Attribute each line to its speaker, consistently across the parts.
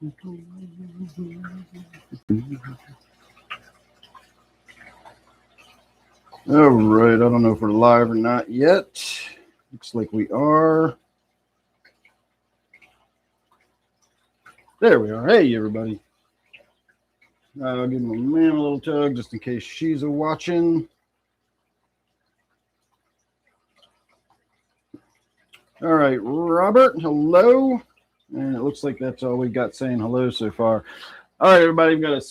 Speaker 1: All right, I don't know if we're live or not yet. Looks like we are. There we are. Hey, everybody. I'll give my man a little tug just in case she's watching. All right, Robert, hello. And it looks like that's all we got saying hello so far. All right, everybody, we've got a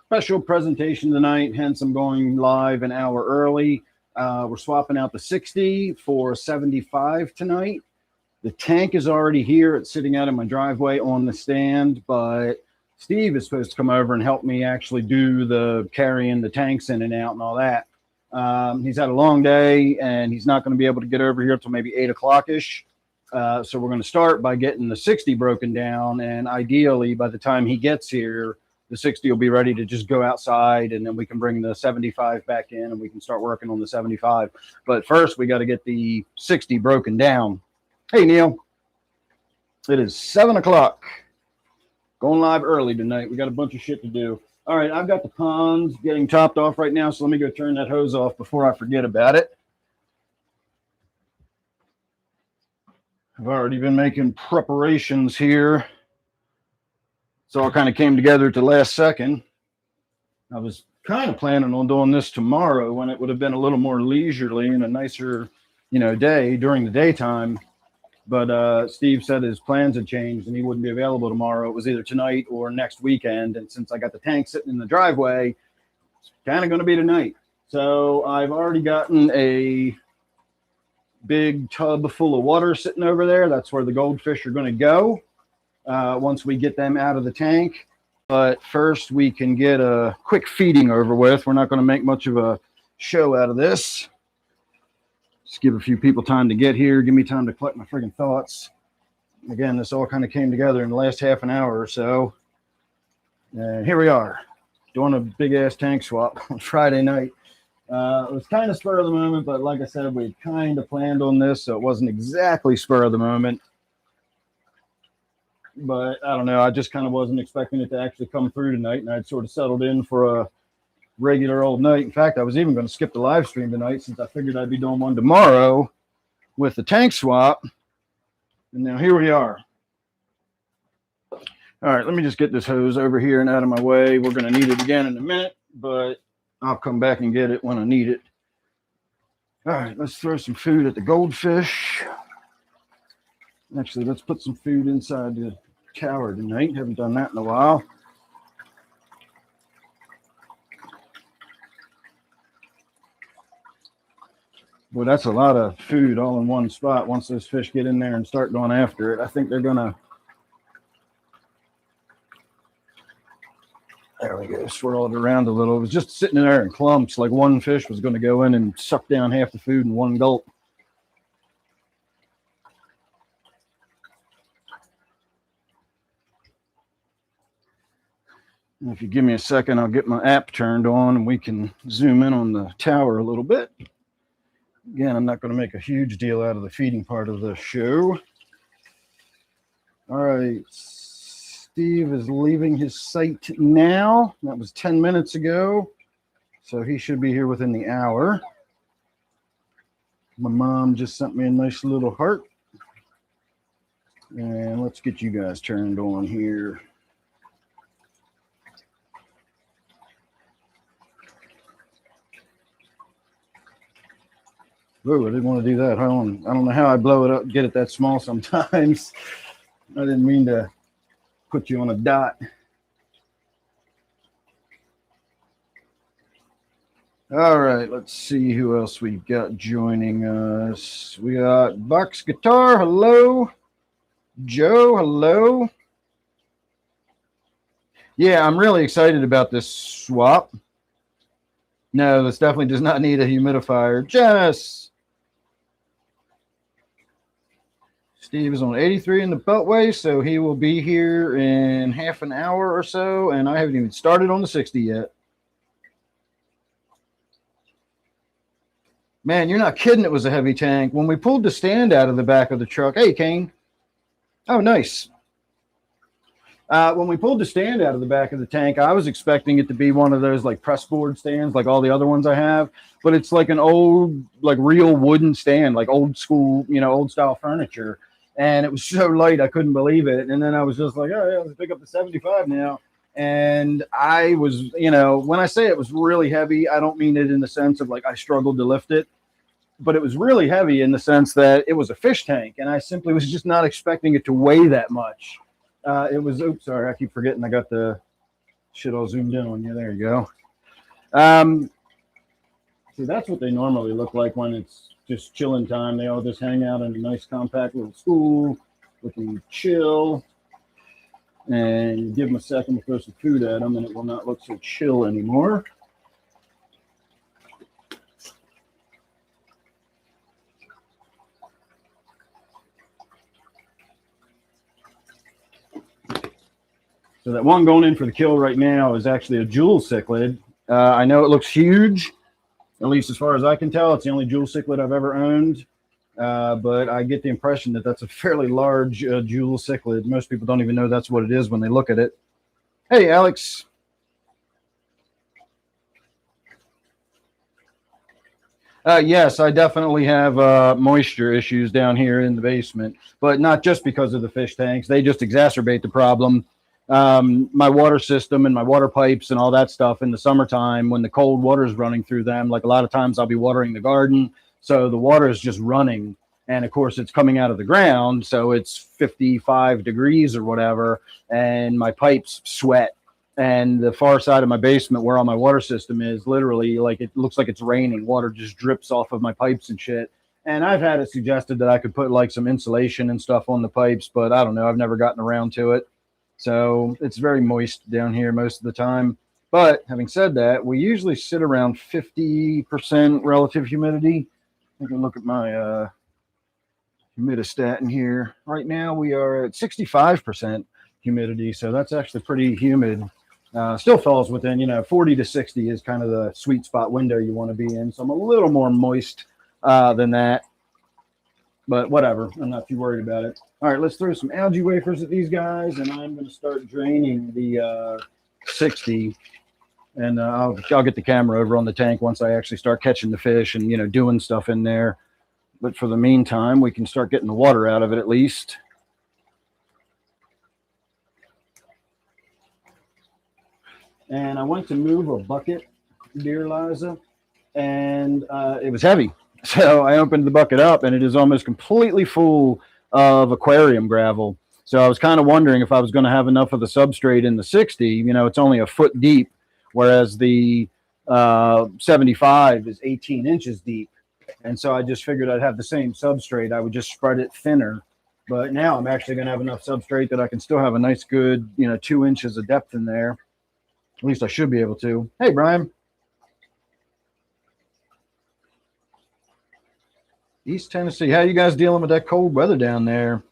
Speaker 1: special presentation tonight, hence I'm going live an hour early. We're swapping out the 60 for 75 tonight. The tank is already here. It's sitting out in my driveway on the stand, but Steve is supposed to come over and help me actually do the carrying the tanks in and out and all that. He's had a long day, and he's not going to be able to get over here until maybe 8 o'clock-ish. So we're going to start by getting the 60 broken down, and ideally, by the time he gets here, the 60 will be ready to just go outside, and then we can bring the 75 back in, and we can start working on the 75. But first, we got to get the 60 broken down. Hey, Neil. It is 7 o'clock. Going live early tonight. We got a bunch of shit to do. All right, I've got the ponds getting topped off right now, so let me go turn that hose off before I forget about it. I've already been making preparations here. It all kind of came together at the last second. I was kind of planning on doing this tomorrow when it would have been a little more leisurely and a nicer, day during the daytime. But Steve said his plans had changed and he wouldn't be available tomorrow. It was either tonight or next weekend. And since I got the tank sitting in the driveway, it's kind of going to be tonight. So I've already gotten a big tub full of water sitting over there. That's where the goldfish are going to go once we get them out of the tank. But first we can get a quick feeding over with. We're not going to make much of a show out of this. Just give a few people time to get here. Give me time to collect my friggin' thoughts. Again, this all kind of came together in the last half an hour or so. And here we are, doing a big-ass tank swap on Friday night. It was kind of spur of the moment, but like I said, we kind of planned on this, so it wasn't exactly spur of the moment. But I don't know. I just kind of wasn't expecting it to actually come through tonight, and I'd sort of settled in for a regular old night. In fact, I was even going to skip the live stream tonight since I figured I'd be doing one tomorrow with the tank swap. And now here we are. All right, let me just get this hose over here and out of my way. We're going to need it again in a minute, but I'll come back and get it when I need it. All right, let's throw some food at the goldfish. Actually, let's put some food inside the tower tonight. Haven't done that in a while. Boy, that's a lot of food all in one spot. Once those fish get in there and start going after it, I think they're going to, there we go, swirl it around a little. It was just sitting there in clumps, like one fish was going to go in and suck down half the food in one gulp. And if you give me a second, I'll get my app turned on and we can zoom in on the tower a little bit. Again, I'm not going to make a huge deal out of the feeding part of the show. All right. Steve is leaving his site now. That was 10 minutes ago. So he should be here within the hour. My mom just sent me a nice little heart. And let's get you guys turned on here. Oh, I didn't want to do that. I don't know how I blow it up, get it that small sometimes. I didn't mean to put you on a dot. All right, let's see who else we got joining us. We got Bucks Guitar, hello. Joe, hello. Yeah, I'm really excited about this swap. No, this definitely does not need a humidifier. Jess. Steve is on 83 in the Beltway, so he will be here in half an hour or so, and I haven't even started on the 60 yet. Man, you're not kidding. It was a heavy tank. When we pulled the stand out of the back of the truck, hey, Kane. Oh, nice. When we pulled the stand out of the back of the tank, I was expecting it to be one of those like press board stands, like all the other ones I have, but it's like an old, like real wooden stand, like old school, old style furniture. And it was so light, I couldn't believe it. And then I was just like, oh yeah, let's pick up the 75 now. And I was, when I say it was really heavy, I don't mean it in the sense of like I struggled to lift it, but it was really heavy in the sense that it was a fish tank, and I simply was just not expecting it to weigh that much. It was, oops, sorry, I keep forgetting I got the shit all zoomed in on you. There you go. So that's what they normally look like when it's just chilling time. They all just hang out in a nice compact little school, looking chill. And give them a second to throw some food at them, and it will not look so chill anymore. So that one going in for the kill right now is actually a jewel cichlid. I know it looks huge, at least as far as I can tell. It's the only jewel cichlid I've ever owned, but I get the impression that that's a fairly large jewel cichlid. Most people don't even know that's what it is when they look at it. Hey, Alex. Yes, I definitely have moisture issues down here in the basement, but not just because of the fish tanks. They just exacerbate the problem. My water system and my water pipes and all that stuff in the summertime, when the cold water is running through them, like a lot of times I'll be watering the garden. So the water is just running. And of course, it's coming out of the ground. So it's 55 degrees or whatever. And my pipes sweat. And the far side of my basement where all my water system is, literally, like, it looks like it's raining. Water just drips off of my pipes and shit. And I've had it suggested that I could put like some insulation and stuff on the pipes, but I don't know. I've never gotten around to it. So it's very moist down here most of the time. But having said that, we usually sit around 50% relative humidity. I can look at my humidistat in here. Right now we are at 65% humidity. So that's actually pretty humid. Still falls within, 40 to 60 is kind of the sweet spot window you want to be in. So I'm a little more moist than that. But whatever, I'm not too worried about it. All right, let's throw some algae wafers at these guys, and I'm going to start draining the 60. And I'll get the camera over on the tank once I actually start catching the fish and, doing stuff in there. But for the meantime, we can start getting the water out of it at least. And I went to move a bucket, dear Liza, and it was heavy. So I opened the bucket up, and it is almost completely full of aquarium gravel. So I was kind of wondering if I was going to have enough of the substrate in the 60. It's only a foot deep, whereas the 75 is 18 inches deep. And so I just figured I'd have the same substrate. I would just spread it thinner. But now I'm actually going to have enough substrate that I can still have a nice, good, 2 inches of depth in there. At least I should be able to. Hey, Brian. East Tennessee. How are you guys dealing with that cold weather down there?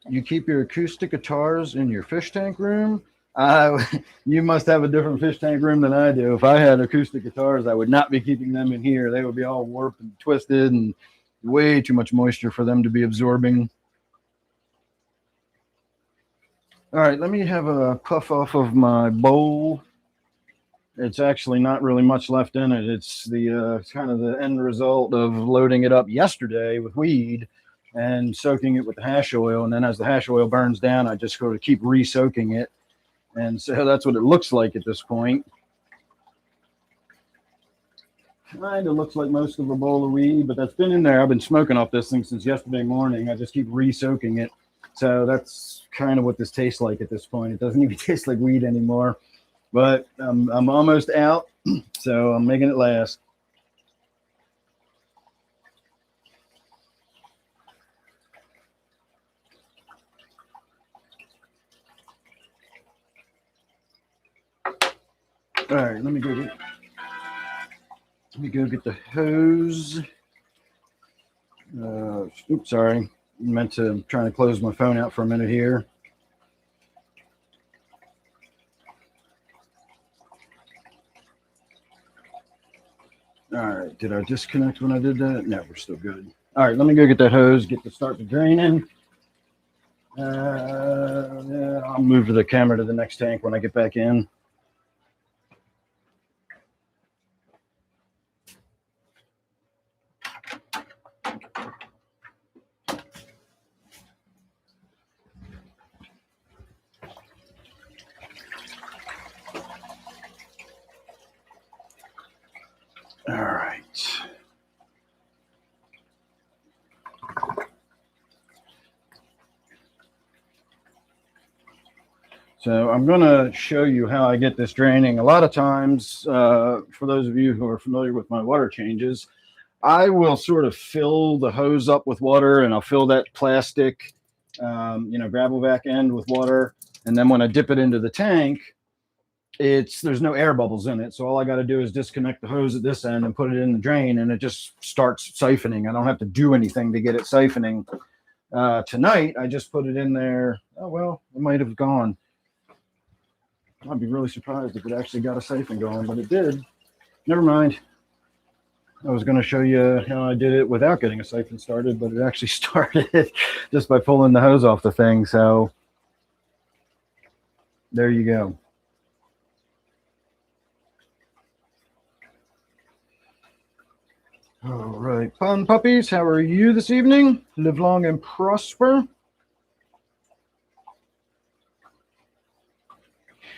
Speaker 1: You keep your acoustic guitars in your fish tank room? You must have a different fish tank room than I do. If I had acoustic guitars, I would not be keeping them in here. They would be all warped and twisted and way too much moisture for them to be absorbing. All right, let me have a puff off of my bowl. It's actually not really much left in it. It's the kind of the end result of loading it up yesterday with weed and soaking it with the hash oil. And then as the hash oil burns down, I just sort of keep re-soaking it. And so that's what it looks like at this point. Kind of looks like most of a bowl of weed, but that's been in there. I've been smoking off this thing since yesterday morning. I just keep re-soaking it. So that's kind of what this tastes like at this point. It doesn't even taste like weed anymore. But I'm almost out, so I'm making it last. All right, let me go get the hose. Oops, sorry. I'm trying to close my phone out for a minute here. All right, did I disconnect when I did that? No, we're still good. All right, let me go get that hose, get to start the draining. Yeah, I'll move the camera to the next tank when I get back in. All right. So I'm going to show you how I get this draining. A lot of times, for those of you who are familiar with my water changes, I will sort of fill the hose up with water, and I'll fill that plastic, gravel vac end with water. And then when I dip it into the tank, there's no air bubbles in it. So all I got to do is disconnect the hose at this end and put it in the drain, and it just starts siphoning. I don't have to do anything to get it siphoning. Tonight, I just put it in there. Oh, well, it might have gone. I'd be really surprised if it actually got a siphon going, but it did. Never mind. I was going to show you how I did it without getting a siphon started, but it actually started just by pulling the hose off the thing. So there you go. All right, fun puppies, how are you this evening? Live long and prosper.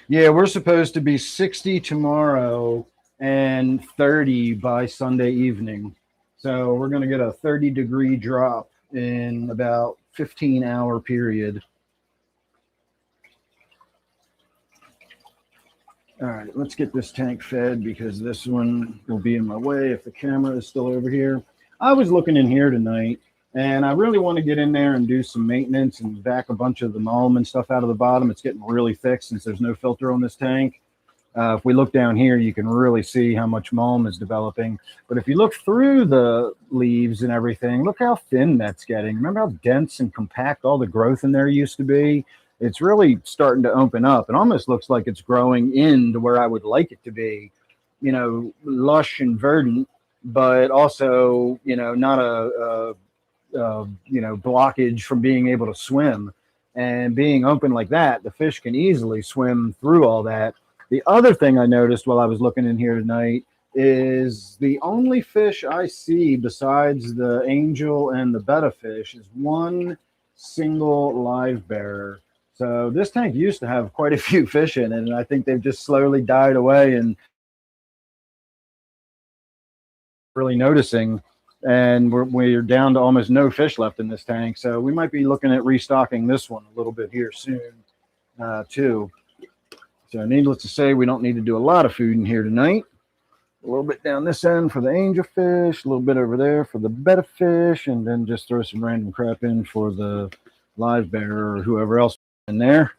Speaker 1: Yeah, we're supposed to be 60 tomorrow and 30 by Sunday evening. So we're going to get a 30-degree drop in about 15-hour period. All right, let's get this tank fed because this one will be in my way if the camera is still over here. I was looking in here tonight, and I really want to get in there and do some maintenance and vac a bunch of the mulm and stuff out of the bottom. It's getting really thick since there's no filter on this tank. If we look down here, you can really see how much mulm is developing. But if you look through the leaves and everything, look how thin that's getting. Remember how dense and compact all the growth in there used to be? It's really starting to open up. It almost looks like it's growing into where I would like it to be, lush and verdant, but also, not a blockage from being able to swim. And being open like that, the fish can easily swim through all that. The other thing I noticed while I was looking in here tonight is the only fish I see besides the angel and the betta fish is one single live bearer. So this tank used to have quite a few fish in it, and I think they've just slowly died away and really noticing. And we're down to almost no fish left in this tank. So we might be looking at restocking this one a little bit here soon, too. So needless to say, we don't need to do a lot of food in here tonight. A little bit down this end for the angelfish, a little bit over there for the betta fish, and then just throw some random crap in for the live bearer or whoever else in there.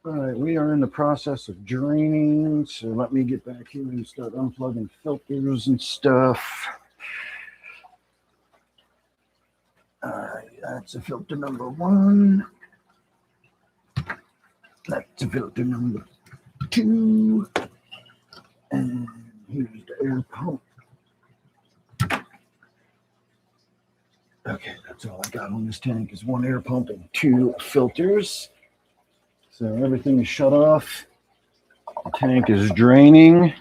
Speaker 1: All right, we are in the process of draining, so let me get back here and start unplugging filters and stuff. All right, that's a filter number 1. That's a filter number 2. And here's the air pump. Okay, that's all I got on this tank is 1 air pump and 2 filters. So everything is shut off. The tank is draining.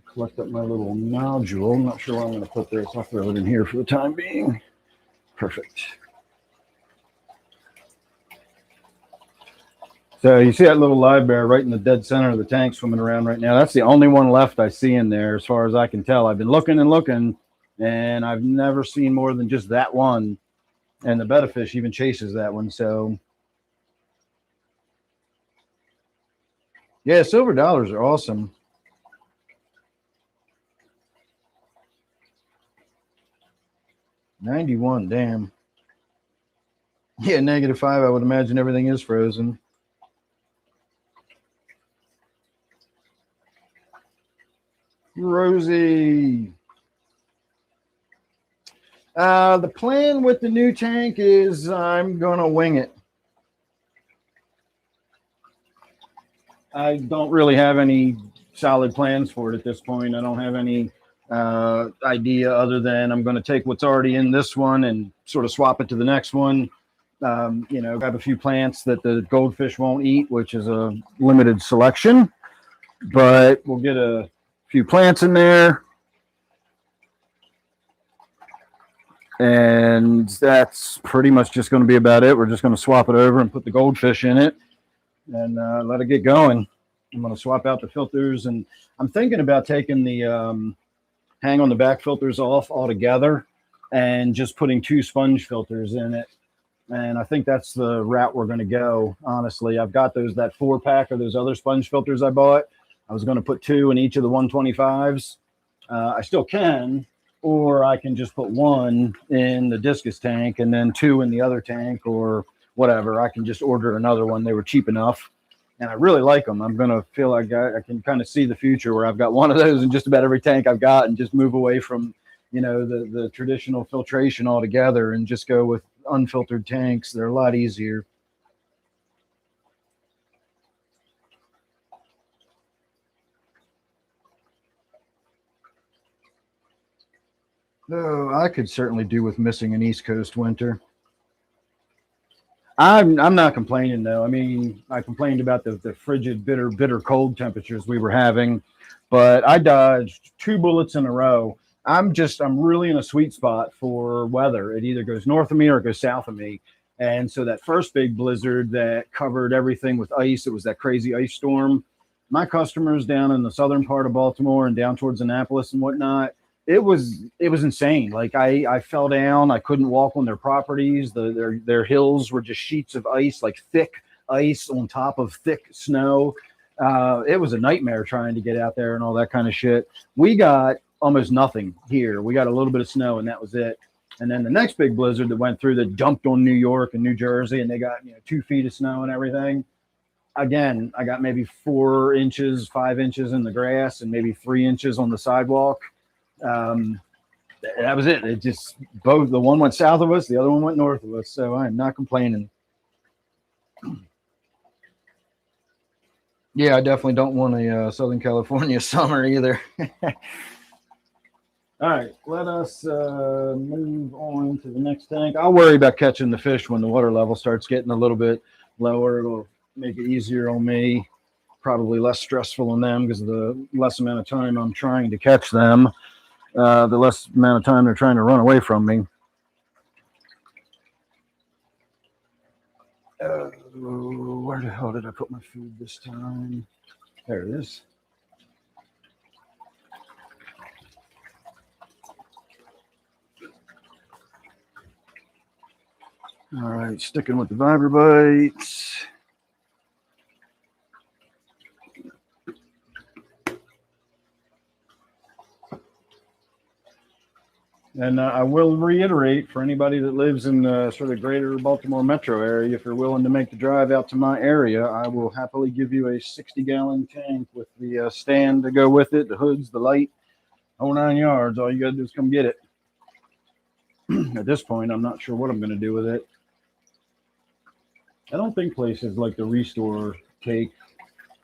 Speaker 1: Collect up my little nodule. I'm not sure where I'm going to put this. I'll throw it in here for the time being. Perfect. So you see that little live bear right in the dead center of the tank swimming around right now. That's the only one left I see in there as far as I can tell. I've been looking and looking, and I've never seen more than just that one. And the betta fish even chases that one. So, yeah, silver dollars are awesome. $91, damn. Yeah, -5, I would imagine everything is frozen. Rosie. The plan with the new tank is I'm going to wing it. I don't really have any solid plans for it at this point. I don't have any idea other than I'm going to take what's already in this one and sort of swap it to the next one. You know, grab a few plants that the goldfish won't eat, which is a limited selection, but we'll get a few plants in there. And that's pretty much just going to be about it. We're just going to swap it over and put the goldfish in it and let it get going. I'm going to swap out the filters, and I'm thinking about taking the hang on the back filters off altogether and just putting 2 sponge filters in it. And I think that's the route we're going to go. Honestly, I've got that 4-pack of those other sponge filters I bought. I was going to put 2 in each of the 125s. I still can, or I can just put 1 in the discus tank and then 2 in the other tank, or whatever. I can just order another one. They were cheap enough, and I really like them. I'm going to feel like I can kind of see the future where I've got one of those in just about every tank I've got, and just move away from, you know, the traditional filtration altogether and just go with unfiltered tanks. They're a lot easier. Though I could certainly do with missing an East Coast winter. I'm not complaining though. I mean, I complained about the frigid, bitter cold temperatures we were having, but I dodged 2 bullets in a row. I'm really in a sweet spot for weather. It either goes north of me or it goes south of me. And so that first big blizzard that covered everything with ice, it was that crazy ice storm. My customers down in the southern part of Baltimore and down towards Annapolis and whatnot, it was insane. Like I fell down. I couldn't walk on their properties. Their hills were just sheets of ice, like thick ice on top of thick snow. It was a nightmare trying to get out there and all that kind of shit. We got almost nothing here. We got a little bit of snow and that was it. And then the next big blizzard that went through that dumped on New York and New Jersey, and they got 2 feet of snow and everything. Again, I got maybe 4 inches, 5 inches in the grass, and maybe 3 inches on the sidewalk. That was it. It just both, the one went south of us, the other one went north of us. So I'm not complaining. Yeah, I definitely don't want a Southern California summer either. All right, let us move on to the next tank. I'll worry about catching the fish when the water level starts getting a little bit lower. It'll make it easier on me, probably less stressful on them because the less amount of time I'm trying to catch them, the less amount of time they're trying to run away from me. Where the hell did I put my food this time? There it is. All right, sticking with the vibrobites. And I will reiterate for anybody that lives in the sort of greater Baltimore metro area, if you're willing to make the drive out to my area, I will happily give you a 60-gallon tank with the stand to go with it, the hoods, the light, whole 9 yards. All you got to do is come get it. At this point, I'm not sure what I'm going to do with it. I don't think places like the Restore take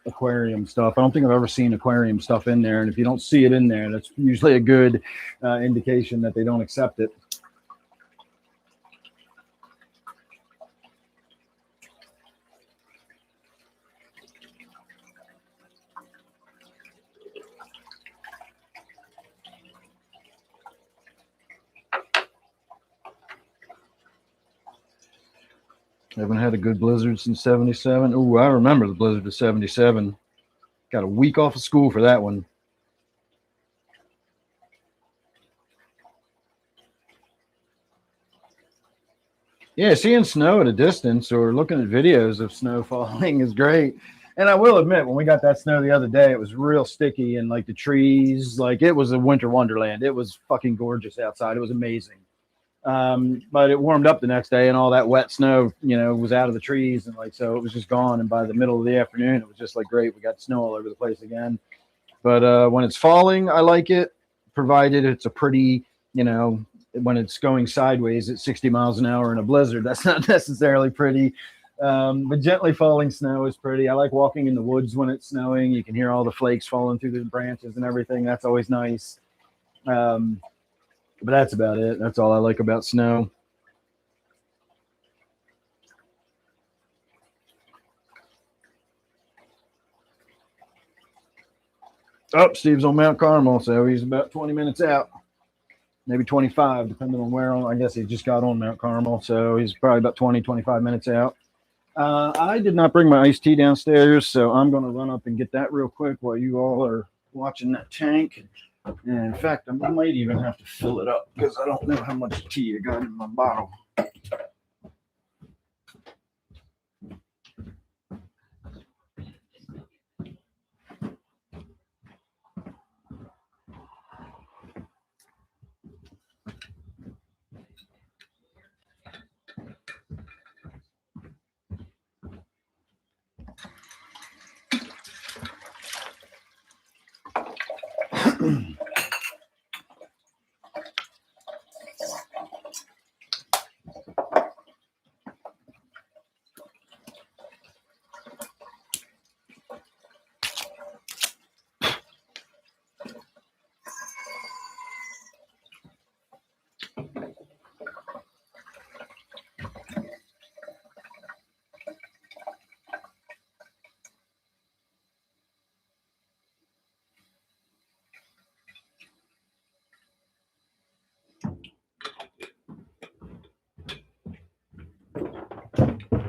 Speaker 1: aquarium stuff. I don't think I've ever seen aquarium stuff in there. And if you don't see it in there, that's usually a good indication that they don't accept it. Haven't had a good blizzard since 77. Oh, I remember the blizzard of 77. Got a week off of school for that one. Yeah, seeing snow at a distance or looking at videos of snow falling is great. And I will admit, when we got that snow the other day, it was real sticky and like the trees, like it was a winter wonderland. It was fucking gorgeous outside. It was amazing. But it warmed up the next day and all that wet snow, was out of the trees. And like, so it was just gone. And by the middle of the afternoon, it was just like, great. We got snow all over the place again. But when it's falling, I like it, provided it's a pretty, when it's going sideways at 60 miles an hour in a blizzard, that's not necessarily pretty. But gently falling snow is pretty. I like walking in the woods when it's snowing. You can hear all the flakes falling through the branches and everything. That's always nice. But that's about it. That's all I like about snow. Oh, Steve's on Mount Carmel, so he's about 20 minutes out. Maybe 25, depending on where. I guess he just got on Mount Carmel, so he's probably about 20, 25 minutes out. I did not bring my iced tea downstairs, so I'm going to run up and get that real quick while you all are watching that tank. And in fact, I might even have to fill it up because I don't know how much tea I got in my bottle.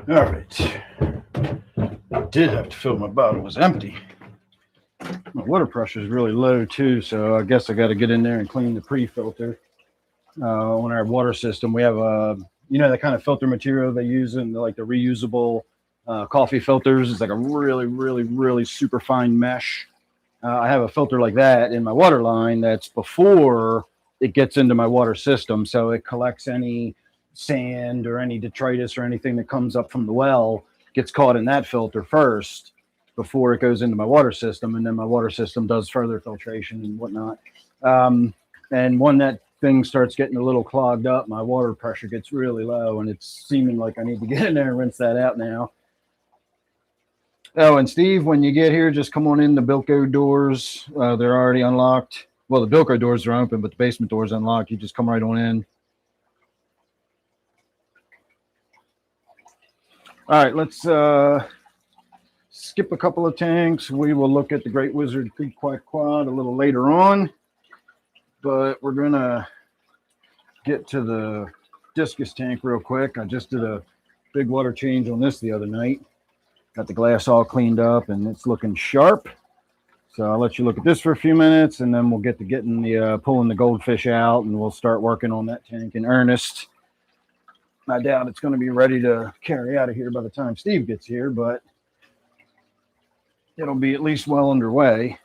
Speaker 1: All right. I did have to fill my bottle. It was empty. My water pressure is really low too, so I guess I got to get in there and clean the pre-filter. On our water system, we have the kind of filter material they use in the reusable coffee filters. It's like a really, really, really super fine mesh. I have a filter like that in my water line that's before it gets into my water system, so it collects any sand or any detritus or anything that comes up from the well, gets caught in that filter first before it goes into my water system, and then my water system does further filtration and whatnot. And when that thing starts getting a little clogged up, my water pressure gets really low, and it's seeming like I need to get in there and rinse that out now. Oh, and Steve, when you get here, just come on in. The Bilko doors, they're already unlocked. Well, the Bilko doors are open, but the basement door's unlocked. You just come right on in. All right, let's skip a couple of tanks. We will look at the Great Wizard Creek Quack Quad a little later on, but we're going to get to the discus tank real quick. I just did a big water change on this the other night. Got the glass all cleaned up, and it's looking sharp. So I'll let you look at this for a few minutes, and then we'll get to getting the pulling the goldfish out, and we'll start working on that tank in earnest. I doubt it's going to be ready to carry out of here by the time Steve gets here, but it'll be at least well underway.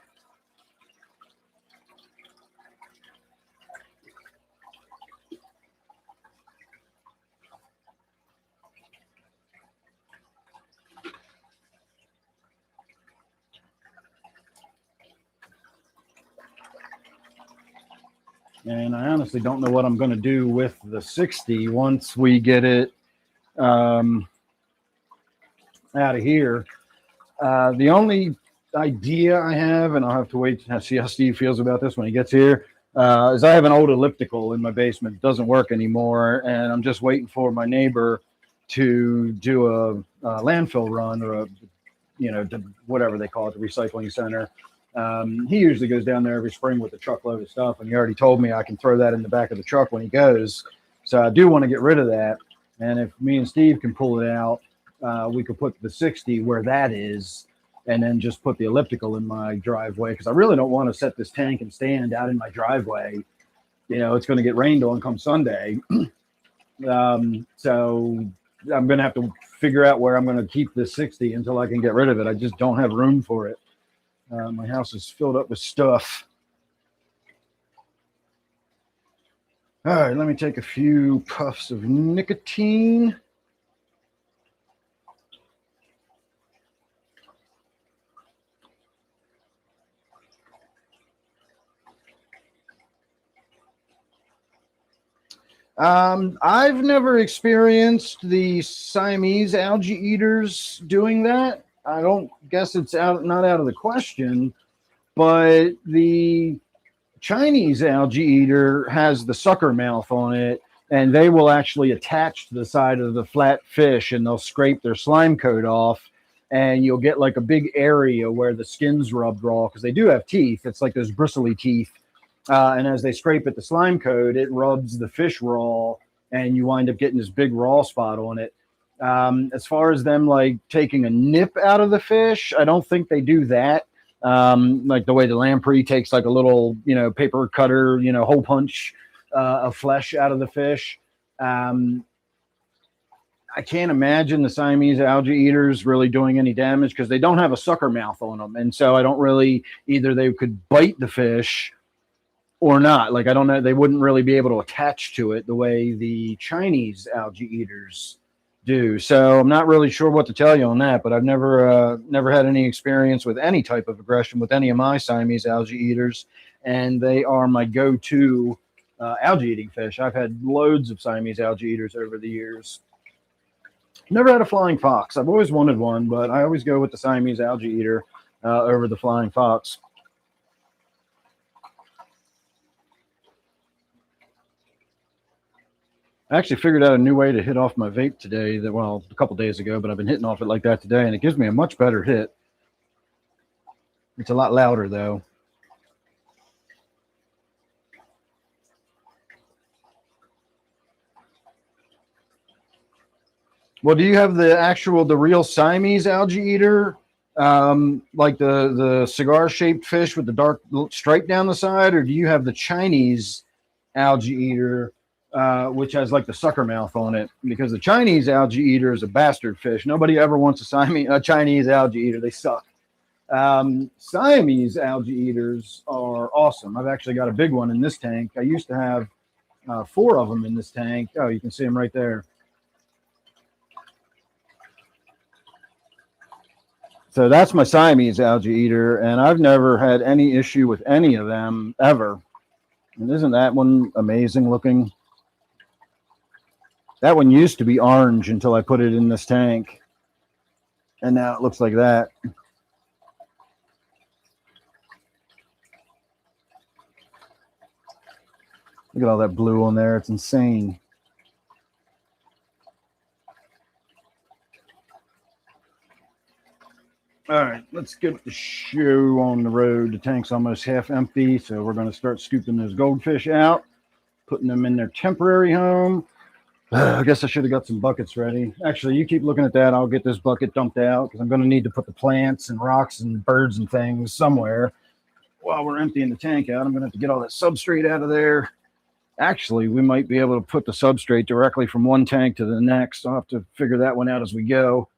Speaker 1: And I honestly don't know what I'm going to do with the 60 once we get it out of here. The only idea I have, and I'll have to wait to see how Steve feels about this when he gets here, is I have an old elliptical in my basement. It doesn't work anymore, and I'm just waiting for my neighbor to do a landfill run or whatever they call it, the recycling center. He usually goes down there every spring with a truckload of stuff, and he already told me I can throw that in the back of the truck when he goes. So I do want to get rid of that. And if me and Steve can pull it out, we could put the 60 where that is, and then just put the elliptical in my driveway, because I really don't want to set this tank and stand out in my driveway. It's going to get rained on come Sunday. So I'm going to have to figure out where I'm going to keep this 60 until I can get rid of it. I just don't have room for it. My house is filled up with stuff. All right, let me take a few puffs of nicotine. I've never experienced the Siamese algae eaters doing that. I don't guess it's not out of the question, but the Chinese algae eater has the sucker mouth on it, and they will actually attach to the side of the flat fish, and they'll scrape their slime coat off, and you'll get like a big area where the skin's rubbed raw because they do have teeth. It's like those bristly teeth. And as they scrape at the slime coat, it rubs the fish raw, and you wind up getting this big raw spot on it. As far as them like taking a nip out of the fish, I don't think they do that. Like the way the lamprey takes like a little, paper cutter, hole punch of flesh out of the fish. I can't imagine the Siamese algae eaters really doing any damage because they don't have a sucker mouth on them. And so I don't really, either they could bite the fish or not. Like, I don't know, they wouldn't really be able to attach to it the way the Chinese algae eaters do. So I'm not really sure what to tell you on that, but I've never had any experience with any type of aggression with any of my Siamese algae eaters, and they are my go-to algae eating fish. I've had loads of Siamese algae eaters over the years. Never had a flying fox. I've always wanted one, but I always go with the Siamese algae eater over the flying fox. I actually figured out a new way to hit off my vape today a couple days ago, but I've been hitting off it like that today, and it gives me a much better hit. It's a lot louder, though. Well, do you have the real Siamese algae eater, like the cigar-shaped fish with the dark stripe down the side, or do you have the Chinese algae eater, which has like the sucker mouth on it? Because the Chinese algae eater is a bastard fish. Nobody ever wants a Chinese algae eater. They suck. Siamese algae eaters are awesome. I've actually got a big one in this tank. I used to have 4 of them in this tank. Oh, you can see them right there. So that's my Siamese algae eater, and I've never had any issue with any of them ever. And isn't that one amazing looking? That one used to be orange until I put it in this tank, and now it looks like that. Look at all that blue on there. It's insane. All right, let's get the show on the road. The tank's almost half empty, so we're going to start scooping those goldfish out, putting them in their temporary home. I guess I should have got some buckets ready. Actually, you keep looking at that. I'll get this bucket dumped out because I'm going to need to put the plants and rocks and birds and things somewhere while we're emptying the tank out. I'm going to have to get all that substrate out of there. Actually, we might be able to put the substrate directly from one tank to the next. I'll have to figure that one out as we go.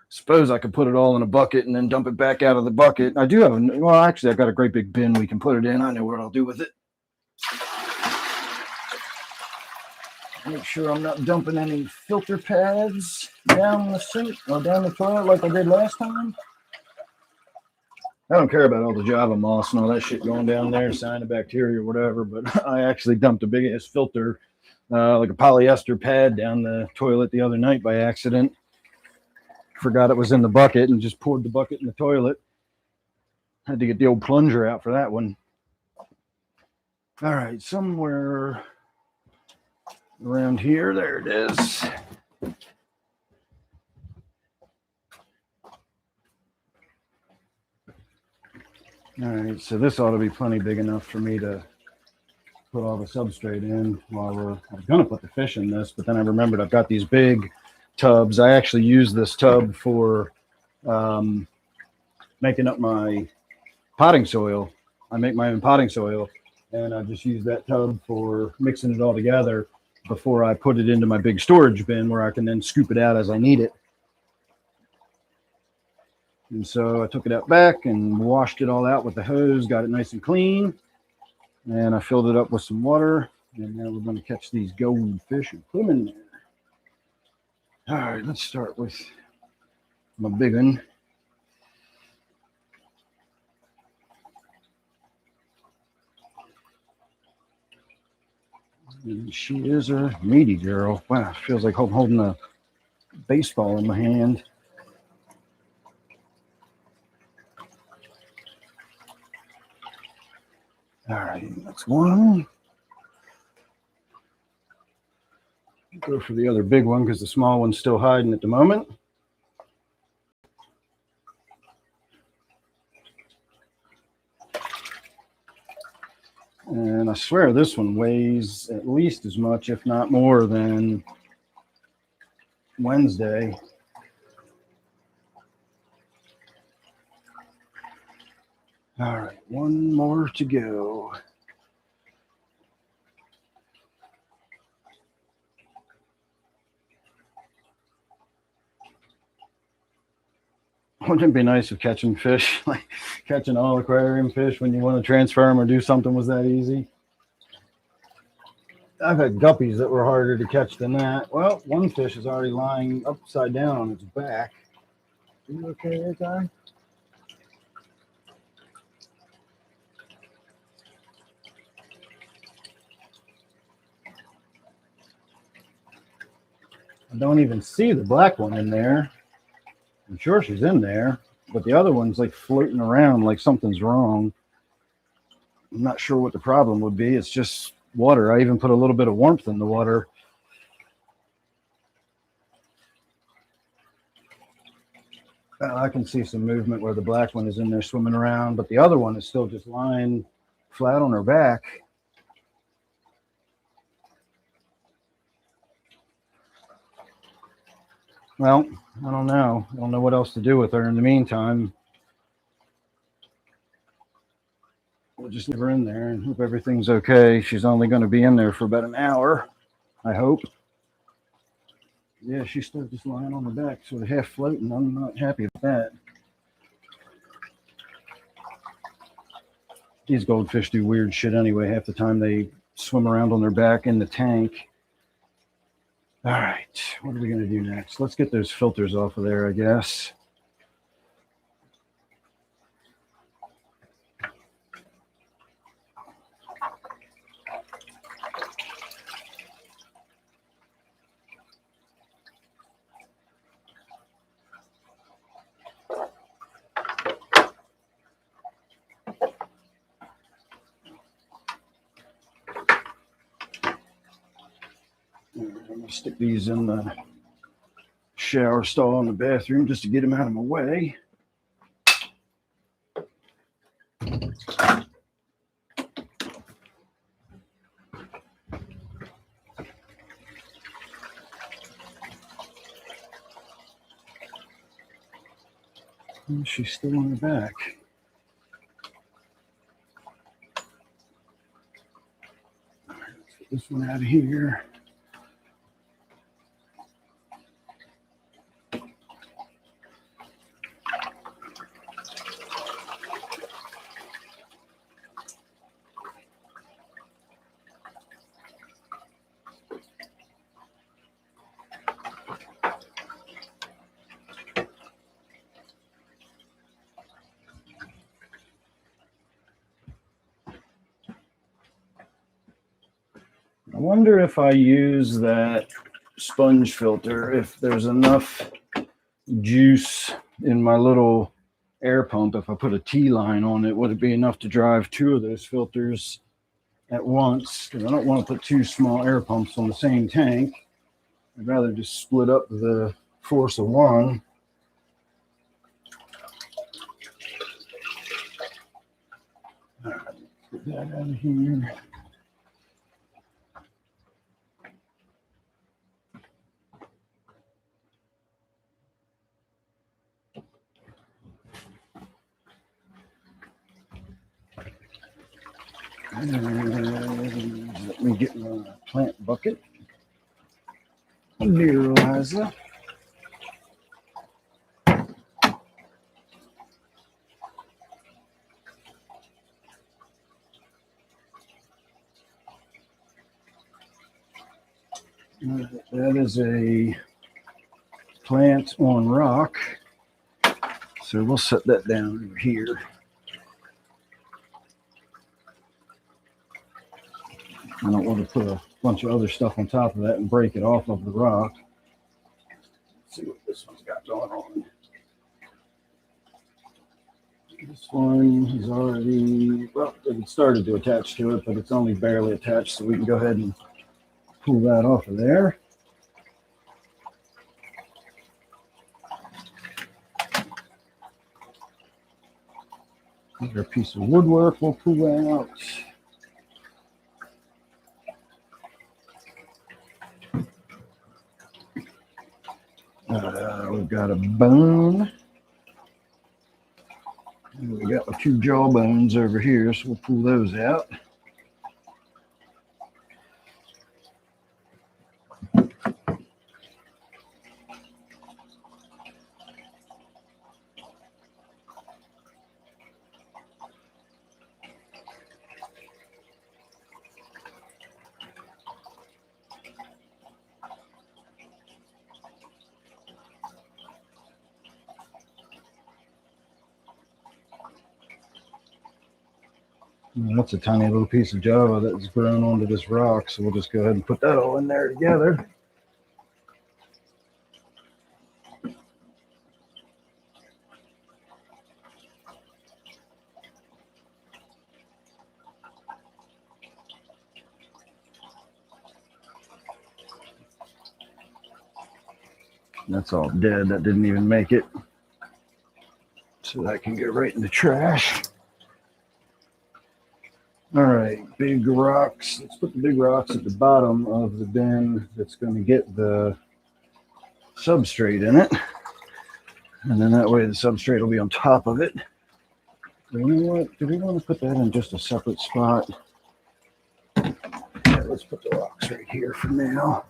Speaker 1: Suppose I could put it all in a bucket and then dump it back out of the bucket. I do have, well, actually, I've got a great big bin we can put it in. I know what I'll do with it. Make sure I'm not dumping any filter pads down the sink or down the toilet like I did last time. I don't care about all the Java moss and all that shit going down there, cyanobacteria or whatever, but I actually dumped a big ass filter, like a polyester pad down the toilet the other night by accident. Forgot it was in the bucket and just poured the bucket in the toilet. Had to get the old plunger out for that one. All right, somewhere around here, there it is. All right, so this ought to be plenty big enough for me to put all the substrate in while I was going to put the fish in this, but then I remembered I've got these big tubs. I actually use this tub for making up my potting soil. I make my own potting soil, and I just use that tub for mixing it all together before I put it into my big storage bin where I can then scoop it out as I need it. And so I took it out back and washed it all out with the hose, got it nice and clean, and I filled it up with some water, and now we're going to catch these goldfish and put them in there. All right, let's start with my big one. And she is a meaty girl. Wow, feels like I'm holding a baseball in my hand. All right, that's one. Go for the other big one because the small one's still hiding at the moment. And I swear this one weighs at least as much, if not more, than Wednesday. All right, one more to go. Wouldn't it be nice if catching fish, like catching all aquarium fish when you want to transfer them or do something was that easy? I've had guppies that were harder to catch than that. Well, one fish is already lying upside down on its back. Are you okay there, Ty? I don't even see the black one in there. I'm sure she's in there, but the other one's like floating around like something's wrong. I'm not sure what the problem would be. It's just water. I even put a little bit of warmth in the water. I can see some movement where the black one is in there swimming around, but the other one is still just lying flat on her back. Well, I don't know. I don't know what else to do with her in the meantime. We'll just leave her in there and hope everything's okay. She's only going to be in there for about an hour, I hope. Yeah, she's still just lying on her back, sort of half floating. I'm not happy with that. These goldfish do weird shit anyway. Half the time they swim around on their back in the tank. All right, what are we going to do next? Let's get those filters off of there, I guess. I'm going to stick these in the shower stall in the bathroom just to get them out of my way. And she's still on her back. All right, let's get this one out of here. I wonder if I use that sponge filter, if there's enough juice in my little air pump. If I put a T-line on it, would it be enough to drive two of those filters at once? Because I don't want to put two small air pumps on the same tank. I'd rather just split up the force of one. All right, get that out of here. And let me get my plant bucket. Dear Eliza. That is a plant on rock. So we'll set that down over here. I don't want to put a bunch of other stuff on top of that and break it off of the rock. Let's see what this one's got going on. This one is already, well, it started to attach to it, but it's only barely attached, so we can go ahead and pull that off of there. Another piece of woodwork we'll pull out. We've got a bone. And we got 2 jaw bones over here, so we'll pull those out. That's a tiny little piece of Java that's grown onto this rock, so we'll just go ahead and put that all in there together. That's all dead. That didn't even make it. So that can go right in the trash. All right, big rocks. Let's put the big rocks at the bottom of the bin that's going to get the substrate in it. And then that way the substrate will be on top of it. You know what? Do we want to put that in just a separate spot? Yeah, let's put the rocks right here for now.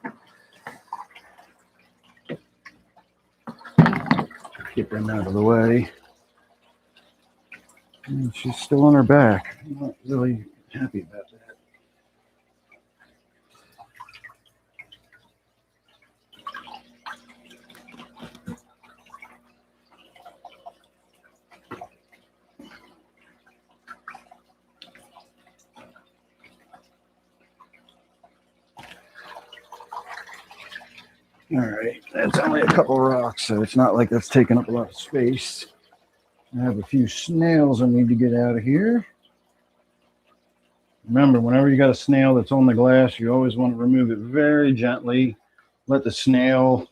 Speaker 1: Get them out of the way. And she's still on her back. I'm not really happy about that. All right, that's only a couple rocks, so it's not like that's taking up a lot of space. I have a few snails I need to get out of here. Remember, whenever you got a snail that's on the glass, you always want to remove it very gently. Let the snail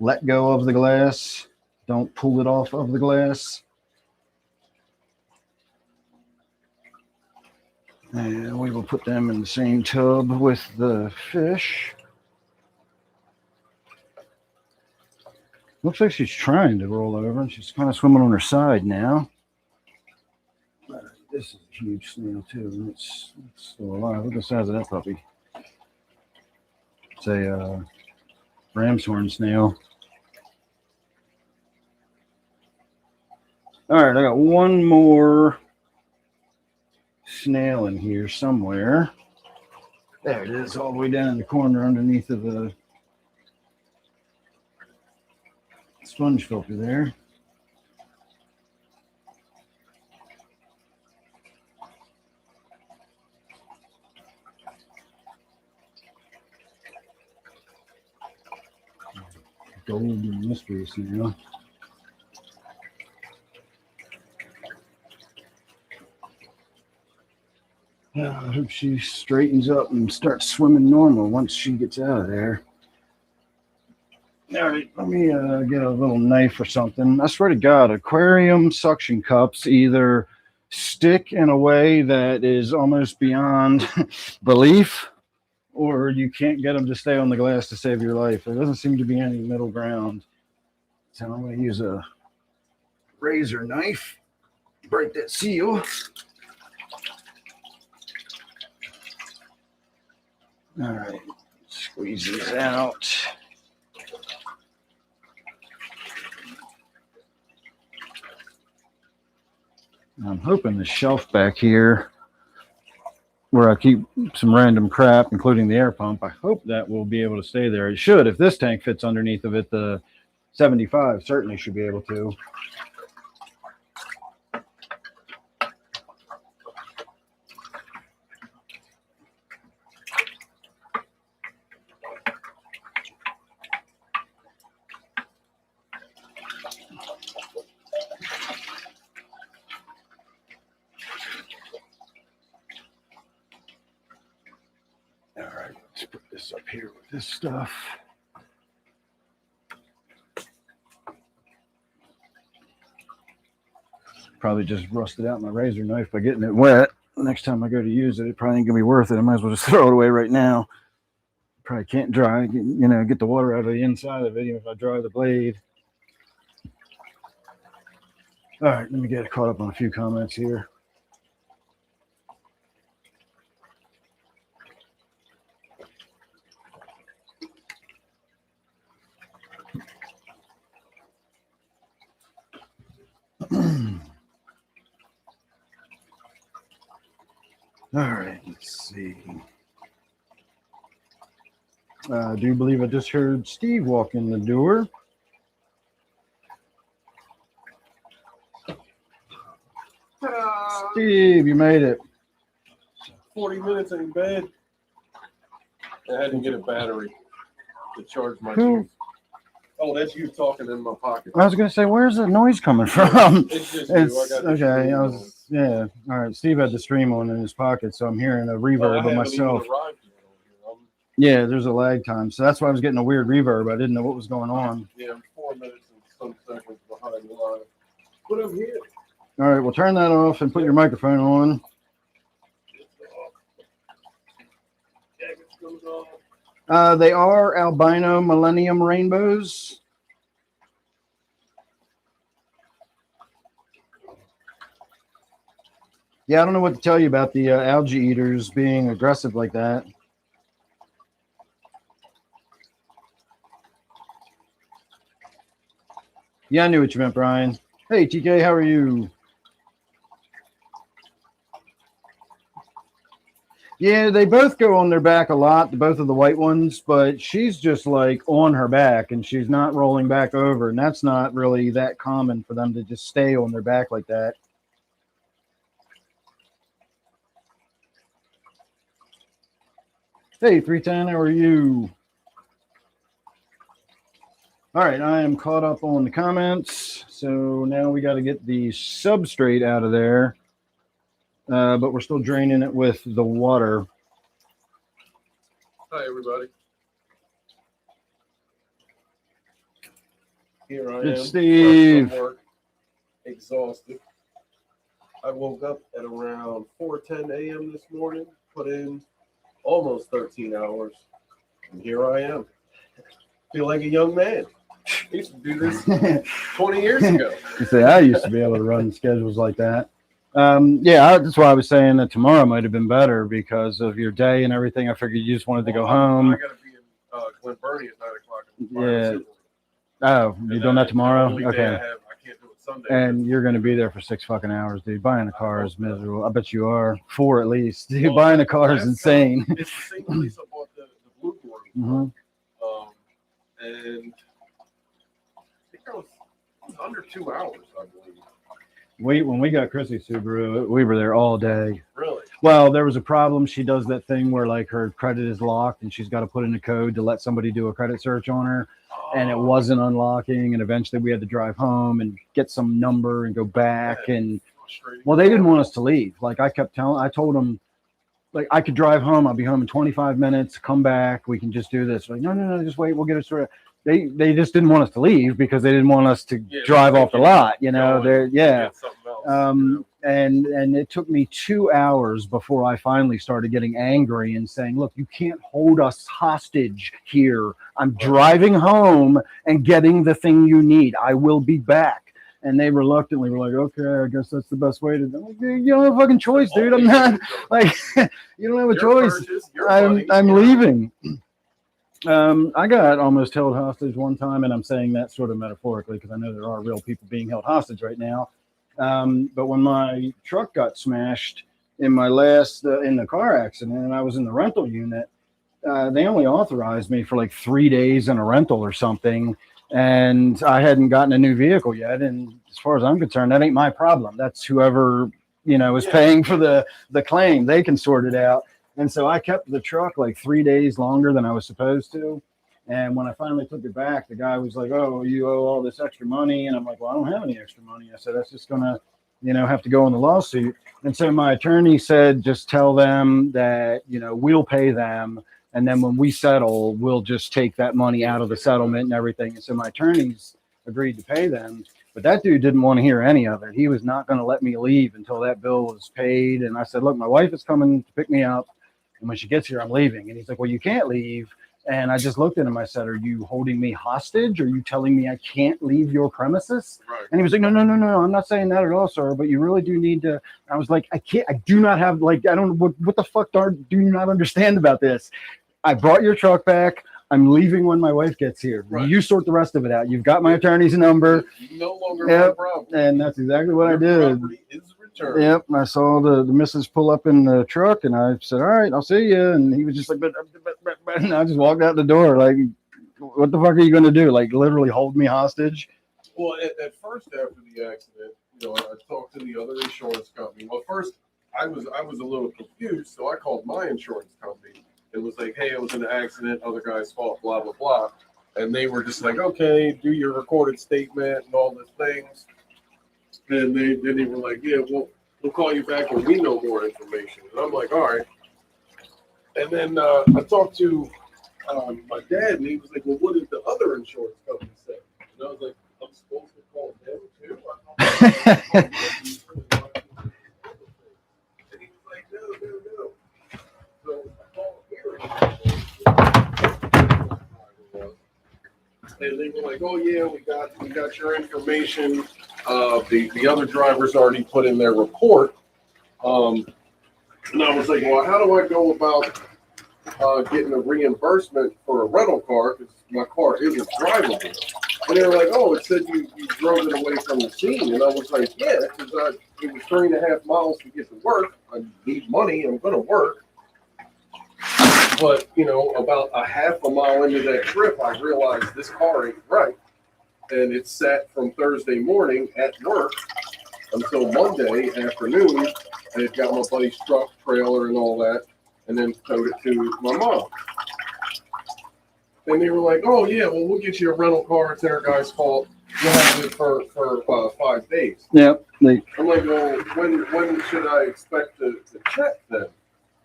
Speaker 1: let go of the glass. Don't pull it off of the glass. And we will put them in the same tub with the fish. Looks like she's trying to roll over, and she's kind of swimming on her side now. This is a huge snail, too, and it's still alive. Look at the size of that puppy. It's a ram's horn snail. All right, I got one more snail in here somewhere. There it is, all the way down in the corner underneath of the sponge filter there. Golden mystery snail. I hope she straightens up and starts swimming normal once she gets out of there. All right, let me get a little knife or something. I swear to God, aquarium suction cups either stick in a way that is almost beyond belief, or you can't get them to stay on the glass to save your life. There doesn't seem to be any middle ground. So I'm going to use a razor knife, break that seal. All right, squeeze these out. I'm hoping the shelf back here where I keep some random crap, including the air pump, I hope that will be able to stay there. It should. If this tank fits underneath of it, the 75 certainly should be able to. here with this stuff. Probably just rusted out my razor knife by getting it wet. Next time I go to use it, it probably ain't gonna be worth it. I might as well just throw it away right now. Probably can't dry, get the water out of the inside of it, even if I dry the blade. All right, let me get caught up on a few comments here. All right, let's see. I do believe I just heard Steve walk in the door. Steve, you made it.
Speaker 2: 40 minutes in bed. I had to get a battery to charge my
Speaker 1: Who?
Speaker 2: shoes. Oh, that's you talking in my pocket.
Speaker 1: I was going to say, where's the noise coming from?
Speaker 2: It's just you. I got the
Speaker 1: okay.
Speaker 2: stream
Speaker 1: Yeah. All right. Steve had the stream on in his pocket, so I'm hearing a reverb of myself. Yeah, there's a lag time, so that's why I was getting a weird reverb. I didn't know what was going on.
Speaker 2: Yeah, I'm 4 minutes and some seconds behind the line. But I'm here.
Speaker 1: All right, well, turn that off and put your microphone on. They are albino millennium rainbows. Yeah, I don't know what to tell you about the algae eaters being aggressive like that. Yeah, I knew what you meant, Brian. Hey, TK, how are you? Yeah, they both go on their back a lot, both of the white ones, but she's just like on her back and she's not rolling back over. And that's not really that common for them to just stay on their back like that. Hey, 310, how are you? All right, I am caught up on the comments. So now we got to get the substrate out of there. But we're still draining it with the water.
Speaker 2: Hi, everybody. Here I
Speaker 1: It's
Speaker 2: am.
Speaker 1: Steve.
Speaker 2: From work, exhausted. I woke up at around 4:10 a.m. this morning, put in almost 13 hours, and here I am. Feel like a young man. I used to do this 20 years ago.
Speaker 1: You say I used to be able to run schedules like that. Yeah, that's why I was saying that tomorrow might have been better because of your day and everything. I figured you just wanted to go home.
Speaker 2: I got to be in Glen Burnie at 9 o'clock.
Speaker 1: Yeah. Oh, you're doing that tomorrow? Okay.
Speaker 2: I can't do it Sunday.
Speaker 1: And you're going to be there for 6 fucking hours, dude. Buying a car is miserable. I bet you are. 4 at least. Dude, buying a car is insane.
Speaker 2: It's the same place I bought the blue board. And I think it was under 2 hours, I believe.
Speaker 1: When we got Chrissy Subaru, we were there all day.
Speaker 2: Really?
Speaker 1: Well, there was a problem. She does that thing where like her credit is locked and she's got to put in a code to let somebody do a credit search on her. And it wasn't unlocking. And eventually we had to drive home and get some number and go back. And well, they didn't want us to leave. Like I told them, like I could drive home. I'll be home in 25 minutes, come back. We can just do this. Like, no, just wait. We'll get it sorted. They just didn't want us to leave because they didn't want us to drive off the lot, you know. And it took me 2 hours before I finally started getting angry and saying, look, you can't hold us hostage here. I'm driving home and getting the thing you need. I will be back. And they reluctantly were like, okay, I guess that's the best way to do it. You don't have a fucking choice, dude. I'm not like, you don't have a choice. I'm leaving. I got almost held hostage one time, and I'm saying that sort of metaphorically because I know there are real people being held hostage right now. But when my truck got smashed in my last in the car accident, and I was in the rental unit, they only authorized me for like 3 days in a rental or something, and I hadn't gotten a new vehicle yet. And as far as I'm concerned, that ain't my problem. That's whoever is paying for the claim. They can sort it out. And so I kept the truck like 3 days longer than I was supposed to. And when I finally took it back, the guy was like, oh, you owe all this extra money. And I'm like, well, I don't have any extra money. I said, that's just going to, have to go in the lawsuit. And so my attorney said, just tell them that, we'll pay them And then when we settle, we'll just take that money out of the settlement and everything. And so my attorneys agreed to pay them. But that dude didn't want to hear any of it. He was not going to let me leave until that bill was paid. And I said, look, my wife is coming to pick me up. And when she gets here, I'm leaving. And he's like, well, you can't leave. And I just looked at him. I said, are you holding me hostage? Are you telling me I can't leave your premises?
Speaker 2: Right.
Speaker 1: And he was like, no, I'm not saying that at all, sir. But you really do need to. I was like, I do not have, like, I don't know what the fuck do you not understand about this? I brought your truck back. I'm leaving when my wife gets here. Right. You sort the rest of it out. You've got my attorney's number.
Speaker 2: You no longer have a problem.
Speaker 1: And that's exactly what I did.
Speaker 2: Is returned.
Speaker 1: Yep. I saw the missus pull up in the truck, and I said, all right, I'll see you. And he was just like, and I just walked out the door like, what the fuck are you going to do? Like, literally hold me hostage?
Speaker 2: Well, at first, after the accident, I talked to the other insurance company. Well, first, I was a little confused, so I called my insurance company. It was like, hey, it was an accident, other guy's fault, blah, blah, blah. And they were just like, okay, do your recorded statement and all the things. And then they were like, yeah, we'll call you back when we know more information. And I'm like, all right. And then I talked to my dad, and he was like, well, what did the other insurance company say? And I was like, I'm supposed to call them too? And he was like, no. So I called here. And they were like, oh yeah, we got your information. The other drivers already put in their report. And I was like, well, how do I go about getting a reimbursement for a rental car, because my car isn't drivable? And they were like, oh, it said you drove it away from the scene. And I was like, yeah, because it was 3.5 miles to get to work. I need money. I'm going to work. But, about a half a mile into that trip, I realized this car ain't right. And it sat from Thursday morning at work until Monday afternoon. And it got my buddy's truck, trailer, and all that, and then towed it to my mom. And they were like, oh, yeah, well, we'll get you a rental car. It's their guy's fault. You'll have it for 5 days.
Speaker 1: Yep.
Speaker 2: I'm like, well, when should I expect to check then?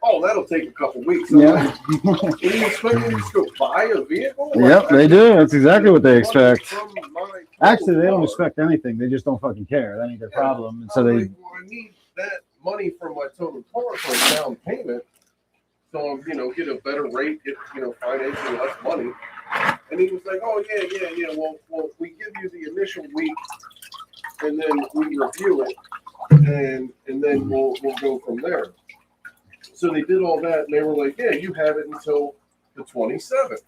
Speaker 2: Oh, that'll take a couple weeks.
Speaker 1: Yeah.
Speaker 2: Like, you expect me to just go buy a vehicle?
Speaker 1: Yep, they do. That's exactly what they expect. Actually, they don't
Speaker 2: car.
Speaker 1: expect anything. They just don't fucking care. That ain't their problem. And so
Speaker 2: I
Speaker 1: they.
Speaker 2: like, well, I need that money from my total car for a down payment. So I'm, get a better rate, get, financially less money. And he was like, oh, yeah. Well, we give you the initial week, and then we review it, and then we'll go from there. So they did all that, and they were like, yeah, you have it until the 27th.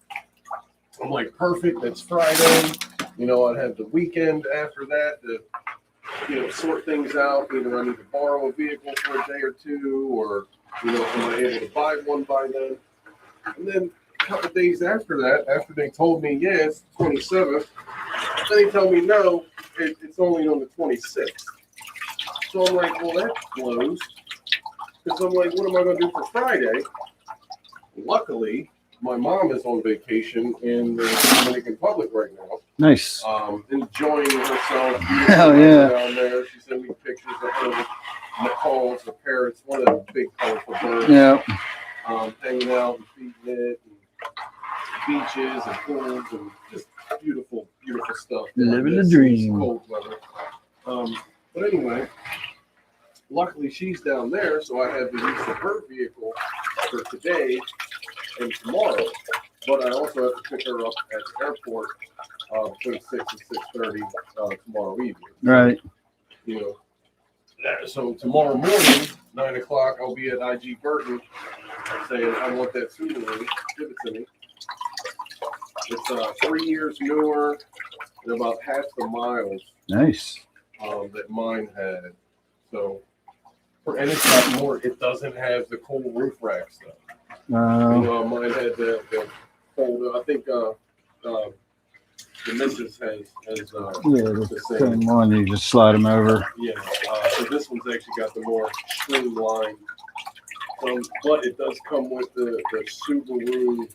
Speaker 2: I'm like, perfect, that's Friday. I'd have the weekend after that to, sort things out. Either I need to borrow a vehicle for a day or two, or, am I able to buy one by then? And then a couple of days after that, after they told me, yeah, it's the 27th, then they tell me, no, it's only on the 26th. So I'm like, well, that blows. Because I'm like, what am I going to do for Friday? Luckily, my mom is on vacation in the Dominican Republic right now.
Speaker 1: Nice.
Speaker 2: Enjoying herself.
Speaker 1: Hell yeah.
Speaker 2: Down there. She sent me pictures of her with Nicole's, her parents, one of the big colorful birds.
Speaker 1: Yeah.
Speaker 2: Hanging out and feeding it, and beaches and pools, and just beautiful, beautiful stuff.
Speaker 1: Living the dream.
Speaker 2: Cold weather. But anyway, luckily she's down there, so I have the use of her vehicle for today and tomorrow. But I also have to pick her up at the airport between 6 and 6:30 tomorrow evening.
Speaker 1: Right.
Speaker 2: So tomorrow morning, 9 o'clock, I'll be at IG Burton saying, I want that Subaru. Give it to me. It's 3 years newer and about half the miles.
Speaker 1: Nice.
Speaker 2: That mine had. So, and it's got more. It doesn't have the cool roof rack stuff. Mine had the fold. I think the missus has
Speaker 1: the same one. You just slide them over.
Speaker 2: Yeah. So this one's actually got the more streamlined. But it does come with the Subaru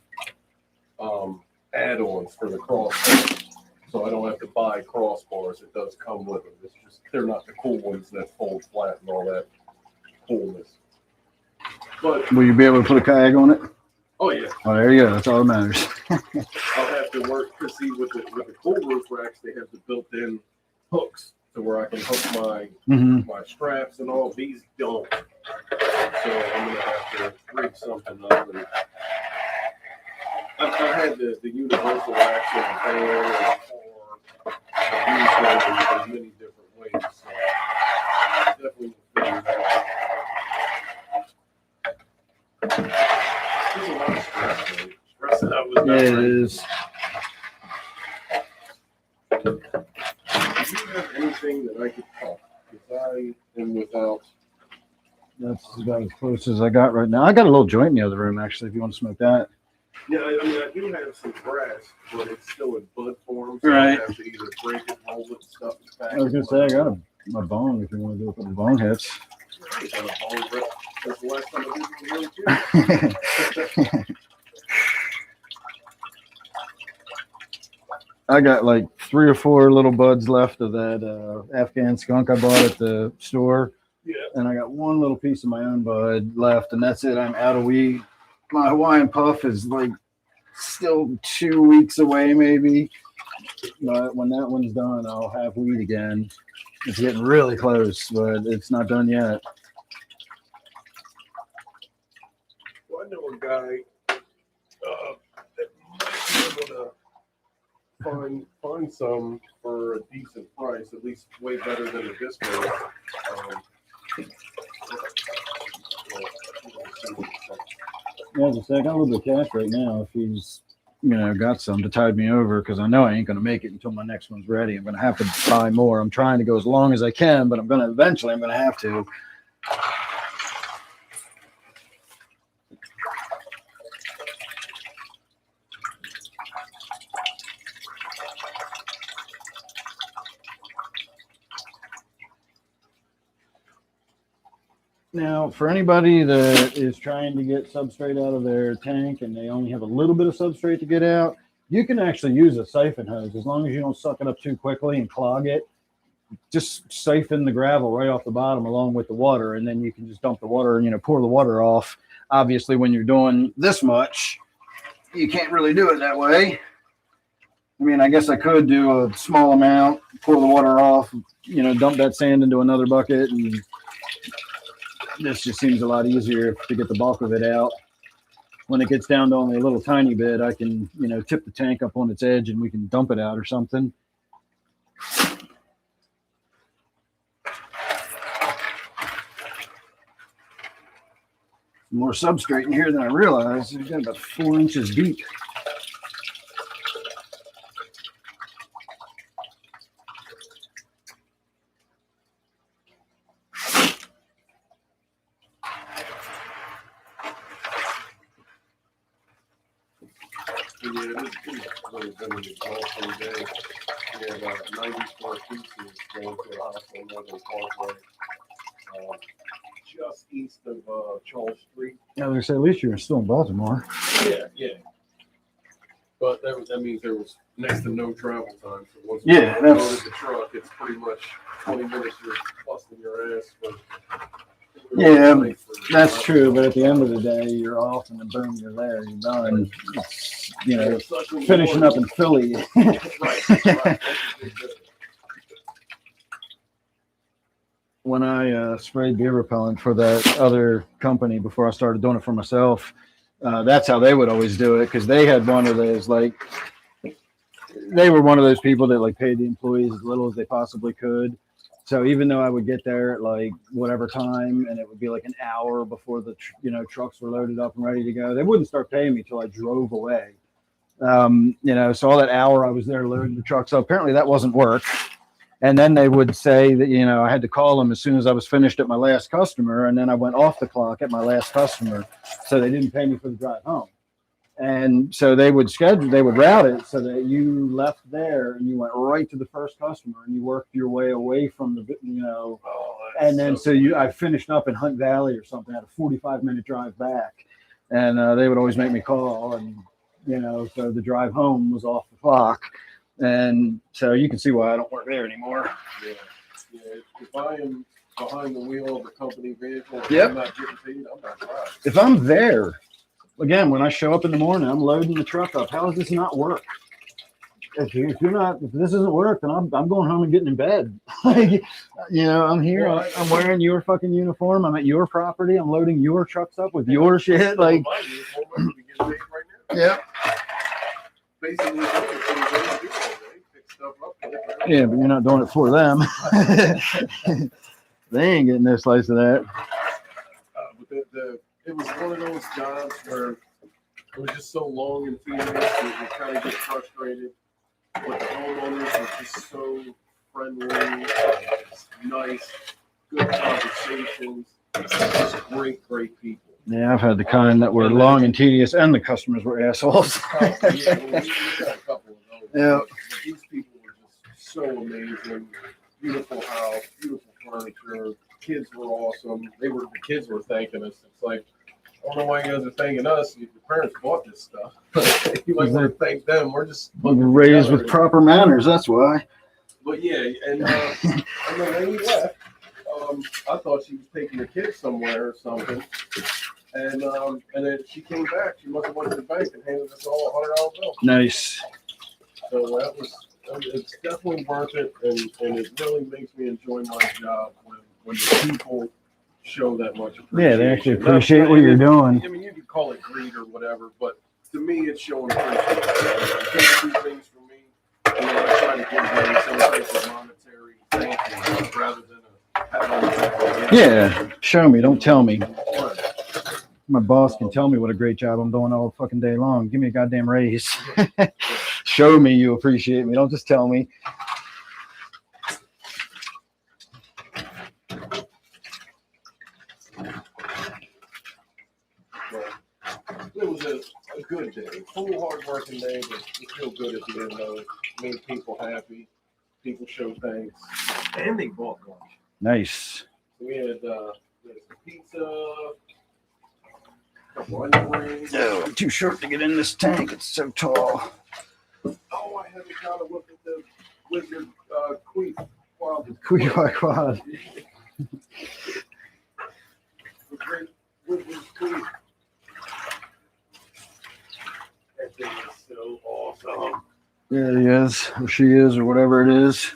Speaker 2: add-ons for the crossbars. So I don't have to buy crossbars. It does come with them. It's just they're not the cool ones that fold flat and all that coolness. But
Speaker 1: will you be able to put a tag on it?
Speaker 2: Oh yeah.
Speaker 1: Oh, there you go. That's all that matters.
Speaker 2: I'll have to work to see with the cool roof racks. They have the built-in hooks to where I can hook my straps and all. These don't. So I'm gonna have to rig something up. And I've had the universal racks in the fan or I've used them in many different ways. So definitely will figure that out. There's a lot of stress, man. Stress that I was
Speaker 1: Yeah, it is.
Speaker 2: Do you have anything that I could talk? Because I am without.
Speaker 1: That's about as close as I got right now. I got a little joint in the other room, actually, if you want to smoke that.
Speaker 2: Yeah, I mean, I do have some grass, but it's still in bud form. So
Speaker 1: Right.
Speaker 2: I have to either break it, roll it, stuff it back.
Speaker 1: I was going to say, I got my bone if you want to do a couple bone hits.
Speaker 2: I ain't got a bone rip since the last time I did one here.
Speaker 1: I got like 3 or 4 little buds left of that Afghan skunk I bought at the store.
Speaker 2: Yeah.
Speaker 1: And I got 1 little piece of my own bud left, and that's it. I'm out of weed. My Hawaiian puff is like still 2 weeks away, maybe. But when that one's done, I'll have weed again. It's getting really close, but it's not done yet.
Speaker 2: Well, I know a guy that might be able to find some for a decent price, at least way better than a discount.
Speaker 1: Yeah, as I said, I got a little bit of cash right now. If he's, got some to tide me over, because I know I ain't going to make it until my next one's ready. I'm going to have to buy more. I'm trying to go as long as I can, but I'm going to have to. Now, for anybody that is trying to get substrate out of their tank and they only have a little bit of substrate to get out, you can actually use a siphon hose as long as you don't suck it up too quickly and clog it. Just siphon the gravel right off the bottom along with the water, and then you can just dump the water and pour the water off. Obviously, when you're doing this much, you can't really do it that way. I mean, I guess I could do a small amount, pour the water off, dump that sand into another bucket, and this just seems a lot easier to get the bulk of it out. When it gets down to only a little tiny bit, I can, tip the tank up on its edge and we can dump it out or something. More substrate in here than I realized. It's got about 4 inches deep.
Speaker 2: Yeah, this is really been an exhausting day. We had 94 pieces going to the house on Northern Parkway, just east of Charles Street.
Speaker 1: Yeah, they say at least you're still in Baltimore.
Speaker 2: Yeah. But that means there was next to no travel time. So once
Speaker 1: Yeah,
Speaker 2: we loaded the truck, it's pretty much 20 minutes you're busting your ass.
Speaker 1: Yeah, that's true. But at the end of the day, you're off, and then boom, you're there. You're done. It's, finishing up in Philly.
Speaker 2: Right.
Speaker 1: When I sprayed bee repellent for that other company before I started doing it for myself, that's how they would always do it, because they had one of those, they were one of those people that paid the employees as little as they possibly could. So even though I would get there at whatever time, and it would be an hour before the trucks were loaded up and ready to go, they wouldn't start paying me till I drove away. So all that hour I was there loading the trucks up, apparently that wasn't work. And then they would say that, I had to call them as soon as I was finished at my last customer. And then I went off the clock at my last customer. So they didn't pay me for the drive home. And so they would route it so that you left there and you went right to the first customer and you worked your way away from the, and then I finished up in Hunt Valley or something, had a 45-minute drive back. And they would always make me call, and, so the drive home was off the clock. And so you can see why I don't work there anymore.
Speaker 2: Yeah. If I am behind the wheel of a company vehicle,
Speaker 1: Yep.
Speaker 2: I'm not getting paid, I'm not driving.
Speaker 1: If I'm there, again, when I show up in the morning, I'm loading the truck up. How does this not work? If this isn't work, then I'm going home and getting in bed. You know, I'm here.
Speaker 2: Well,
Speaker 1: I'm wearing your fucking uniform. I'm at your property. I'm loading your trucks up with your shit. Like,
Speaker 2: my uniform, I could be getting paid right now.
Speaker 1: yeah,
Speaker 2: Basically, what they do all day, pick stuff up.
Speaker 1: yeah, but you're not doing it for them. They ain't getting their slice of that.
Speaker 2: But it was one of those jobs where it was just so long and tedious that you kind of get frustrated. But the homeowners were just so friendly, nice, good conversations, just great people.
Speaker 1: Yeah, I've had the kind that were long and tedious, and the customers were assholes.
Speaker 2: Yeah, we got a couple of those.
Speaker 1: Yeah.
Speaker 2: But these people were just so amazing. Beautiful house, beautiful furniture. Kids were awesome. The kids were thanking us. It's like, I don't know why you guys are thanking us. Your parents bought this stuff. You might want to thank them. We're just
Speaker 1: Raised with proper manners, that's why.
Speaker 2: But yeah, and then when we left, I thought she was taking the kids somewhere or something. And then she came back. She must have went to the bank and handed us all a $100 bill.
Speaker 1: Nice.
Speaker 2: So it's definitely worth it, and it really makes me enjoy my job when the people show that much appreciation.
Speaker 1: Yeah, they actually appreciate what you're doing.
Speaker 2: I mean, you could call it greed or whatever, but to me, it's showing appreciation. People do things for me, you know, I try to give them some type of monetary thank you rather than a pat on the back.
Speaker 1: Yeah, show me, don't tell me.
Speaker 2: Right.
Speaker 1: My boss can tell me what a great job I'm doing all fucking day long. Give me a goddamn raise. Show me you appreciate me. Don't just tell me.
Speaker 2: It was a good day. Full, hard-working day, but you feel good at the end of it. Made people happy. People show thanks. And they bought lunch.
Speaker 1: Nice.
Speaker 2: We had some pizza, couple onion rings.
Speaker 1: No, I'm too short to get in this tank. It's so tall.
Speaker 2: Oh, I haven't got to look at the Wizard Queef. Wow.
Speaker 1: Quad.
Speaker 2: The great Wizard Queef. That thing is so awesome.
Speaker 1: Yeah, he is, or she is, or whatever it is.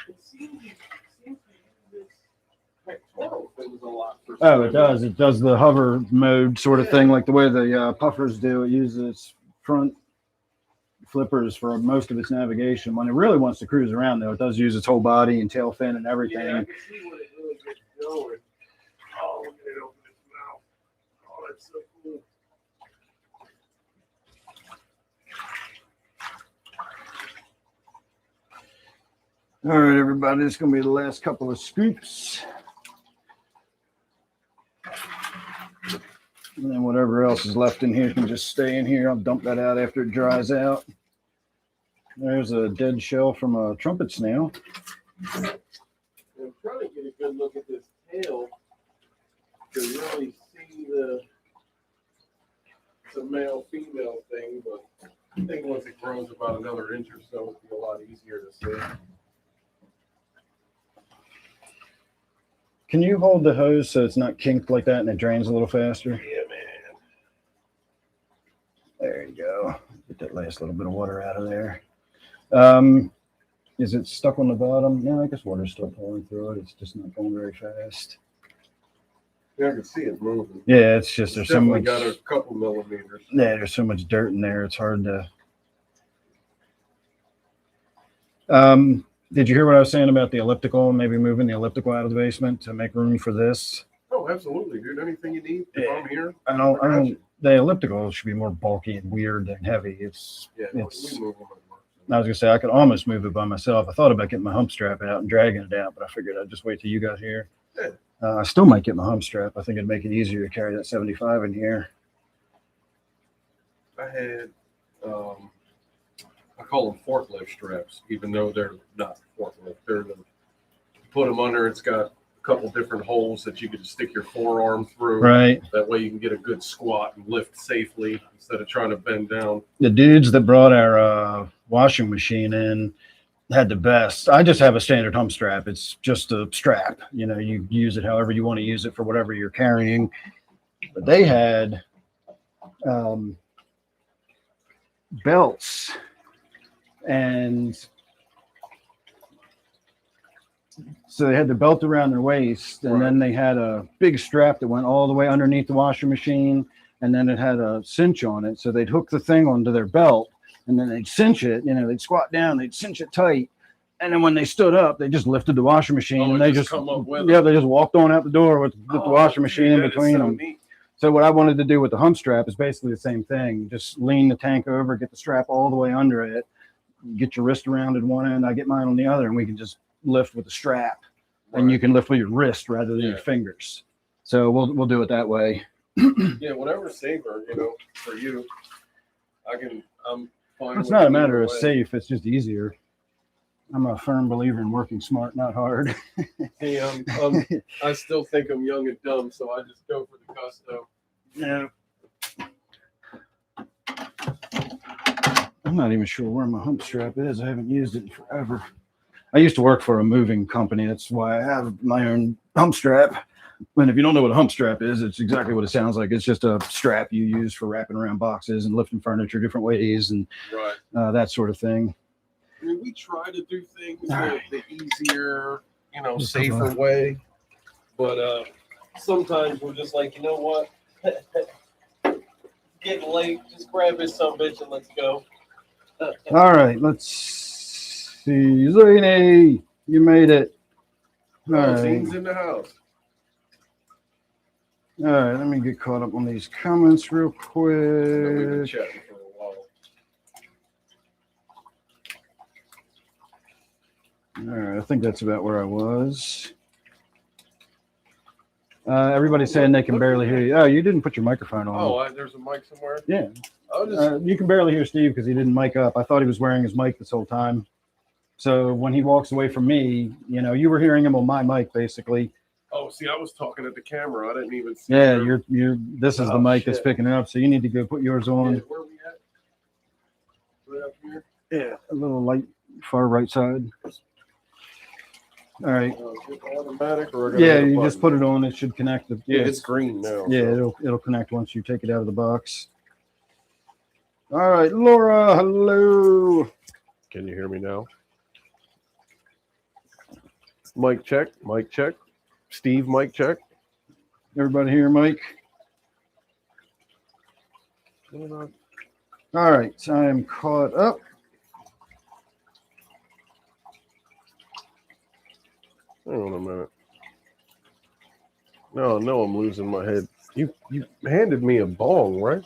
Speaker 2: It seems to use this pectoral things a lot for
Speaker 1: Oh, it does. It does the hover mode sort of thing, like the way the puffers do. It uses its front flippers for most of its navigation. When it really wants to cruise around, though, it does use its whole body and tail fin and everything.
Speaker 2: Yeah, I can see what it really gets going. Oh, look at it open its mouth. Oh, that's so cool.
Speaker 1: All right, everybody, it's going to be the last couple of scoops. And then whatever else is left in here can just stay in here. I'll dump that out after it dries out. There's a dead shell from a trumpet snail.
Speaker 2: I'm trying to get a good look at this tail to really see the male-female thing, but I think once it grows about another inch or so, it'll be a lot easier to see.
Speaker 1: Can you hold the hose so it's not kinked like that and it drains a little faster?
Speaker 2: Yeah, man.
Speaker 1: There you go. Get that last little bit of water out of there. Is it stuck on the bottom? Yeah, I guess water's still pouring through it. It's just not going very fast.
Speaker 2: Yeah, I can see it moving.
Speaker 1: Yeah, it's just there's so much.
Speaker 2: Got a couple millimeters.
Speaker 1: Yeah, there's so much dirt in there. It's hard to. Did you hear what I was saying about the elliptical? Maybe moving the elliptical out of the basement to make room for this.
Speaker 2: Oh, absolutely, dude. Anything you need, if I'm here.
Speaker 1: I don't. The elliptical should be more bulky and weird than heavy.
Speaker 2: We move them at work.
Speaker 1: I was gonna say I could almost move it by myself. I thought about getting my hump strap out and dragging it out, but I figured I'd just wait till you got here.
Speaker 2: Yeah.
Speaker 1: I still might get my hump strap. I think it'd make it easier to carry that 75 in here.
Speaker 2: I had, I call them forklift straps, even though they're not forklift. They're the, put them under. It's got a couple different holes that you can stick your forearm through.
Speaker 1: Right.
Speaker 2: That way you can get a good squat and lift safely instead of trying to bend down.
Speaker 1: The dudes that brought our washing machine in had the best. I just have a standard hump strap. It's just a strap. You know, you use it however you want to use it for whatever you're carrying. But they had belts, and so they had the belt around their waist, and then they had a big strap that went all the way underneath the washing machine, and then it had a cinch on it. So they'd hook the thing onto their belt, and then they'd cinch it. You know, they'd squat down, they'd cinch it tight, and then when they stood up, they just lifted the washing machine, and they just
Speaker 2: come up with
Speaker 1: they just walked on out the door with the washing machine in between them.
Speaker 2: Neat.
Speaker 1: So what I wanted to do with the hump strap is basically the same thing. Just lean the tank over, get the strap all the way under it, get your wrist around at one end, I get mine on the other, and we can just lift with the strap. And you can lift with your wrist rather than your fingers. So we'll do it that way.
Speaker 2: Yeah, whatever's safer, you know, for you. I'm fine.
Speaker 1: It's not a matter of safe, it's just easier. I'm a firm believer in working smart, not hard.
Speaker 2: Hey, I still think I'm young and dumb, so I just go for the gusto.
Speaker 1: Yeah. I'm not even sure where my hump strap is. I haven't used it in forever. I used to work for a moving company. That's why I have my own hump strap. And if you don't know what a hump strap is, it's exactly what it sounds like. It's just a strap you use for wrapping around boxes and lifting furniture different ways and that sort of thing.
Speaker 2: I mean, we try to do things the easier, you know, safer way. But sometimes we're just like, you know what? Getting late. Just grab his sumbitch and let's go.
Speaker 1: All right, let's see. Zany, you made it. All right.
Speaker 2: Zane's in the house.
Speaker 1: All right, let me get caught up on these comments real quick.
Speaker 2: We've been chatting for a while.
Speaker 1: All right, I think that's about where I was. Everybody's saying they can barely hear you. Oh, you didn't put your microphone on.
Speaker 2: Oh, there's a mic somewhere?
Speaker 1: Yeah. You can barely hear Steve because he didn't mic up. I thought he was wearing his mic this whole time. So when he walks away from me, you know, you were hearing him on my mic basically.
Speaker 2: Oh, see, I was talking at the camera. I didn't even see.
Speaker 1: Yeah, this is the mic that's picking it up. So you need to go put yours on.
Speaker 2: Yeah, where are we at? Right up here?
Speaker 1: Yeah, a little light, far right side. All right.
Speaker 2: Automatic or
Speaker 1: Yeah, you just put it on. It should connect.
Speaker 2: It's green now.
Speaker 1: Yeah,
Speaker 2: so.
Speaker 1: it'll connect once you take it out of the box. All right, Laura, hello.
Speaker 2: Can you hear me now? Mic check. Mic check. Steve, mic check.
Speaker 1: Everybody here, Mike? All right, so I am caught up.
Speaker 2: Hang on a minute. No, I'm losing my head. You handed me a bong, right?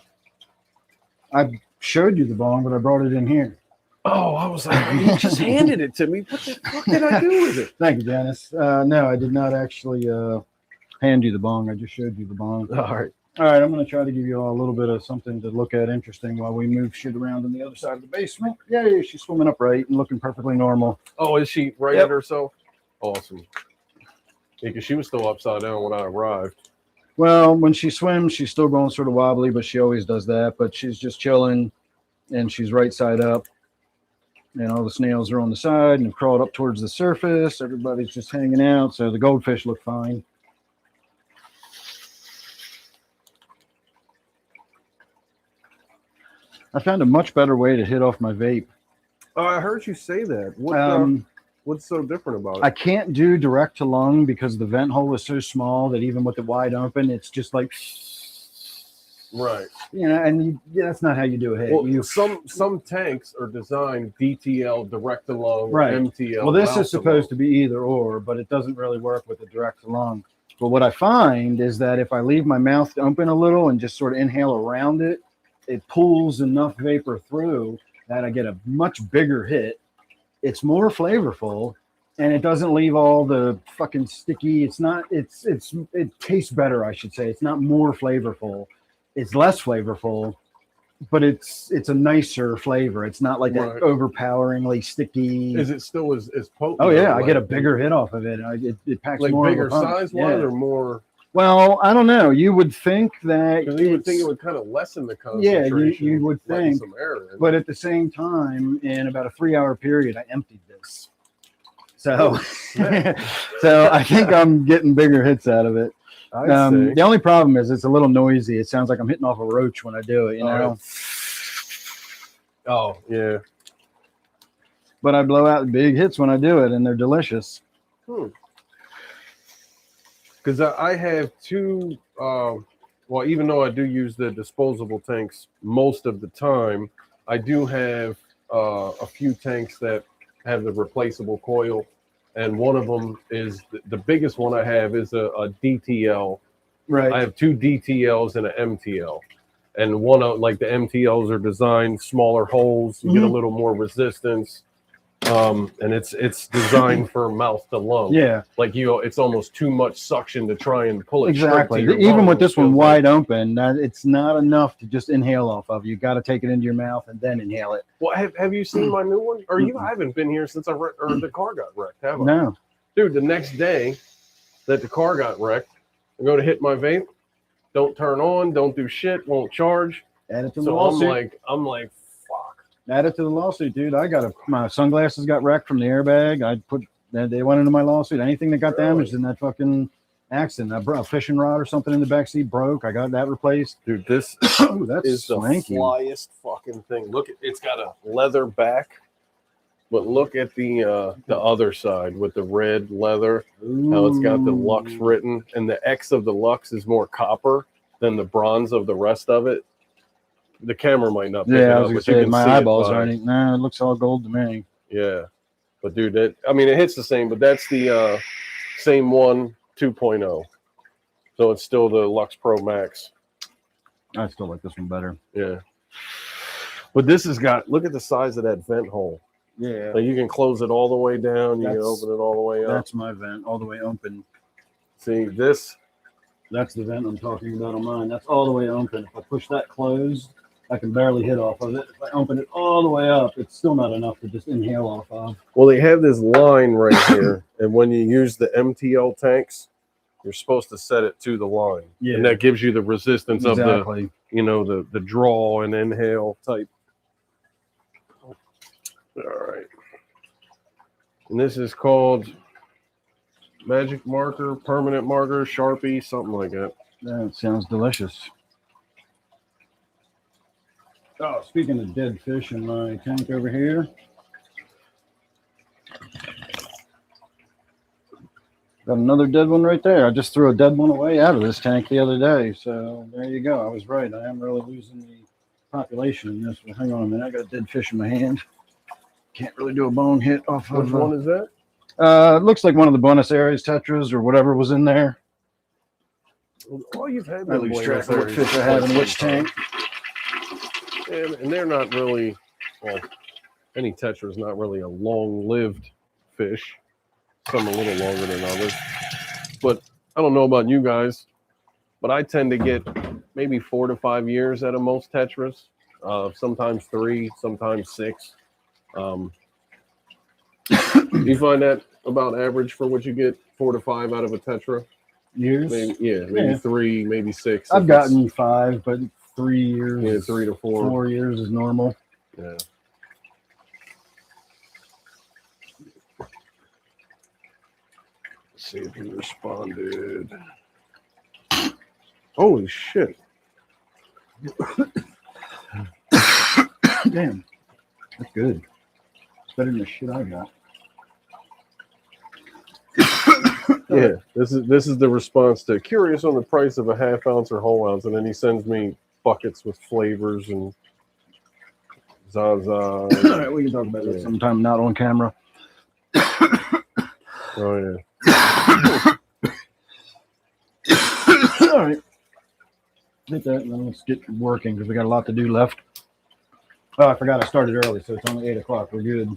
Speaker 1: I showed you the bong, but I brought it in here.
Speaker 2: Oh, I was like, you just handed it to me. What the fuck did I do with it?
Speaker 1: Thank you, Janice. No, I did not actually hand you the bong. I just showed you the bong.
Speaker 2: All right.
Speaker 1: All right, I'm going to try to give you all a little bit of something to look at interesting while we move shit around on the other side of the basement. Yeah, she's swimming upright and looking perfectly normal.
Speaker 2: Oh, is she right at herself? Awesome. Yeah, because she was still upside down when I arrived.
Speaker 1: Well, when she swims, she's still going sort of wobbly, but she always does that. But she's just chilling, and she's right side up. And all the snails are on the side and have crawled up towards the surface. Everybody's just hanging out. So the goldfish look fine. I found a much better way to hit off my vape.
Speaker 2: Oh, I heard you say that. What's so different about it?
Speaker 1: I can't do direct to lung because the vent hole is so small that even with it wide open, it's just like...
Speaker 2: Right.
Speaker 1: You know, and that's not how you do a hit.
Speaker 2: Well, some tanks are designed DTL, direct to lung,
Speaker 1: right.
Speaker 2: MTL.
Speaker 1: Well, this is supposed to be either or, but it doesn't really work with the direct to lung. But what I find is that if I leave my mouth open a little and just sort of inhale around it, it pulls enough vapor through that I get a much bigger hit. It's more flavorful, and it doesn't leave all the fucking sticky. It tastes better, I should say. It's not more flavorful. It's less flavorful, but it's a nicer flavor. It's not like that overpoweringly sticky.
Speaker 2: Is it still as potent?
Speaker 1: Oh yeah, I get a bigger hit off of it. It packs
Speaker 2: like
Speaker 1: more.
Speaker 2: Bigger size wise or more?
Speaker 1: Well, I don't know. You would think that
Speaker 2: you would think it would kind of lessen the concentration.
Speaker 1: Yeah, you would think.
Speaker 2: Some air in.
Speaker 1: But at the same time, in about a 3-hour period, I emptied this. So, so I think I'm getting bigger hits out of it.
Speaker 2: I see.
Speaker 1: The only problem is it's a little noisy. It sounds like I'm hitting off a roach when I do it, you know.
Speaker 2: Right. Oh, yeah.
Speaker 1: But I blow out big hits when I do it, and they're delicious.
Speaker 2: Because I have two, well, even though I do use the disposable tanks most of the time, I do have a few tanks that have the replaceable coil. And one of them is the biggest one I have is a DTL.
Speaker 1: Right.
Speaker 2: I have two DTLs and an MTL. And one of like the MTLs are designed smaller holes, you get a little more resistance. And it's designed for mouth to lung.
Speaker 1: Yeah.
Speaker 2: Like it's almost too much suction to try and pull it
Speaker 1: Exactly.
Speaker 2: straight to your
Speaker 1: Even with
Speaker 2: lungs.
Speaker 1: this one wide open, it's not enough to just inhale off of. You got to take it into your mouth and then inhale it.
Speaker 2: Well, have you seen my new one? Or you haven't been here since the car got wrecked, have I?
Speaker 1: No.
Speaker 2: Dude, the next day that the car got wrecked, I go to hit my vape, don't turn on, don't do shit, won't charge.
Speaker 1: Add it to the
Speaker 2: So
Speaker 1: lawsuit.
Speaker 2: I'm like, fuck.
Speaker 1: Add it to the lawsuit, dude. My sunglasses got wrecked from the airbag. They went into my lawsuit. Anything that got damaged in that fucking accident, a fishing rod or something in the backseat broke. I got that replaced.
Speaker 2: Dude, this
Speaker 1: Ooh, that's
Speaker 2: is
Speaker 1: swanky.
Speaker 2: the flyest fucking thing. Look, it's got a leather back, but look at the other side with the red leather. How it's got the Lux written, and the X of the Lux is more copper than the bronze of the rest of it. The camera might not pick it
Speaker 1: Yeah, I
Speaker 2: up,
Speaker 1: was gonna
Speaker 2: but you
Speaker 1: say
Speaker 2: can
Speaker 1: my
Speaker 2: see
Speaker 1: eyeballs
Speaker 2: it by-
Speaker 1: aren't. Nah, it looks all gold to me.
Speaker 2: Yeah, but dude, it hits the same, but that's the same one 2.0. So it's still the Lux Pro Max.
Speaker 1: I still like this one better.
Speaker 2: Yeah. But this has got, look at the size of that vent hole.
Speaker 1: Yeah,
Speaker 2: Like you can close it all the way down. You can
Speaker 1: That's-
Speaker 2: open it all the way up.
Speaker 1: that's my vent, all the way open.
Speaker 2: See this?
Speaker 1: That's the vent I'm talking about on mine. That's all the way open. If I push that closed, I can barely hit off of it. If I open it all the way up, it's still not enough to just inhale off of.
Speaker 2: Well, they have this line right here. And when you use the MTL tanks, you're supposed to set it to the line.
Speaker 1: Yeah.
Speaker 2: And that gives you the resistance of
Speaker 1: Exactly.
Speaker 2: the draw and inhale type. All right. And this is called Magic Marker, Permanent Marker, Sharpie, something like that.
Speaker 1: That sounds delicious. Oh, speaking of dead fish in my tank over here. Got another dead one right there. I just threw a dead one away out of this tank the other day. So there you go. I was right. I am really losing the population in this one. Hang on a minute. I got a dead fish in my hand. Can't really do a bone hit off
Speaker 2: Which
Speaker 1: of.
Speaker 2: one is that?
Speaker 1: It looks like one of the Buenos Aires tetras or whatever was in there.
Speaker 2: Oh, you've had
Speaker 1: I lose track of what fish I have in which tank.
Speaker 2: And they're not really, well, any tetra is not really a long-lived fish. Some a little longer than others. But I don't know about you guys, but I tend to get maybe 4 to 5 years out of most tetras. Sometimes 3, sometimes 6. You find that about average for what you get 4 to 5 out of a tetra?
Speaker 1: Years?
Speaker 2: Maybe 3, maybe 6.
Speaker 1: I've gotten 5, but 3 years.
Speaker 2: Yeah, 3 to 4.
Speaker 1: 4 years is normal.
Speaker 2: Yeah. Let's see if he responded. Holy shit.
Speaker 1: Damn. That's good. It's better than the shit I got.
Speaker 2: Yeah, this is the response to curious on the price of a half ounce or whole ounce, and then he sends me buckets with flavors and Zaza.
Speaker 1: All right, we can talk about that sometime, not on camera.
Speaker 2: Oh yeah.
Speaker 1: All right. Hit that, and then let's get working because we got a lot to do left. Oh, I forgot I started early, so it's only 8 o'clock. We're good.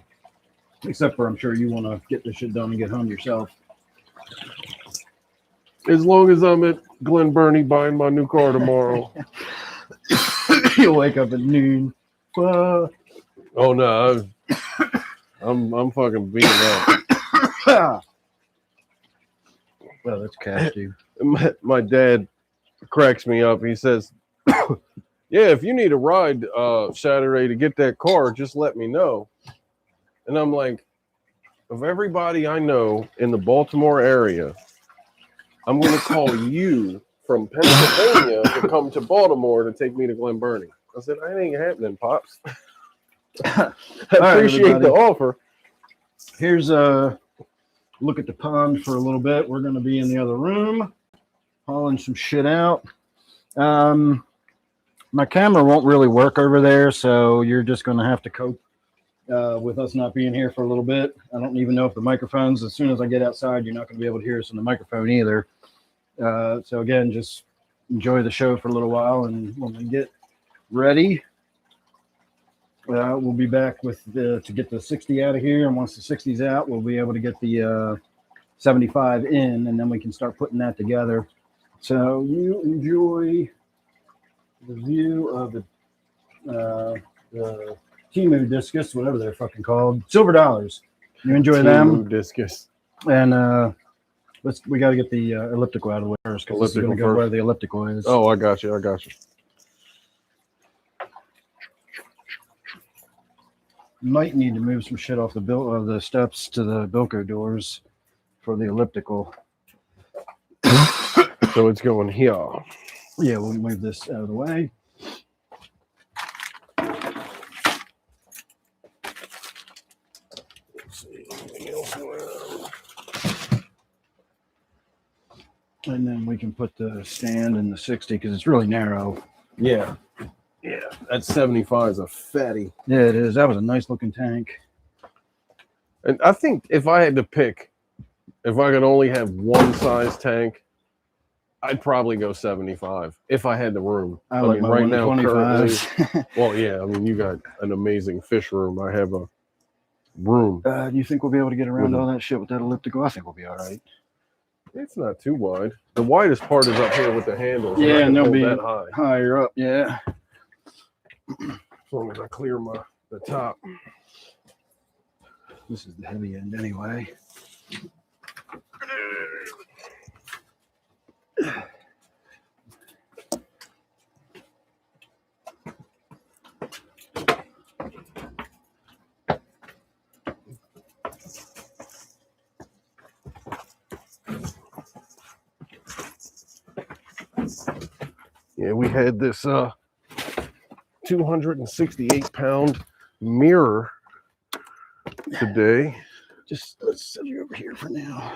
Speaker 1: Except for I'm sure you want to get this shit done and get home yourself.
Speaker 2: As long as I'm at Glen Burnie buying my new car tomorrow.
Speaker 1: You'll wake up at noon.
Speaker 2: Oh no, I'm fucking beating up.
Speaker 1: Well, that's cash, dude.
Speaker 2: My dad cracks me up. He says, "Yeah, if you need a ride Saturday to get that car, just let me know." And I'm like, of everybody I know in the Baltimore area, I'm going to call you from Pennsylvania to come to Baltimore to take me to Glen Burnie. I said, that ain't happening, Pops. I appreciate the offer.
Speaker 1: Here's a look at the pond for a little bit. We're going to be in the other room, hauling some shit out. My camera won't really work over there, so you're just going to have to cope with us not being here for a little bit. I don't even know if the microphones, as soon as I get outside, you're not going to be able to hear us in the microphone either. So again, just enjoy the show for a little while, and when we get ready, we'll be back with to get the 60 out of here, and once the 60's out, we'll be able to get the 75 in, and then we can start putting that together. So you enjoy the view of the Timu discus, whatever they're fucking called, silver dollars. You enjoy them,
Speaker 2: discus,
Speaker 1: and we got to get the elliptical out of the way first, because this is going to go where the elliptical is.
Speaker 2: Oh, I got you.
Speaker 1: Might need to move some shit off the steps to the Bilko doors for the elliptical.
Speaker 2: So it's going here.
Speaker 1: Yeah, we'll move this out of the way.
Speaker 2: Let's see, anything else around?
Speaker 1: And then we can put the stand in the 60 because it's really narrow.
Speaker 2: Yeah. Yeah, that 75 is a fatty.
Speaker 1: Yeah, it is. That was a nice looking tank.
Speaker 2: And I think if I had to pick, if I could only have one size tank, I'd probably go 75 if I had the room.
Speaker 1: I like my
Speaker 2: right now, currently,
Speaker 1: 125s.
Speaker 2: well, yeah, I mean, you got an amazing fish room. I have a room.
Speaker 1: Do you think we'll be able to get around all that shit with that elliptical? I think we'll be all right.
Speaker 2: It's not too wide. The widest part is up here with the handles.
Speaker 1: Yeah, and they'll be
Speaker 2: that high.
Speaker 1: higher up. Yeah.
Speaker 2: As long as I clear the top.
Speaker 1: This is the heavy end anyway.
Speaker 2: Yeah, we had this 268-pound mirror today.
Speaker 1: Just let's set you over here for now.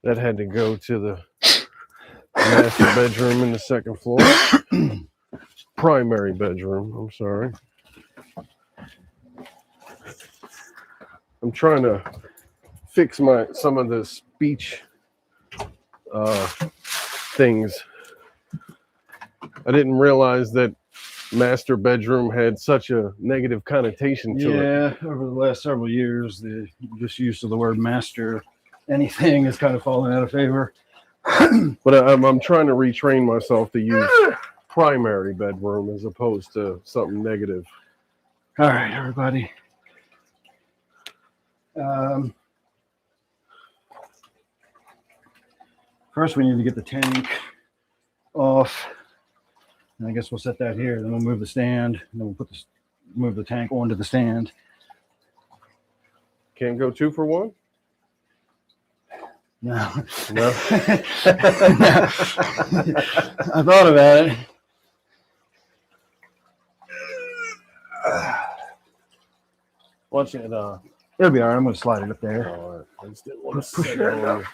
Speaker 2: That had to go to the master bedroom in the second floor. Primary bedroom, I'm sorry. I'm trying to fix some of the speech things. I didn't realize that master bedroom had such a negative connotation to it.
Speaker 1: Yeah, over the last several years, the just use of the word master anything has kind of fallen out of favor.
Speaker 2: But I'm trying to retrain myself to use primary bedroom as opposed to something negative.
Speaker 1: All right, everybody. First, we need to get the tank off. And I guess we'll set that here. Then we'll move the stand. And then we'll move the tank onto the stand.
Speaker 2: Can't go 2 for 1?
Speaker 1: No.
Speaker 2: No.
Speaker 1: I thought about it.
Speaker 2: Watch it.
Speaker 1: It'll be all right. I'm going to slide it up there.
Speaker 2: All right. I just didn't want to push it on you.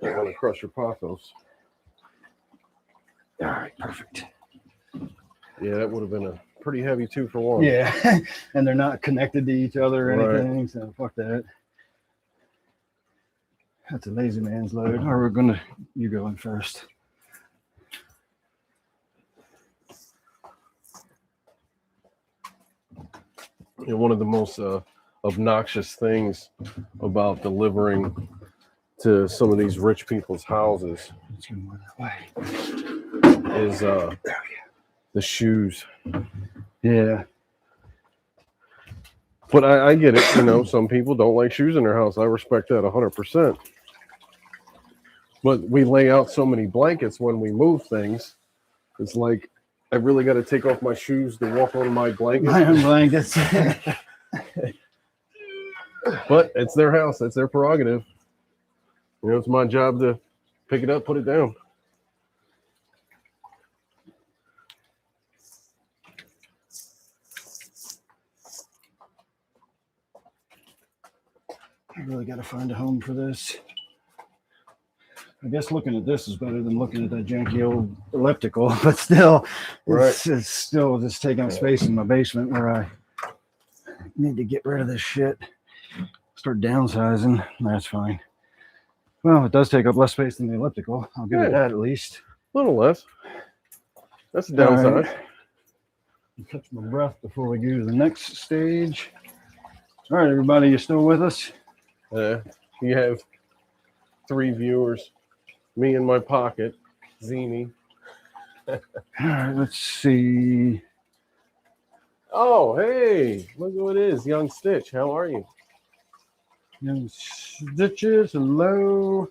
Speaker 2: Don't want to crush your pothos.
Speaker 1: All right, perfect.
Speaker 2: Yeah, that would have been a pretty heavy 2 for 1.
Speaker 1: Yeah, and they're not connected to each other or anything, so fuck that. That's a lazy man's load. Or you go in first.
Speaker 2: You know, one of the most obnoxious things about delivering to some of these rich people's houses is the shoes.
Speaker 1: Yeah.
Speaker 2: But I get it. You know, some people don't like shoes in their house. I respect that 100%. But we lay out so many blankets when we move things. It's like I really got to take off my shoes to walk on my blanket.
Speaker 1: My own blankets.
Speaker 2: But it's their house. It's their prerogative. You know, it's my job to pick it up, put it down.
Speaker 1: I really got to find a home for this. I guess looking at this is better than looking at that janky old elliptical, but still, it's still just taking up space in my basement where I need to get rid of this shit. Start downsizing. That's fine. Well, it does take up less space than the elliptical. I'll give it that at least.
Speaker 2: A little less. That's the downside.
Speaker 1: Right. Catch my breath before we go to the next stage. All right, everybody, you still with us?
Speaker 2: You have 3 viewers. Me in my pocket, Zini.
Speaker 1: All right, let's see.
Speaker 2: Oh, hey, look who it is, Young Stitch. How are you?
Speaker 1: Young Stitches, hello.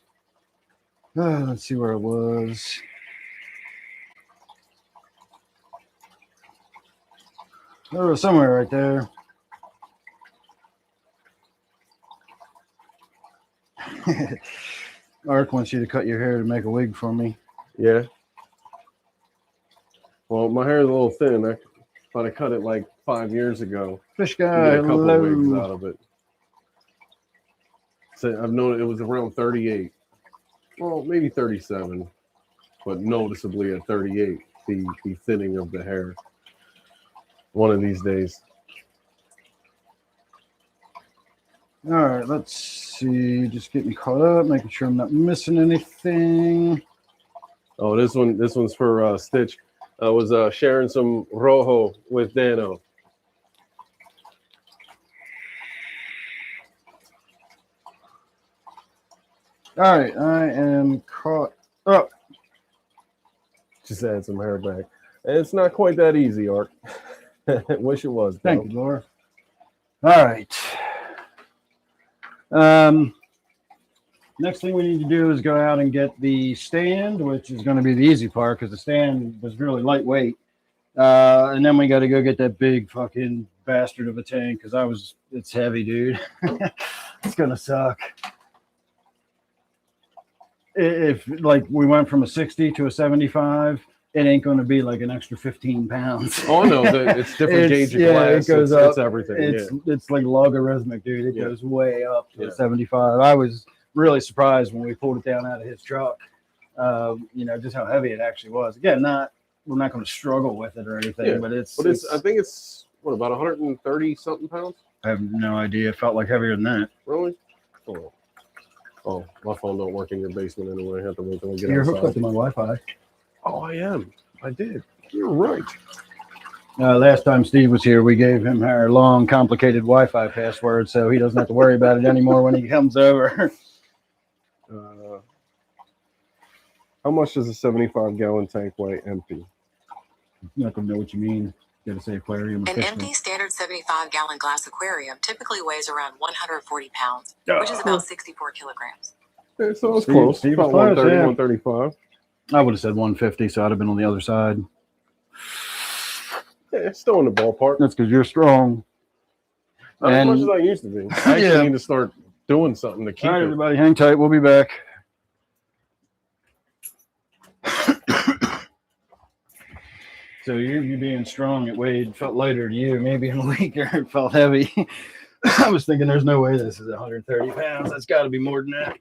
Speaker 1: Let's see where it was. Oh, somewhere right there. Art wants you to cut your hair to make a wig for me.
Speaker 2: Yeah. Well, my hair is a little thin, but I cut it like 5 years ago.
Speaker 1: Fish guy,
Speaker 2: a couple
Speaker 1: hello.
Speaker 2: wigs out of it. So I've known it was around 38. Well, maybe 37, but noticeably at 38, the thinning of the hair. One of these days.
Speaker 1: All right, let's see. Just getting caught up, making sure I'm not missing anything.
Speaker 2: Oh, this one's for Stitch. I was sharing some rojo with Dano.
Speaker 1: All right, I am caught up.
Speaker 2: Just add some hair back. And it's not quite that easy, Art. Wish it was. Bro.
Speaker 1: Thank you, Laura. All right. Next thing we need to do is go out and get the stand, which is going to be the easy part because the stand was really lightweight. And then we got to go get that big fucking bastard of a tank because it's heavy, dude. It's going to suck. If like we went from a 60 to a 75, it ain't going to be like an extra 15 pounds.
Speaker 2: Oh, no, it's different gauge of glass.
Speaker 1: It goes up.
Speaker 2: It's everything.
Speaker 1: It's like logarithmic, dude. It goes way up to a 75. I was really surprised when we pulled it down out of his truck. Just how heavy it actually was. Again, we're not going to struggle with it or anything, but I think it's about 130 something pounds. I have no idea. It felt like heavier than that.
Speaker 2: Really? Oh, my phone don't work in your basement anyway. I have to wait till we get
Speaker 1: You're
Speaker 2: outside.
Speaker 1: hooked up to my Wi-Fi.
Speaker 2: Oh, I am. I did. You're right.
Speaker 1: Last time Steve was here, we gave him our long, complicated Wi-Fi password, so he doesn't have to worry about it anymore when he comes over.
Speaker 2: How much does a 75-gallon tank weigh empty?
Speaker 1: You have to know what you mean. You got to say aquarium.
Speaker 3: An empty standard 75-gallon glass aquarium typically weighs around 140 pounds, which is about 64 kilograms.
Speaker 2: Yeah, so it's close.
Speaker 1: Steve
Speaker 2: about
Speaker 1: close,
Speaker 2: 130, 135.
Speaker 1: I would have said 150, so I'd have been on the other side.
Speaker 2: Yeah, it's still in the ballpark.
Speaker 1: That's because you're strong.
Speaker 2: Not as much as I used to be. I actually need to start doing something to keep
Speaker 1: All right,
Speaker 2: it.
Speaker 1: everybody, hang tight. We'll be back. So you being strong, it felt lighter to you. Maybe in a weaker, it felt heavy. I was thinking there's no way this is 130 pounds. That's got to be more than that.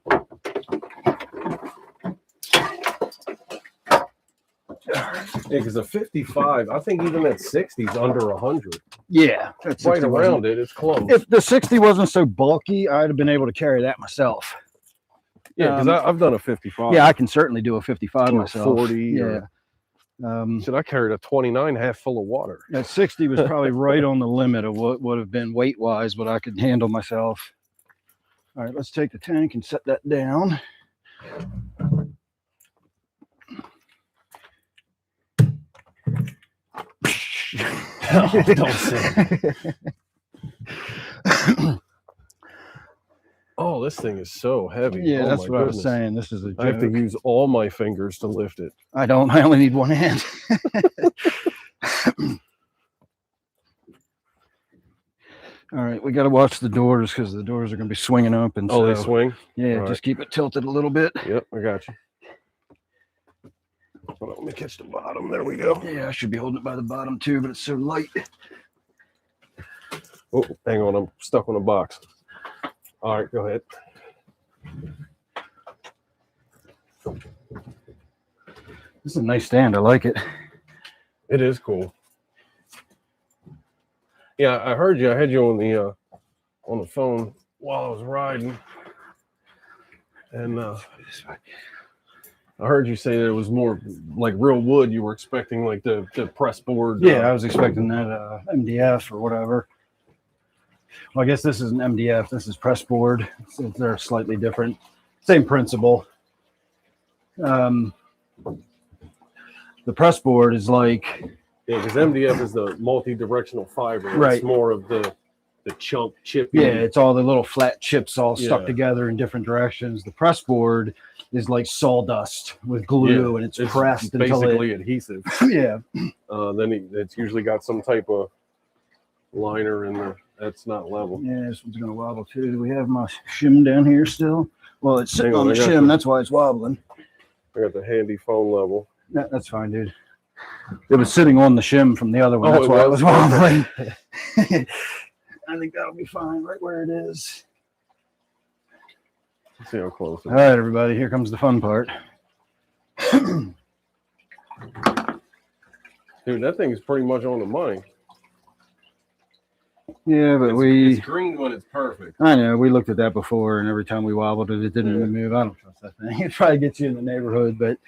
Speaker 2: Yeah, because a 55, I think even at 60 is under 100.
Speaker 1: Yeah.
Speaker 2: Right around it, it's close.
Speaker 1: If the 60 wasn't so bulky, I'd have been able to carry that myself.
Speaker 2: Yeah, because I've done a 55.
Speaker 1: Yeah, I can certainly do a 55 myself.
Speaker 2: 40.
Speaker 1: Yeah.
Speaker 2: I carried a 29 half full of water.
Speaker 1: That 60 was probably right on the limit of what would have been weight-wise, but I could handle myself. All right, let's take the tank and set that down.
Speaker 2: Don't say. Oh, this thing is so heavy.
Speaker 1: Yeah,
Speaker 2: oh,
Speaker 1: that's what
Speaker 2: goodness.
Speaker 1: I was saying. This is a joke.
Speaker 2: I have to use all my fingers to lift it.
Speaker 1: I don't. I only need one hand. All right, we got to watch the doors because the doors are going to be swinging up. And
Speaker 2: Oh, they
Speaker 1: so,
Speaker 2: swing?
Speaker 1: yeah,
Speaker 2: All
Speaker 1: just keep it tilted a little bit.
Speaker 2: Yep, I got you. Hold on, let me catch the bottom. There we go.
Speaker 1: Yeah, I should be holding it by the bottom too, but it's so light.
Speaker 2: Oh, hang on, I'm stuck on a box. All right, go ahead.
Speaker 1: This is a nice stand. I like it.
Speaker 2: It is cool. Yeah, I heard you. I had you on the phone while I was riding, and I heard you say that it was more like real wood. You were expecting like the press board.
Speaker 1: Yeah, I was expecting that MDF or whatever. Well, I guess this isn't MDF. This is press board. So they're slightly different. Same principle. The press board is like,
Speaker 2: yeah, because MDF is the multi-directional fiber.
Speaker 1: Right.
Speaker 2: It's more of the chunk chippy.
Speaker 1: yeah, it's all the little flat chips all stuck
Speaker 2: Yeah.
Speaker 1: together in different directions. The press board is like sawdust with glue,
Speaker 2: Yeah,
Speaker 1: and it's pressed
Speaker 2: basically
Speaker 1: until
Speaker 2: adhesive.
Speaker 1: yeah.
Speaker 2: Then it's usually got some type of liner in there that's not level.
Speaker 1: Yeah, this one's gonna wobble too. Do we have my shim down here still? Well, it's sitting
Speaker 2: Hang on,
Speaker 1: on the
Speaker 2: I got
Speaker 1: shim.
Speaker 2: you.
Speaker 1: That's why it's wobbling.
Speaker 2: I got the handy phone level.
Speaker 1: That's fine, dude. It was sitting on the shim from the other one.
Speaker 2: Oh,
Speaker 1: That's
Speaker 2: it
Speaker 1: why it
Speaker 2: was?
Speaker 1: was wobbling. I think that'll be fine right where it is.
Speaker 2: Let's see how close it
Speaker 1: All right, everybody. Here comes the fun part.
Speaker 2: is. Dude, that thing is pretty much on the money.
Speaker 1: Yeah, but
Speaker 2: It's green when it's perfect.
Speaker 1: I know, we looked at that before, and every time we wobbled it, it didn't
Speaker 2: Yeah.
Speaker 1: move. I don't trust that thing. It probably gets you in the neighborhood, but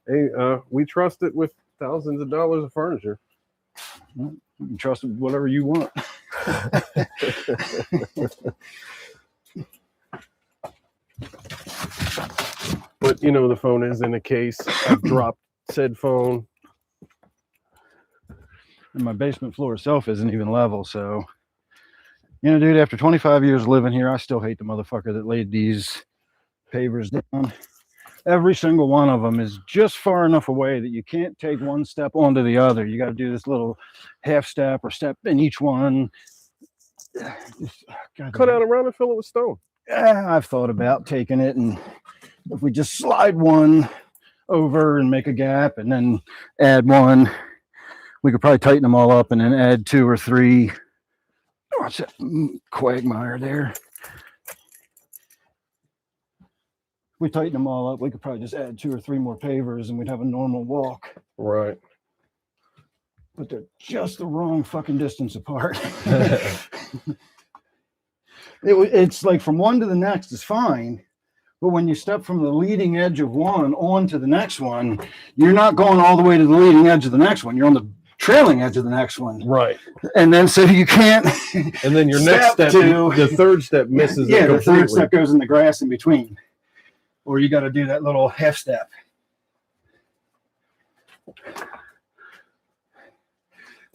Speaker 2: Hey, we trust it with thousands of dollars of furniture.
Speaker 1: you can trust it with whatever you want.
Speaker 2: But you know, the phone is in a case. I've dropped said phone.
Speaker 1: And my basement floor itself isn't even level, so dude, after 25 years living here, I still hate the motherfucker that laid these pavers down. Every single one of them is just far enough away that you can't take one step onto the other. You got to do this little half step or step in each one.
Speaker 2: Cut out around and fill it with stone.
Speaker 1: I've thought about taking it, and if we just slide one over and make a gap and then add one, we could probably tighten them all up and then add 2 or 3. Watch that quagmire there. If we tighten them all up, we could probably just add 2 or 3 more pavers and we'd have a normal walk.
Speaker 2: Right.
Speaker 1: But they're just the wrong fucking distance apart. It's like from one to the next is fine. But when you step from the leading edge of one on to the next one, you're not going all the way to the leading edge of the next one. You're on the trailing edge of the next one.
Speaker 2: Right.
Speaker 1: And then so you can't.
Speaker 2: And then your next step, the third step misses
Speaker 1: Yeah,
Speaker 2: it
Speaker 1: the
Speaker 2: completely.
Speaker 1: third step goes in the grass in between. Or you got to do that little half step.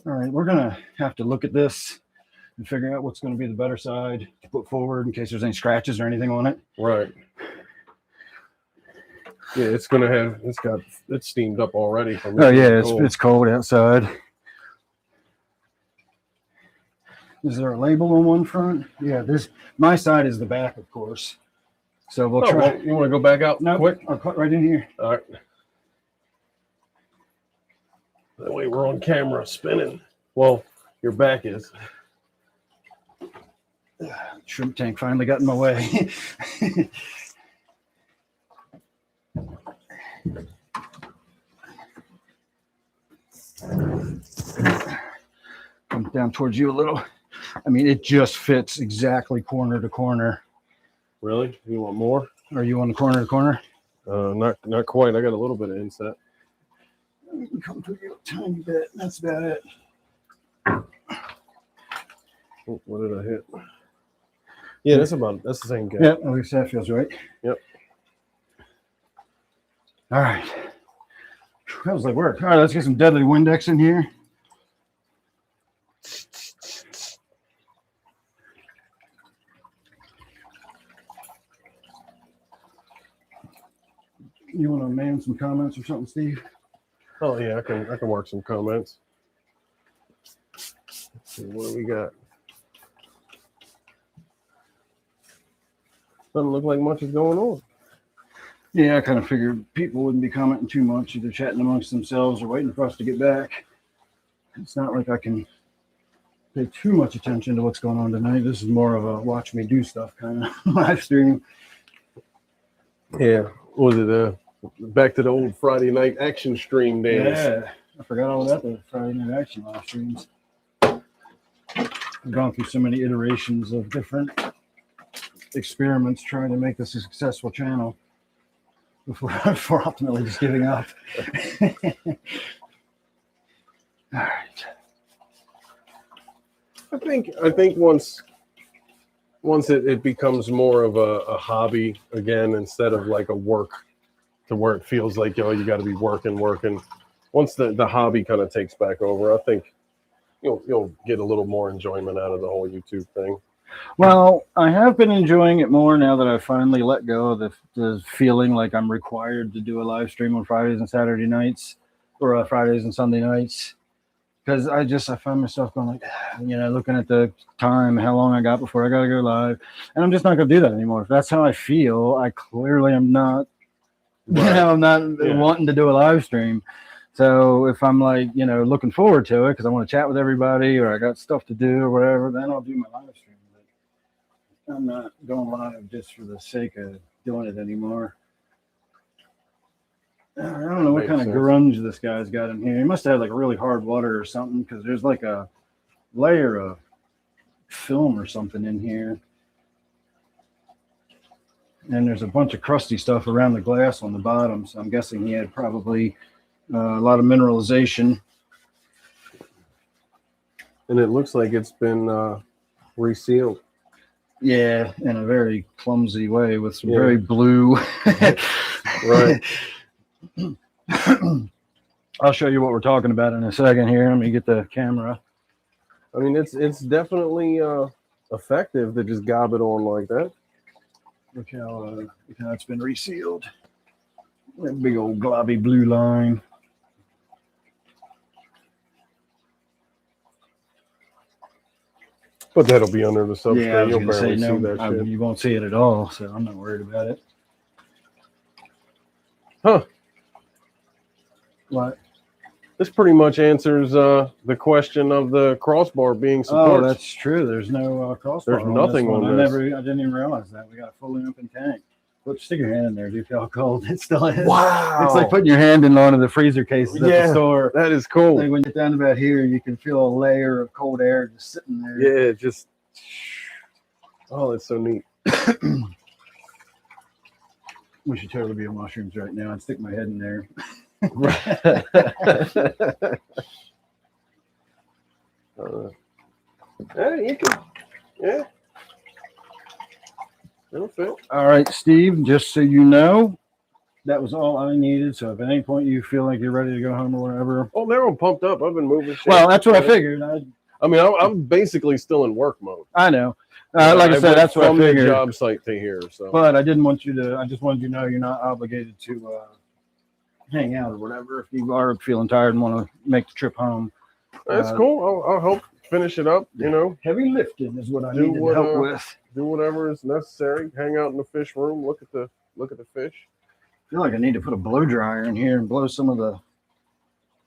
Speaker 1: All right, we're going to have to look at this and figure out what's going to be the better side to put forward in case there's any scratches or anything on it.
Speaker 2: Right. Yeah, it's steamed up already. From
Speaker 1: Oh yeah,
Speaker 2: cold.
Speaker 1: it's cold outside. Is there a label on one front? Yeah, my side is the back, of course. So we'll
Speaker 2: Oh,
Speaker 1: try.
Speaker 2: well, you want to go back out quick?
Speaker 1: I'll cut right in here.
Speaker 2: All right. That way we're on camera spinning. Well, your back is.
Speaker 1: Shrimp tank finally got in my way. Come down towards you a little. I mean, it just fits exactly corner to corner.
Speaker 2: Really? You want more?
Speaker 1: Are you on the corner to corner?
Speaker 2: Not quite. I got a little bit of inset.
Speaker 1: Come to you a tiny bit. That's about it.
Speaker 2: Oh, what did I hit? Yeah, that's the same guy.
Speaker 1: Yep, at least that feels right.
Speaker 2: Yep.
Speaker 1: All right. That was like work. All right, let's get some deadly Windex in here. You want to man some comments or something, Steve?
Speaker 2: Oh yeah, I can work some comments. Let's see what do we got. Doesn't look like much is going on.
Speaker 1: Yeah, I kind of figured people wouldn't be commenting too much, either chatting amongst themselves or waiting for us to get back. It's not like I can pay too much attention to what's going on tonight. This is more of a watch me do stuff kind of live stream.
Speaker 2: Yeah. What was it? Back to the old Friday night action stream days.
Speaker 1: Yeah, I forgot all about the Friday Night Action live streams. I've gone through so many iterations of different experiments trying to make this a successful channel before ultimately just giving up. All right.
Speaker 2: I think once it becomes more of a hobby again instead of like a work, to where it feels like, you got to be working. Once the hobby kind of takes back over, I think you'll get a little more enjoyment out of the whole YouTube thing.
Speaker 1: Well, I have been enjoying it more now that I've finally let go of the feeling like I'm required to do a live stream on Fridays and Saturday nights, or Fridays and Sunday nights. Because I find myself going like, looking at the time, how long I got before I got to go live. And I'm just not going to do that anymore. If that's how I feel, I clearly am not, I'm not wanting to do a live stream. So if I'm like, looking forward to it because I want to chat with everybody or I got stuff to do or whatever, then I'll do my live stream. But I'm not going live just for the sake of doing it anymore. I don't know what kind of grunge this guy's got in here. He must have had like really hard water or something because there's like a layer of film or something in here. And there's a bunch of crusty stuff around the glass on the bottom. So I'm guessing he had probably a lot of mineralization.
Speaker 2: And it looks like it's been resealed.
Speaker 1: Yeah, in a very clumsy way with some very blue.
Speaker 2: Right.
Speaker 1: I'll show you what we're talking about in a second here. Let me get the camera.
Speaker 2: I mean, it's definitely effective to just gob it on like that.
Speaker 1: Look how it's been resealed. That big old globby blue line.
Speaker 2: But that'll be under the substrate.
Speaker 1: Yeah,
Speaker 2: You'll barely see that shit.
Speaker 1: You won't see it at all, so I'm not worried about it.
Speaker 2: Huh.
Speaker 1: What?
Speaker 2: This pretty much answers the question of the crossbar being supported.
Speaker 1: Oh, that's true. There's no crossbar.
Speaker 2: There's nothing on this.
Speaker 1: I didn't even realize that. We got a fully open tank. Stick your hand in there. Do you feel cold? It still is.
Speaker 2: Wow.
Speaker 1: It's like putting your hand in one of the freezer cases at the store.
Speaker 2: That is cool.
Speaker 1: Like when you get down about here, you can feel a layer of cold air just sitting there.
Speaker 2: Yeah, just. Oh, that's so neat.
Speaker 1: We should totally be on mushrooms right now and stick my head in there.
Speaker 2: Yeah, you can. Yeah. It'll fit.
Speaker 1: All right, Steve, just so you know, that was all I needed. So if at any point you feel like you're ready to go home or whatever.
Speaker 2: Oh, they're all pumped up. I've been moving shit.
Speaker 1: Well, that's what I figured.
Speaker 2: I'm basically still in work mode.
Speaker 1: I know. Like I said, that's what I figured.
Speaker 2: From the job site to here. So.
Speaker 1: But I just wanted you to know you're not obligated to hang out or whatever. If you are feeling tired and want to make the trip home.
Speaker 2: That's cool. I'll help finish it up,
Speaker 1: Heavy lifting is what I need help with.
Speaker 2: Do whatever is necessary. Hang out in the fish room. Look at the fish.
Speaker 1: I feel like I need to put a blow dryer in here and blow some of the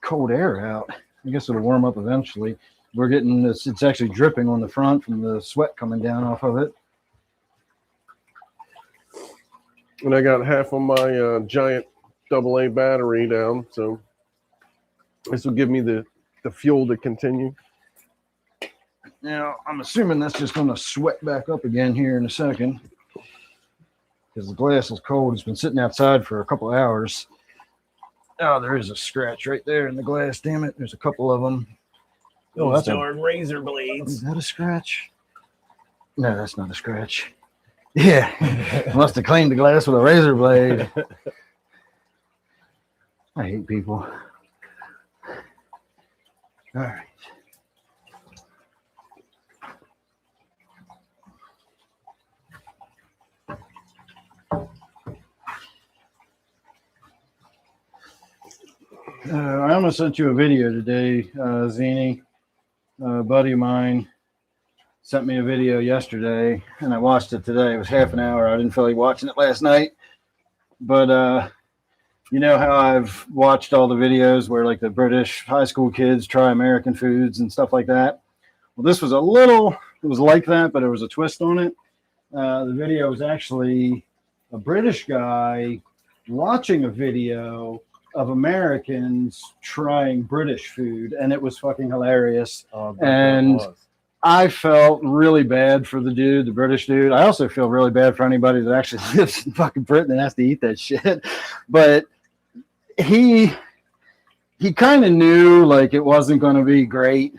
Speaker 1: cold air out. I guess it'll warm up eventually. We're getting this. It's actually dripping on the front from the sweat coming down off of it.
Speaker 2: And I got half of my giant AA battery down, so this will give me the fuel to continue.
Speaker 1: Now, I'm assuming that's just going to sweat back up again here in a second because the glass is cold. It's been sitting outside for a couple of hours. Oh, there is a scratch right there in the glass. Damn it. There's a couple of them. Oh, that's
Speaker 2: razor blades.
Speaker 1: Is that a scratch? No, that's not a scratch. Yeah. Must have cleaned the glass with a razor blade. I hate people. All right. I almost sent you a video today, Zini. A buddy of mine sent me a video yesterday, and I watched it today. It was half an hour. I didn't feel like watching it last night, but you know how I've watched all the videos where like the British high school kids try American foods and stuff like that. Well, this was it was like that, but there was a twist on it. The video was actually a British guy watching a video of Americans trying British food, and it was fucking hilarious. And I felt really bad for the dude, the British dude. I also feel really bad for anybody that actually lives in fucking Britain and has to eat that shit. But he kind of knew like it wasn't going to be great,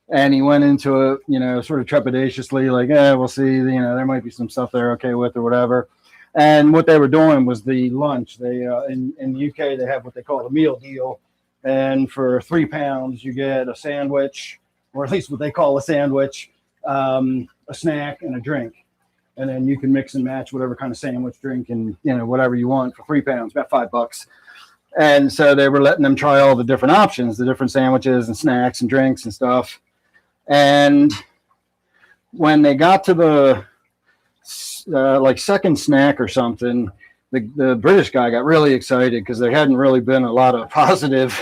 Speaker 1: and he went into it, you know, sort of trepidatiously, like, we'll see, you know, there might be some stuff they're okay with or whatever. And what they were doing was the lunch. They in the UK they have what they call a meal deal, and for £3 you get a sandwich, or at least what they call a sandwich, a snack, and a drink. And then you can mix and match whatever kind of sandwich, drink, and you know whatever you want for £3, about $5. And so they were letting them try all the different options, the different sandwiches and snacks and drinks and stuff. And when they got to the like second snack or something, the British guy got really excited because there hadn't really been a lot of positive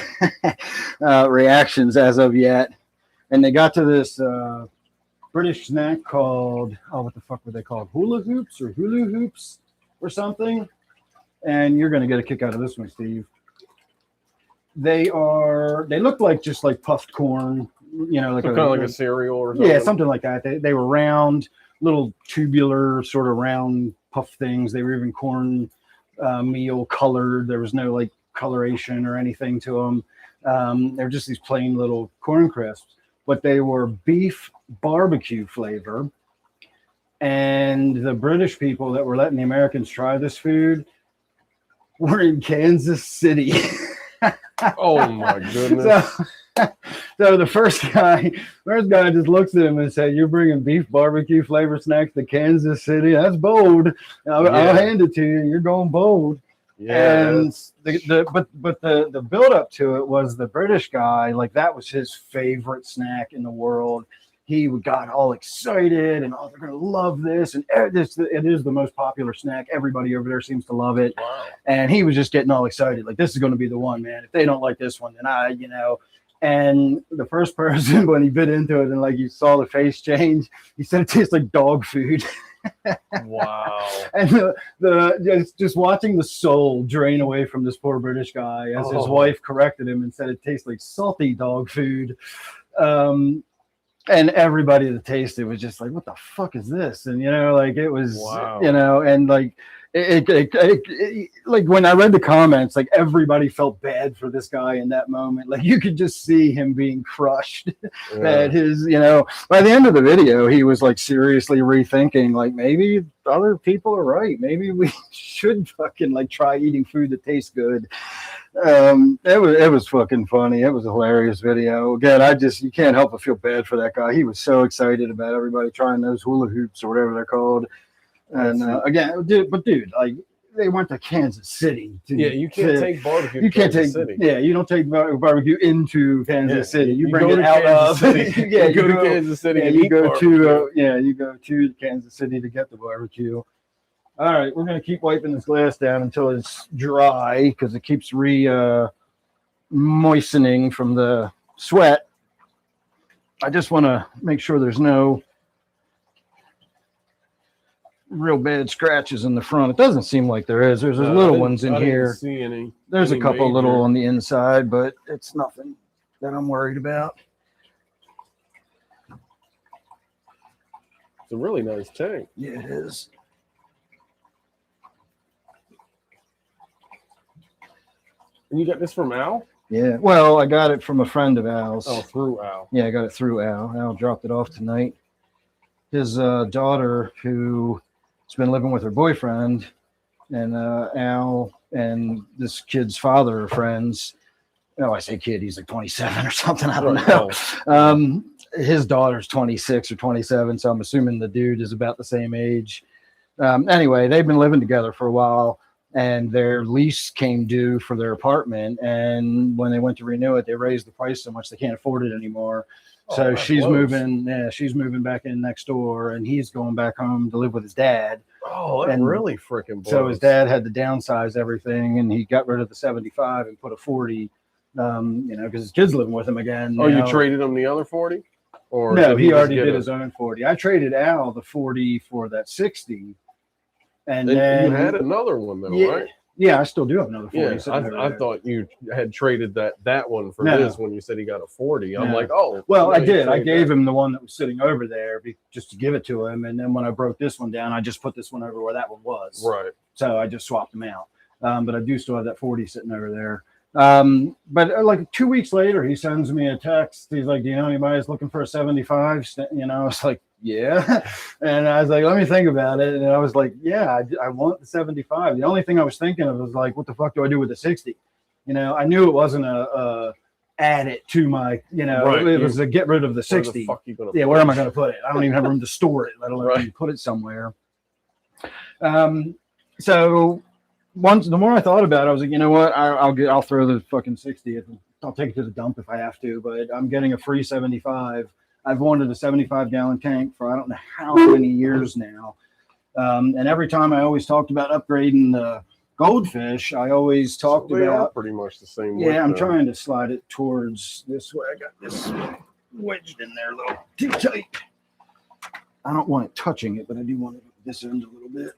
Speaker 1: reactions as of yet. And they got to this British snack called, what the fuck were they called? Hula hoops or hula hoops or something. And you're going to get a kick out of this one, Steve. They look like just like puffed corn, you know, like
Speaker 2: kind of like a cereal or something.
Speaker 1: Yeah, something like that. They were round, little tubular sort of round puff things. They were even corn meal colored. There was no like coloration or anything to them. They were just these plain little corn crisps, but they were beef barbecue flavor. And the British people that were letting the Americans try this food were in Kansas City.
Speaker 2: Oh my goodness.
Speaker 1: So the first guy just looks at him and said, "You're bringing beef barbecue flavor snacks to Kansas City? That's bold. I'll hand it to you. You're going bold." Yeah. And the build up to it was the British guy, like that was his favorite snack in the world. He got all excited and they're going to love this. And it is the most popular snack. Everybody over there seems to love it.
Speaker 2: Wow.
Speaker 1: And he was just getting all excited. Like, this is going to be the one, man. If they don't like this one, then you know. And the first person, when he bit into it and like you saw the face change, he said it tastes like dog food.
Speaker 2: Wow.
Speaker 1: And just watching the soul drain away from this poor British guy as his wife corrected him and said it tastes like salty dog food. And everybody that tasted was just like, "What the fuck is this?" And you know, like it was, you know, and like it like when I read the comments, like everybody felt bad for this guy in that moment. Like you could just see him being crushed at his, you know, by the end of the video, he was like seriously rethinking, like maybe other people are right. Maybe we should fucking like try eating food that tastes good. It was fucking funny. It was a hilarious video. Again, you can't help but feel bad for that guy. He was so excited about everybody trying those hula hoops or whatever they're called. And again, dude, like they went to Kansas City.
Speaker 2: You can't take barbecue. You can't take City.
Speaker 1: Yeah, you don't take barbecue into Kansas City. You bring it out of.
Speaker 2: Yeah, you go to Kansas City.
Speaker 1: Yeah, you go to Kansas City to get the barbecue. All right, we're going to keep wiping this glass down until it's dry because it keeps moistening from the sweat. I just want to make sure there's no real bad scratches in the front. It doesn't seem like there is. There's little ones in here.
Speaker 2: See any,
Speaker 1: there's a couple little on the inside, but it's nothing that I'm worried about.
Speaker 2: It's a really nice tank.
Speaker 1: Yeah, it is.
Speaker 2: And you got this from Al?
Speaker 1: Yeah. Well, I got it from a friend of Al's.
Speaker 2: Oh, through Al.
Speaker 1: Yeah, I got it through Al. Al dropped it off tonight. His daughter, who's been living with her boyfriend, and Al and this kid's father are friends. Oh, I say kid, he's like 27 or something. I don't know. His daughter's 26 or 27, so I'm assuming the dude is about the same age. Anyway, they've been living together for a while. and their lease came due for their apartment. And when they went to renew it, they raised the price so much they can't afford it anymore. So she's moving. Yeah, she's moving back in next door, and he's going back home to live with his dad.
Speaker 2: Oh, that really freaking blows.
Speaker 1: So his dad had to downsize everything, and he got rid of the 75 and put a 40. Because his kid's living with him again.
Speaker 2: Oh, you traded him the other 40? Or
Speaker 1: no, he already did his own 40. I traded Al the 40 for that 60. And then
Speaker 2: you had another one though,
Speaker 1: yeah,
Speaker 2: right?
Speaker 1: Yeah, I still do have another 40.
Speaker 2: Yeah, I thought you had traded that one for his when you said he got a 40. I'm like, oh.
Speaker 1: Well, I did. I gave him the one that was sitting over there just to give it to him. And then when I broke this one down, I just put this one over where that one was.
Speaker 2: Right.
Speaker 1: So I just swapped them out. But I do still have that 40 sitting over there. But like 2 weeks later, he sends me a text. He's like, do you know anybody who's looking for a 75? It's like, yeah. And I was like, let me think about it. And I was like, yeah, I want the 75. The only thing I was thinking of was like, what the fuck do I do with the 60? I knew it wasn't a add it to my, right. It was a get rid of the 60. Where am I going to put it? I don't even have room to store it, let alone put it somewhere. So the more I thought about it, I was like, you know what? I'll throw the fucking 60. I'll take it to the dump if I have to, but I'm getting a free 75. I've wanted a 75-gallon tank for I don't know how many years now. And every time I always talked about upgrading the goldfish, I always talked about
Speaker 2: pretty much the same.
Speaker 1: Yeah, I'm trying to slide it towards this way. I got this wedged in there a little too tight. I don't want it touching it, but I do want it this end a little bit.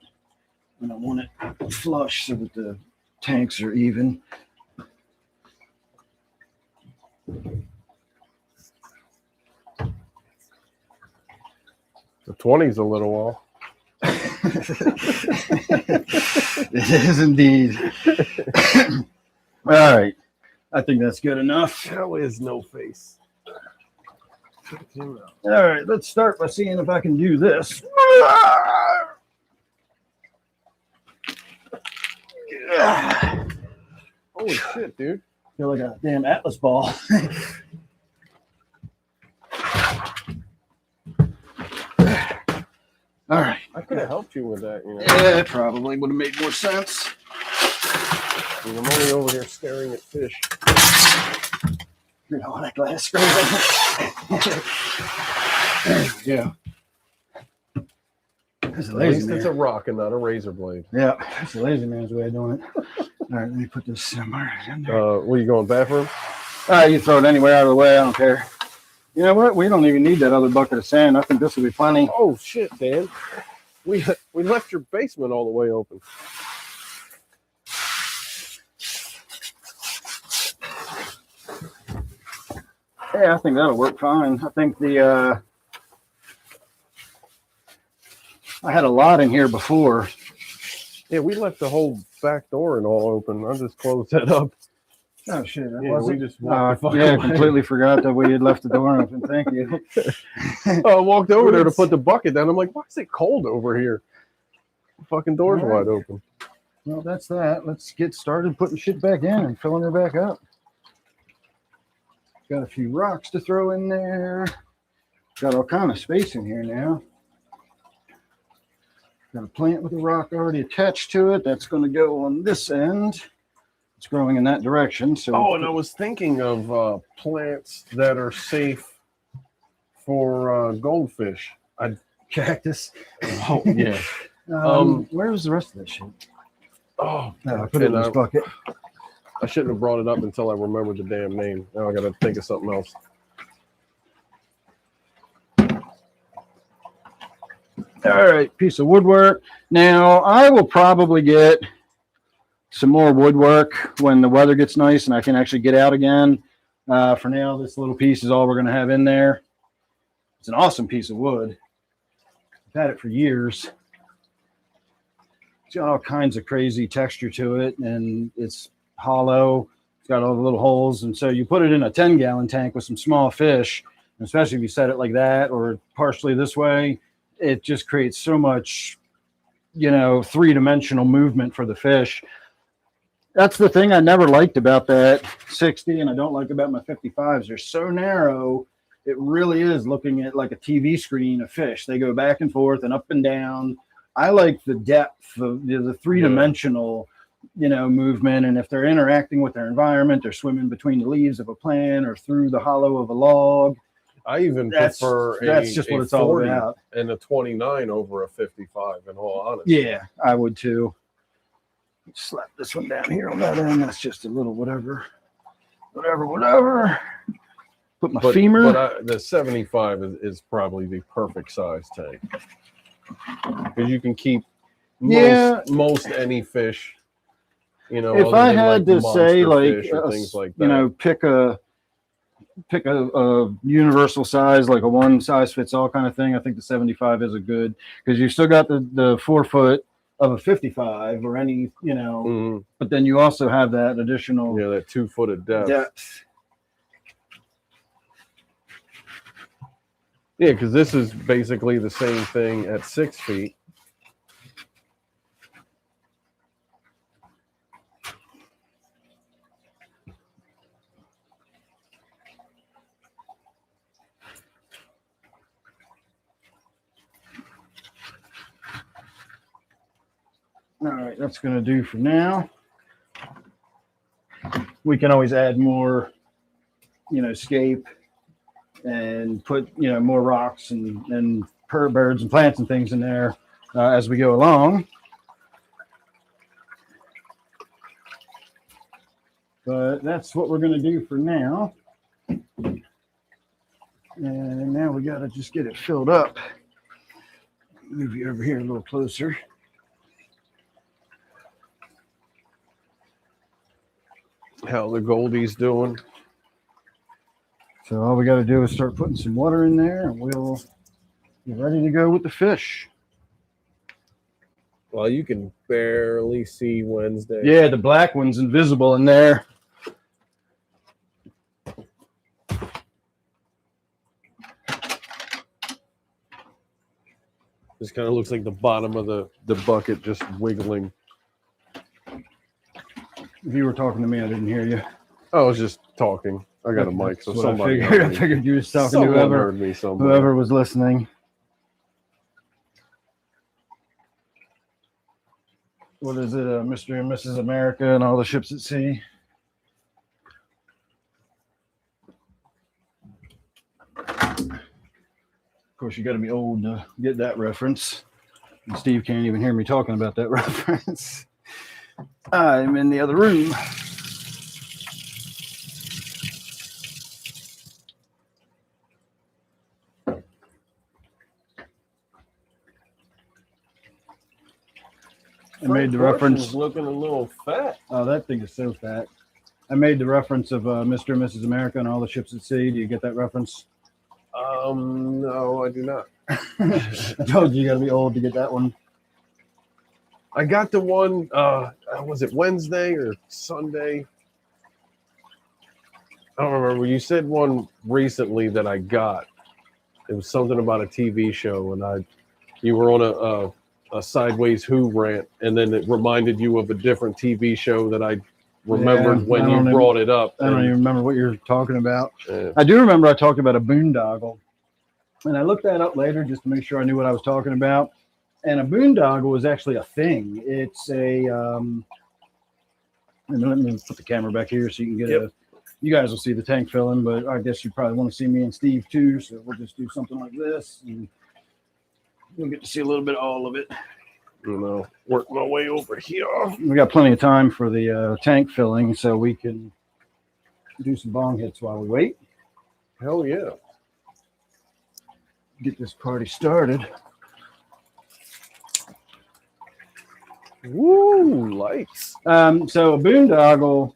Speaker 1: And I want it flush so that the tanks are even.
Speaker 2: The 20's a little off.
Speaker 1: It is indeed. All right. I think that's good enough.
Speaker 2: How is no face?
Speaker 1: All right. Let's start by seeing if I can do this.
Speaker 2: Holy shit, dude.
Speaker 1: Feel like a damn Atlas ball. All right.
Speaker 2: I could have helped you with that.
Speaker 1: Yeah, it probably would have made more sense.
Speaker 2: I'm only over here staring at fish.
Speaker 1: All that glass screen. There we go. That's a lazy
Speaker 2: At least
Speaker 1: man.
Speaker 2: it's a rock and not a razor blade.
Speaker 1: Yeah, that's a lazy man's way of doing it. All right, let me put this somewhere in there.
Speaker 2: Where you going, bathroom?
Speaker 1: You throw it anywhere out of the way. I don't care. You know what? We don't even need that other bucket of sand. I think this will be plenty.
Speaker 2: Oh shit, Dan! We left your basement all the way open.
Speaker 1: Yeah, I think that'll work fine. I think I had a lot in here before.
Speaker 2: Yeah, we left the whole back door and all open. I just closed that up.
Speaker 1: Oh shit!
Speaker 2: We just walked
Speaker 1: completely forgot that we had left the door open. Thank you.
Speaker 2: I walked over there to put the bucket down. I'm like, why is it cold over here? The fucking door's wide open.
Speaker 1: Well, that's that. Let's get started putting shit back in and filling her back up. Got a few rocks to throw in there. Got all kind of space in here now. Got a plant with a rock already attached to it. That's going to go on this end. It's growing in that direction. So
Speaker 2: and I was thinking of plants that are safe for goldfish.
Speaker 1: Cactus.
Speaker 2: Oh yeah.
Speaker 1: Where was the rest of that shit?
Speaker 2: Oh,
Speaker 1: I put it in this bucket.
Speaker 2: I shouldn't have brought it up until I remembered the damn name. Now I got to think of something else.
Speaker 1: All right, piece of woodwork. Now I will probably get some more woodwork when the weather gets nice and I can actually get out again. For now, this little piece is all we're going to have in there. It's an awesome piece of wood. I've had it for years. It's got all kinds of crazy texture to it, and it's hollow. It's got all the little holes, and so you put it in a 10-gallon tank with some small fish, and especially if you set it like that or partially this way, it just creates so much, three-dimensional movement for the fish. That's the thing I never liked about that 60, and I don't like about my 55s. They're so narrow. It really is looking at like a TV screen of fish. They go back and forth and up and down. I like the depth of the three-dimensional movement. And if they're interacting with their environment, they're swimming between the leaves of a plant or through the hollow of a log.
Speaker 2: I even
Speaker 1: That's
Speaker 2: prefer
Speaker 1: just what
Speaker 2: a
Speaker 1: it's all
Speaker 2: 40
Speaker 1: about.
Speaker 2: and a 29 over a 55, in all honesty.
Speaker 1: Yeah, I would too. Slap this one down here on that end. That's just a little whatever. Put my femur.
Speaker 2: But the 75 is probably the perfect size tank. Because you can keep most any fish,
Speaker 1: If I had to say, like,
Speaker 2: things like that.
Speaker 1: pick a universal size, like a one size fits all kind of thing, I think the 75 is a good, because you still got the 4 foot of a 55 or any, but then you also have that additional
Speaker 2: that 2 foot of depth. Yeah, because this is basically the same thing at 6 feet.
Speaker 1: All right, that's going to do for now. We can always add more, scape and put, more rocks and birds and plants and things in there as we go along. But that's what we're going to do for now. And now we got to just get it filled up. Move you over here a little closer.
Speaker 2: How the Goldie's doing?
Speaker 1: So all we got to do is start putting some water in there, and we'll be ready to go with the fish.
Speaker 2: Well, you can barely see Wednesday.
Speaker 1: Yeah, the black one's invisible in there.
Speaker 2: This kind of looks like the bottom of the bucket just wiggling.
Speaker 1: If you were talking to me, I didn't hear you.
Speaker 2: I was just talking. I got a mic, so somebody
Speaker 1: I figured you were talking to whoever was listening. What is it, Mr. and Mrs. America and all the ships at sea? Of course, you got to be old to get that reference. And Steve can't even hear me talking about that reference. I'm in the other room. I made the reference.
Speaker 2: Looking a little fat.
Speaker 1: Oh, that thing is so fat. I made the reference of Mr. and Mrs. America and all the ships at sea. Do you get that reference?
Speaker 2: No, I do not.
Speaker 1: I told you got to be old to get that one.
Speaker 2: I got the one. Was it Wednesday or Sunday? I don't remember. You said one recently that I got. It was something about a TV show, and you were on a Sideways Who rant, and then it reminded you of a different TV show that I remembered when you brought it up.
Speaker 1: I don't even remember what you're talking about.
Speaker 2: Yeah.
Speaker 1: I do remember I talked about a boondoggle, and I looked that up later just to make sure I knew what I was talking about. And a boondoggle is actually a thing. It's a let me put the camera back here so you can get you guys will see the tank filling, but I guess you probably want to see me and Steve too, so we'll just do something like this, and you'll get to see a little bit of all of it.
Speaker 2: Work my way over here.
Speaker 1: We got plenty of time for the tank filling, so we can do some bong hits while we wait.
Speaker 2: Hell yeah.
Speaker 1: Get this party started.
Speaker 2: Woo, lights.
Speaker 1: So a boondoggle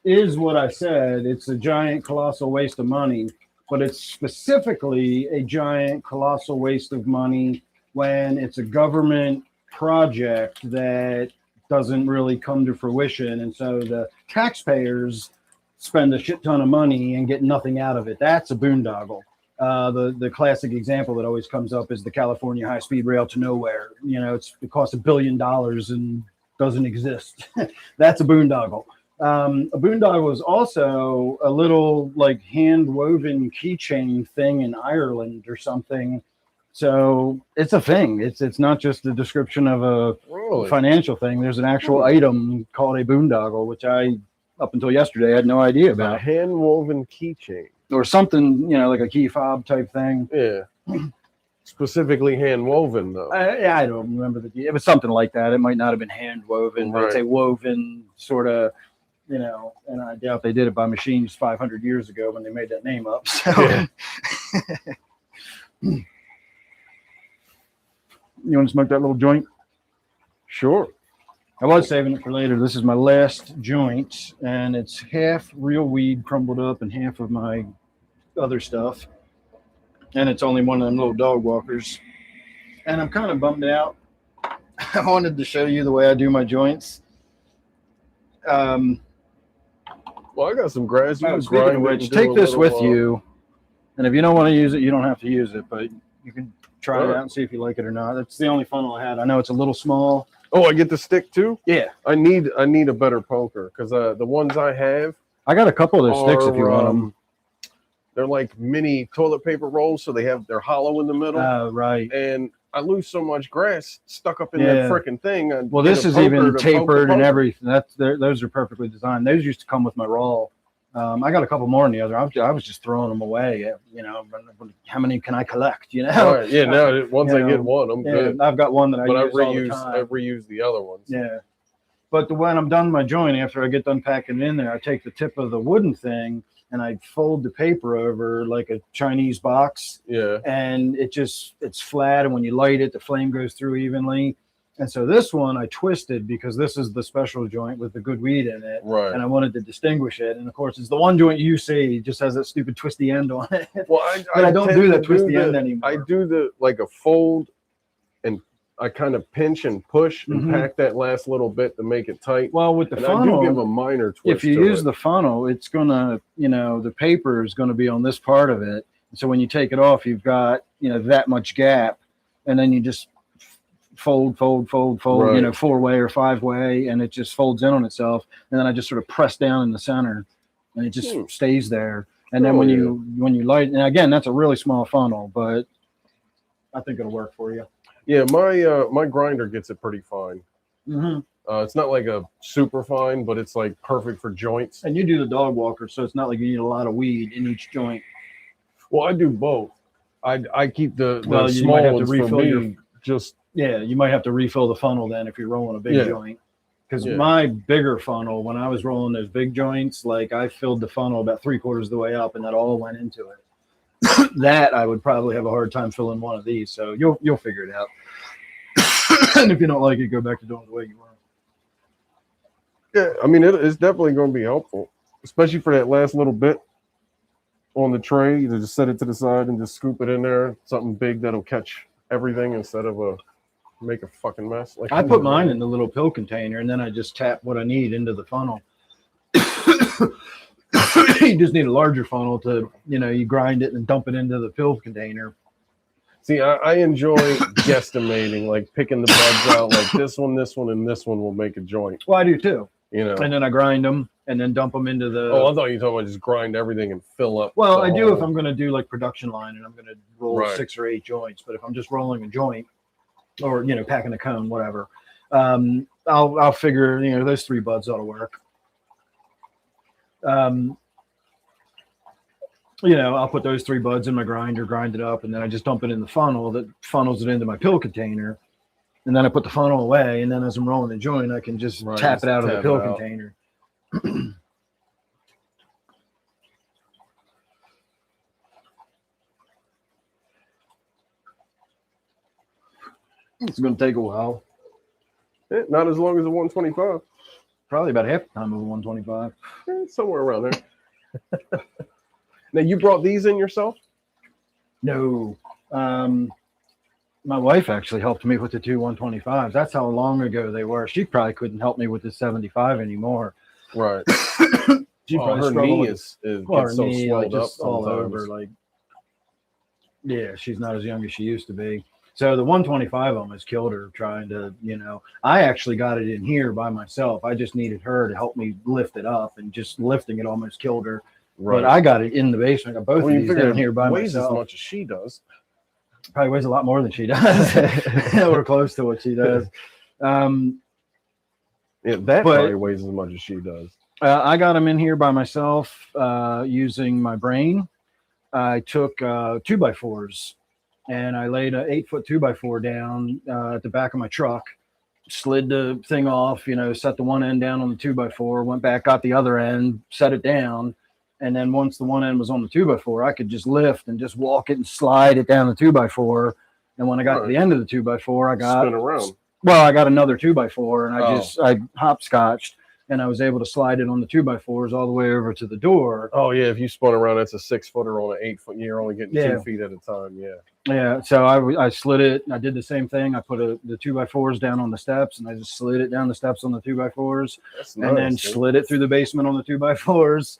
Speaker 1: is what I said. It's a giant, colossal waste of money, but it's specifically a giant, colossal waste of money when it's a government project that doesn't really come to fruition. And so the taxpayers spend a shit ton of money and get nothing out of it. That's a boondoggle. The classic example that always comes up is the California high-speed rail to nowhere. It costs $1 billion and doesn't exist. That's a boondoggle. A boondoggle is also a little like hand-woven keychain thing in Ireland or something So it's a thing. It's not just a description of a
Speaker 2: Really?
Speaker 1: financial thing. There's an actual item called a boondoggle, which I, up until yesterday, had no idea
Speaker 2: A
Speaker 1: about.
Speaker 2: hand woven keychain.
Speaker 1: Or something, like a key fob type thing.
Speaker 2: Yeah. Specifically hand woven though.
Speaker 1: I don't remember it was something like that. It might not have been hand woven, but it's a woven sort of, and I doubt they did it by machines 500 years ago when they made that name up. So.
Speaker 2: Yeah.
Speaker 1: You want to smoke that little joint?
Speaker 2: Sure.
Speaker 1: I was saving it for later. This is my last joint, and it's half real weed crumbled up and half of my other stuff. And it's only one of them little dog walkers. And I'm kind of bummed out. I wanted to show you the way I do my joints.
Speaker 2: Well, I got some grass. You can
Speaker 1: Speaking of
Speaker 2: grind
Speaker 1: which,
Speaker 2: it and
Speaker 1: take
Speaker 2: do a
Speaker 1: this with
Speaker 2: little,
Speaker 1: you. And if you don't want to use it, you don't have to use it. But you can try it
Speaker 2: Alright.
Speaker 1: out and see if you like it or not. That's the only funnel I had. I know it's a little small.
Speaker 2: Oh, I get the stick too?
Speaker 1: Yeah.
Speaker 2: I need a better poker because the ones I have
Speaker 1: I got a couple of those sticks if you want them.
Speaker 2: They're like mini toilet paper rolls, so they're hollow in the middle.
Speaker 1: Right.
Speaker 2: And I lose so much grass stuck up in that freaking thing.
Speaker 1: Well, this is even tapered and everything. Those are perfectly designed. Those used to come with my raw. I got a couple more in the other. I was just throwing them away. How many can I collect?
Speaker 2: Right. Yeah. Now once I get one, I'm good.
Speaker 1: I've got one that I use all the time.
Speaker 2: I reuse the other ones.
Speaker 1: Yeah. But when I'm done my joint, after I get done packing it in there, I take the tip of the wooden thing and I fold the paper over like a Chinese box.
Speaker 2: Yeah.
Speaker 1: And it's flat. And when you light it, the flame goes through evenly. And so this one I twisted because this is the special joint with the good weed in it.
Speaker 2: Right.
Speaker 1: And I wanted to distinguish it. And of course, it's the one joint you see, it just has that stupid twisty end on it.
Speaker 2: Well,
Speaker 1: I don't do that twisty end anymore.
Speaker 2: I do a fold and I kind of pinch and push and pack that last little bit to make it tight.
Speaker 1: Well, with the
Speaker 2: and
Speaker 1: funnel,
Speaker 2: I do give a minor twist.
Speaker 1: If you use the funnel, it's gonna, the paper is gonna be on this part of it. So when you take it off, you've got, that much gap, and then you just fold, right. 4-way or 5-way, and it just folds in on itself. And then I just sort of press down in the center, and it just stays there. And then when you light, and again, that's a really small funnel, but I think it'll work for you.
Speaker 2: Yeah, my grinder gets it pretty fine. It's not like a super fine, but it's like perfect for joints.
Speaker 1: And you do the dog walker, so it's not like you need a lot of weed in each joint.
Speaker 2: Well, I do both. I keep the
Speaker 1: you
Speaker 2: small
Speaker 1: might have to
Speaker 2: ones
Speaker 1: refill
Speaker 2: for me.
Speaker 1: You might have to refill the funnel then if you're rolling a big joint. Because my bigger funnel, when I was rolling those big joints, like I filled the funnel about 3/4 of the way up, and that all went into it. That I would probably have a hard time filling one of these. So you'll figure it out. And if you don't like it, go back to doing it the way you were.
Speaker 2: Yeah, I mean it's definitely going to be helpful, especially for that last little bit on the tray. You just set it to the side and just scoop it in there. Something big that'll catch everything instead of make a fucking mess. Like
Speaker 1: I put mine in the little pill container, and then I just tap what I need into the funnel. You just need a larger funnel to, you grind it and dump it into the pill container.
Speaker 2: See, I enjoy guesstimating, like picking the buds out, like this one, and this one will make a joint.
Speaker 1: Well, I do too.
Speaker 2: And
Speaker 1: then I grind them and then dump them into the.
Speaker 2: Oh, I thought you were talking about just grind everything and fill up.
Speaker 1: Well, I do if I'm going to do like production line and I'm going to roll 6 or 8 joints. But if I'm just rolling a joint or, packing a cone, whatever, I'll figure, those 3 buds ought to work. I'll put those 3 buds in my grinder, grind it up, and then I just dump it in the funnel that funnels it into my pill container. And then I put the funnel away, and then as I'm rolling the joint, I can just tap it out of the pill container. It's going to take a while.
Speaker 2: Not as long as a 125.
Speaker 1: Probably about half the time of a 125.
Speaker 2: Somewhere around there. Now, you brought these in yourself?
Speaker 1: No. My wife actually helped me with the 2 125s. That's how long ago they were. She probably couldn't help me with the 75 anymore.
Speaker 2: Right.
Speaker 1: She probably
Speaker 2: her knee is
Speaker 1: her
Speaker 2: gets so
Speaker 1: knee,
Speaker 2: swelled up
Speaker 1: all over. She's not as young as she used to be. So the 125 almost killed her trying to, I actually got it in here by myself. I just needed her to help me lift it up, and just lifting it almost killed her. Right. But I got it in the basement. I got both of these down here by
Speaker 2: weighs
Speaker 1: myself.
Speaker 2: As much as she does.
Speaker 1: Probably weighs a lot more than she does. We're close to what she does.
Speaker 2: Yeah, that
Speaker 1: But-
Speaker 2: probably weighs as much as she does.
Speaker 1: I got them in here by myself using my brain. I took 2x4s and I laid an 8-foot 2x4 down at the back of my truck, slid the thing off, set the one end down on the 2x4, went back, got the other end, set it down. And then once the one end was on the 2x4, I could just lift and just walk it and slide it down the 2x4. And when I got to the end of the 2x4,
Speaker 2: Spin around.
Speaker 1: I got another 2x4 and I hopscotched and I was able to slide it on the 2x4s all the way over to the door.
Speaker 2: Oh yeah, if you spun around, that's a 6-footer on an 8-foot. You're only getting 2 feet at a time. Yeah.
Speaker 1: Yeah. So I slid it. And I did the same thing. I put the 2x4s down on the steps and I just slid it down the steps on the 2x4s.
Speaker 2: That's
Speaker 1: And then
Speaker 2: nice, dude.
Speaker 1: slid it through the basement on the 2x4s.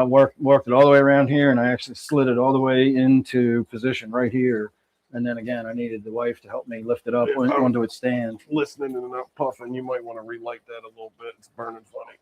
Speaker 1: Worked it all the way around here, and I actually slid it all the way into position right here. And then again, I needed the wife to help me lift it up onto its stand.
Speaker 2: Listening and not puffing, you might want to relight that a little bit. It's burning funny.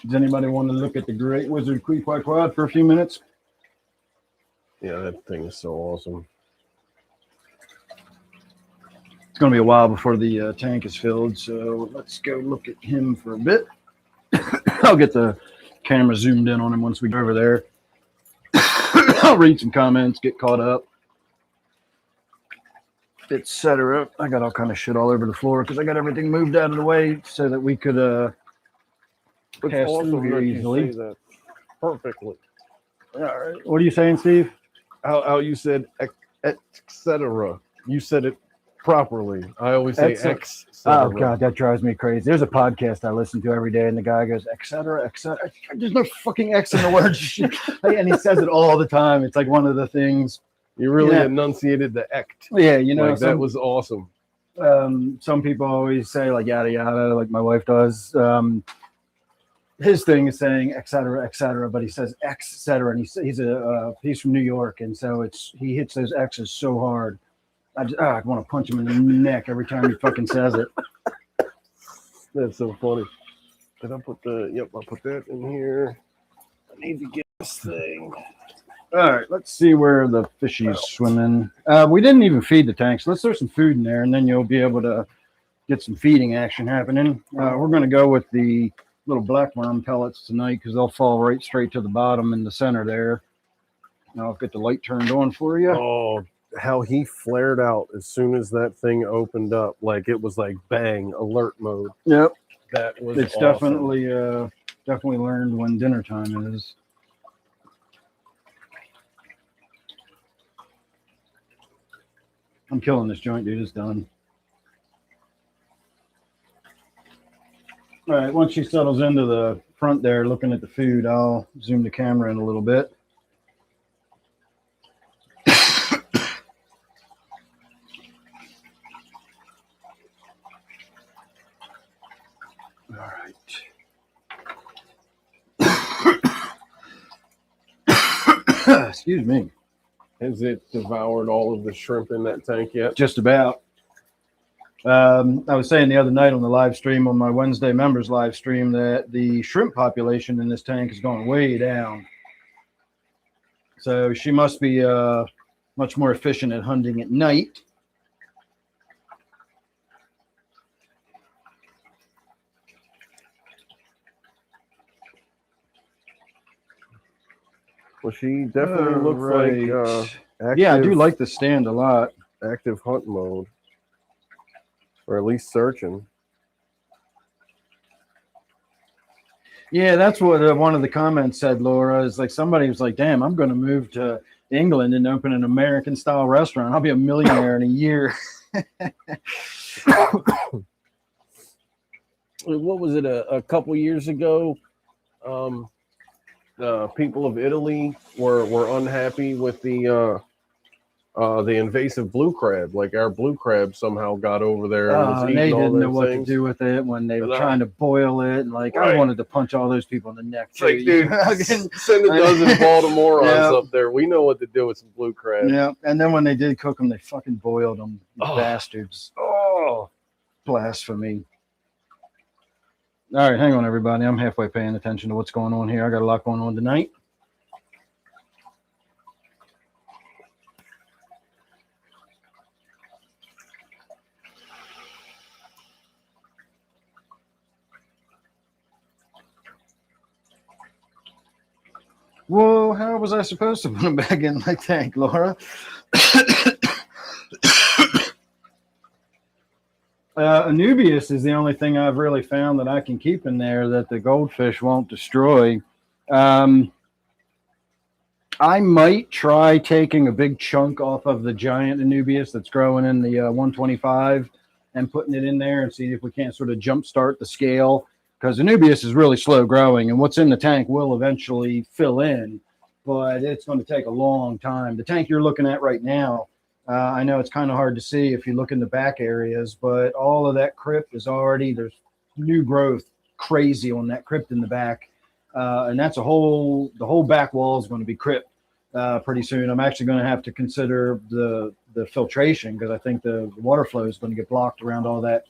Speaker 1: Does anybody want to look at the Great Wizard Quad for a few minutes?
Speaker 2: Yeah, that thing is so awesome.
Speaker 1: It's going to be a while before the tank is filled, so let's go look at him for a bit. I'll get the camera zoomed in on him once we go over there. I'll read some comments, get caught up, etc. I got all kind of shit all over the floor because I got everything moved out of the way so that we could
Speaker 2: It's
Speaker 1: pass
Speaker 2: awesome
Speaker 1: through here
Speaker 2: that you
Speaker 1: easily.
Speaker 2: say that perfectly.
Speaker 1: All right. What are you saying, Steve?
Speaker 2: How you said etc. You said it properly. I always say X.
Speaker 1: Oh God, that drives me crazy. There's a podcast I listen to every day, and the guy goes, "Et cetera, et cetera." There's no fucking X in the word, and he says it all the time. It's like one of the things.
Speaker 2: You really enunciated the ect.
Speaker 1: Yeah,
Speaker 2: That was awesome.
Speaker 1: Some people always say like yada yada, like my wife does. His thing is saying et cetera, but he says X, et cetera, and he's from New York, and so he hits those X's so hard. I want to punch him in the neck every time he fucking says it.
Speaker 2: That's so funny. Did I put I put that in here. I need to get this thing.
Speaker 1: All right, let's see where the fishies swimming. We didn't even feed the tanks. Let's throw some food in there, and then you'll be able to get some feeding action happening. We're going to go with the little black worm pellets tonight because they'll fall right straight to the bottom in the center there. I'll get the light turned on for you.
Speaker 2: Oh, how he flared out as soon as that thing opened up. Like it was like bang, alert mode.
Speaker 1: Yep.
Speaker 2: That was
Speaker 1: It's
Speaker 2: awesome.
Speaker 1: definitely learned when dinner time is. I'm killing this joint, dude. It's done. All right, once she settles into the front there looking at the food, I'll zoom the camera in a little bit. All right. Excuse me.
Speaker 2: Has it devoured all of the shrimp in that tank yet?
Speaker 1: Just about. I was saying the other night on the live stream, on my Wednesday members live stream, that the shrimp population in this tank is going way down. So she must be much more efficient at hunting at night.
Speaker 2: Well, she definitely looks like active,
Speaker 1: yeah, I do like the stand a lot.
Speaker 2: active hunt mode, or at least searching.
Speaker 1: Yeah, that's what one of the comments said, Laura, is like somebody was like, damn, I'm going to move to England and open an American style restaurant. I'll be a millionaire in a year.
Speaker 2: What was it, a couple years ago? People of Italy were unhappy with the The invasive blue crab. Like our blue crab somehow got over there and was
Speaker 1: And
Speaker 2: eating
Speaker 1: they
Speaker 2: all
Speaker 1: didn't
Speaker 2: their
Speaker 1: know what
Speaker 2: things.
Speaker 1: to do with it when they were
Speaker 2: And
Speaker 1: trying to boil it. And like, I
Speaker 2: Right.
Speaker 1: wanted to punch all those people in the neck.
Speaker 2: It's like,
Speaker 1: too.
Speaker 2: dude,
Speaker 1: Fucking-
Speaker 2: send a dozen Baltimoreans
Speaker 1: Yeah.
Speaker 2: up there. We know what to do with some blue crab.
Speaker 1: Yeah. And then when they did cook them, they fucking boiled them.
Speaker 2: Oh.
Speaker 1: Bastards. Oh, blasphemy. All right, hang on, everybody. I'm halfway paying attention to what's going on here. I got a lot going on tonight. Whoa, how was I supposed to put them back in my tank, Laura? Anubias is the only thing I've really found that I can keep in there that the goldfish won't destroy. I might try taking a big chunk off of the giant Anubias that's growing in the 125 and putting it in there and see if we can't sort of jumpstart the scale, because Anubias is really slow growing and what's in the tank will eventually fill in, but it's going to take a long time. The tank you're looking at right now, I know it's kind of hard to see if you look in the back areas, but all of that crypt is already, there's new growth crazy on that crypt in the back. And that's the whole back wall is going to be crypt pretty soon. I'm actually going to have to consider the filtration because I think the water flow is going to get blocked around all that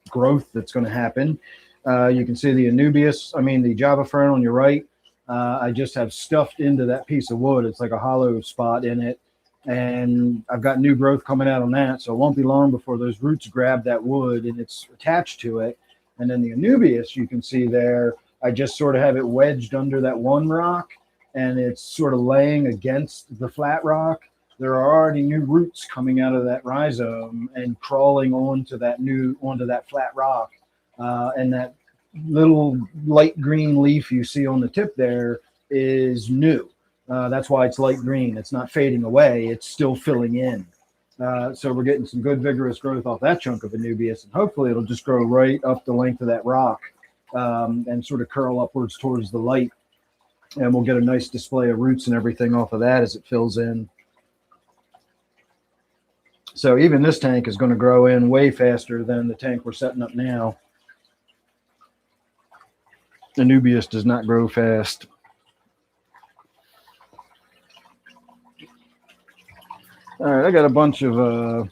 Speaker 1: growth that's going to happen. You can see the Java fern on your right. I just have stuffed into that piece of wood. It's like a hollow spot in it. And I've got new growth coming out on that. So it won't be long before those roots grab that wood and it's attached to it. And then the Anubias, you can see there, I just sort of have it wedged under that one rock and it's sort of laying against the flat rock. There are already new roots coming out of that rhizome and crawling onto that flat rock. And that little light green leaf you see on the tip there is new. That's why it's light green. It's not fading away. It's still filling in. So we're getting some good vigorous growth off that chunk of Anubias, and hopefully it'll just grow right up the length of that rock and sort of curl upwards towards the light. And we'll get a nice display of roots and everything off of that as it fills in. So even this tank is going to grow in way faster than the tank we're setting up now. Anubias does not grow fast. All right, I got a bunch of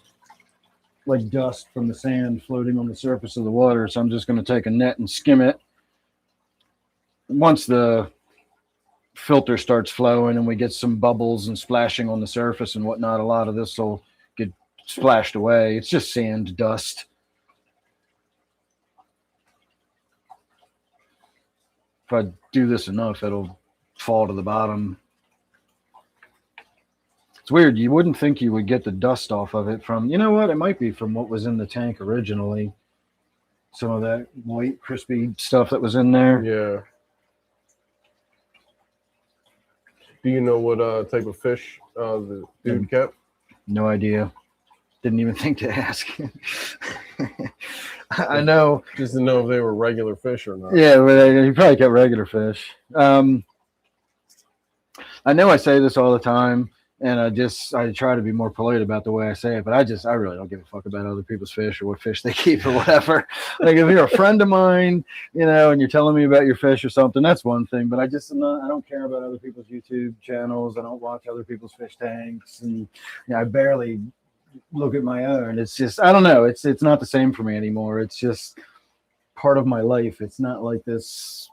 Speaker 1: like dust from the sand floating on the surface of the water, so I'm just going to take a net and skim it. Once the filter starts flowing and we get some bubbles and splashing on the surface and whatnot, a lot of this will get splashed away. It's just sand dust. If I do this enough, it'll fall to the bottom. It's weird. You wouldn't think you would get the dust off of it from, you know what? It might be from what was in the tank originally. Some of that white, crispy stuff that was in there.
Speaker 2: Yeah. Do you know what type of fish the dude kept?
Speaker 1: No idea. Didn't even think to ask. I know.
Speaker 2: Just to know if they were regular fish or not.
Speaker 1: Yeah, but he probably kept regular fish. I know I say this all the time, and I try to be more polite about the way I say it, but I really don't give a fuck about other people's fish or what fish they keep or whatever. Like if you're a friend of mine, and you're telling me about your fish or something, that's one thing. But I don't care about other people's YouTube channels. I don't watch other people's fish tanks, and I barely look at my own. It's just, I don't know. It's not the same for me anymore. It's just part of my life. It's not like this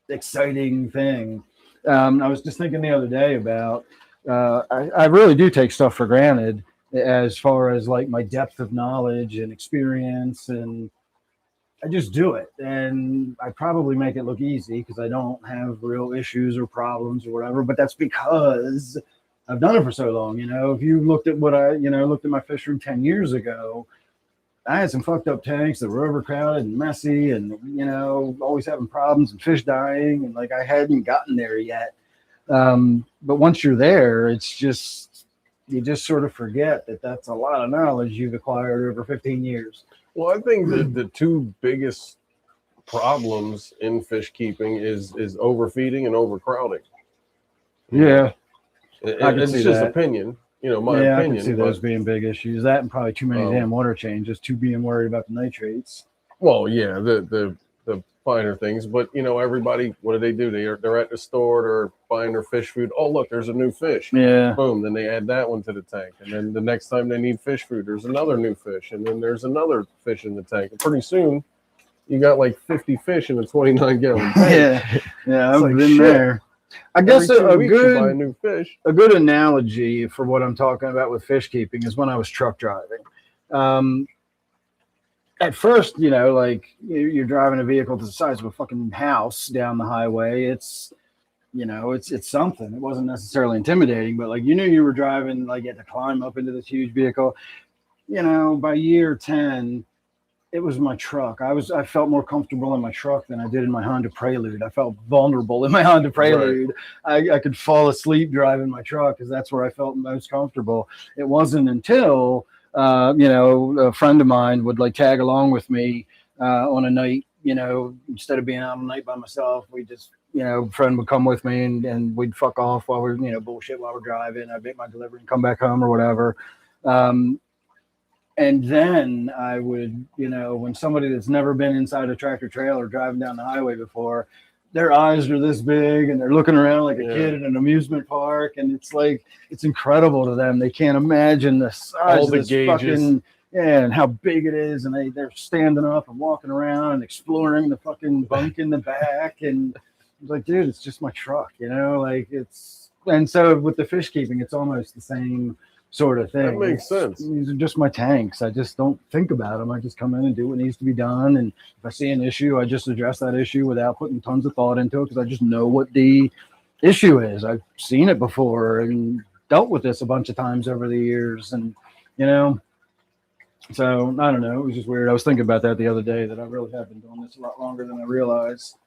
Speaker 1: exciting thing. I was just thinking the other day about, I really do take stuff for granted as far as like my depth of knowledge and experience, and I just do it. And I probably make it look easy because I don't have real issues or problems or whatever, but that's because I've done it for so long. If you looked at looked at my fish room 10 years ago, I had some fucked up tanks that were overcrowded and messy and, always having problems and fish dying. And like, I hadn't gotten there yet. But once you're there, you just sort of forget that that's a lot of knowledge you've acquired over 15 years.
Speaker 2: Well, I think that the two biggest problems in fish keeping is overfeeding and overcrowding.
Speaker 1: Yeah.
Speaker 2: It's just
Speaker 1: that.
Speaker 2: opinion. my
Speaker 1: yeah,
Speaker 2: opinion.
Speaker 1: I can see those being big issues. That and probably too many damn water changes, too being worried about the nitrates.
Speaker 2: Well, yeah, the finer things, but everybody, what do? They're at the store, they're buying their fish food. Oh, look, there's a new fish.
Speaker 1: Yeah.
Speaker 2: Boom, then they add that one to the tank, and then the next time they need fish food, there's another new fish, and then there's another fish in the tank, and pretty soon you got like 50 fish in a 29-gallon tank.
Speaker 1: Yeah,
Speaker 2: It's
Speaker 1: I've
Speaker 2: like,
Speaker 1: been
Speaker 2: shit.
Speaker 1: there. I guess
Speaker 2: Every 2
Speaker 1: a
Speaker 2: weeks you buy a
Speaker 1: good
Speaker 2: new fish.
Speaker 1: a good analogy for what I'm talking about with fish keeping is when I was truck driving. At first, like you're driving a vehicle the size of a fucking house down the highway. It's something. It wasn't necessarily intimidating, but like you were driving, like you had to climb up into this huge vehicle. By year 10, it was my truck. I felt more comfortable in my truck than I did in my Honda Prelude. I felt vulnerable in my Honda Prelude. Right. I could fall asleep driving my truck because that's where I felt most comfortable. It wasn't until a friend of mine would like tag along with me on a night. Instead of being out all night by myself, we just friend would come with me and we'd fuck off while we're bullshit while we're driving. I'd make my delivery and come back home or whatever. And then I would, when somebody that's never been inside a tractor trailer driving down the highway before, their eyes are this big and they're looking around like a kid in an amusement park. And it's like, it's incredible to them. They can't imagine the size of this fucking, and how big it is. And they're standing up and walking around and exploring the fucking bunk in the back. And it's like, dude, it's just my truck, and so with the fish keeping, it's almost the same sort of thing.
Speaker 2: That makes sense.
Speaker 1: These are just my tanks. I just don't think about them. I just come in and do what needs to be done. And if I see an issue, I just address that issue without putting tons of thought into it because I just know what the issue is. I've seen it before and dealt with this a bunch of times over the years. And, so I don't know. It was just weird. I was thinking about that the other day that I really have been doing this a lot longer than I realized.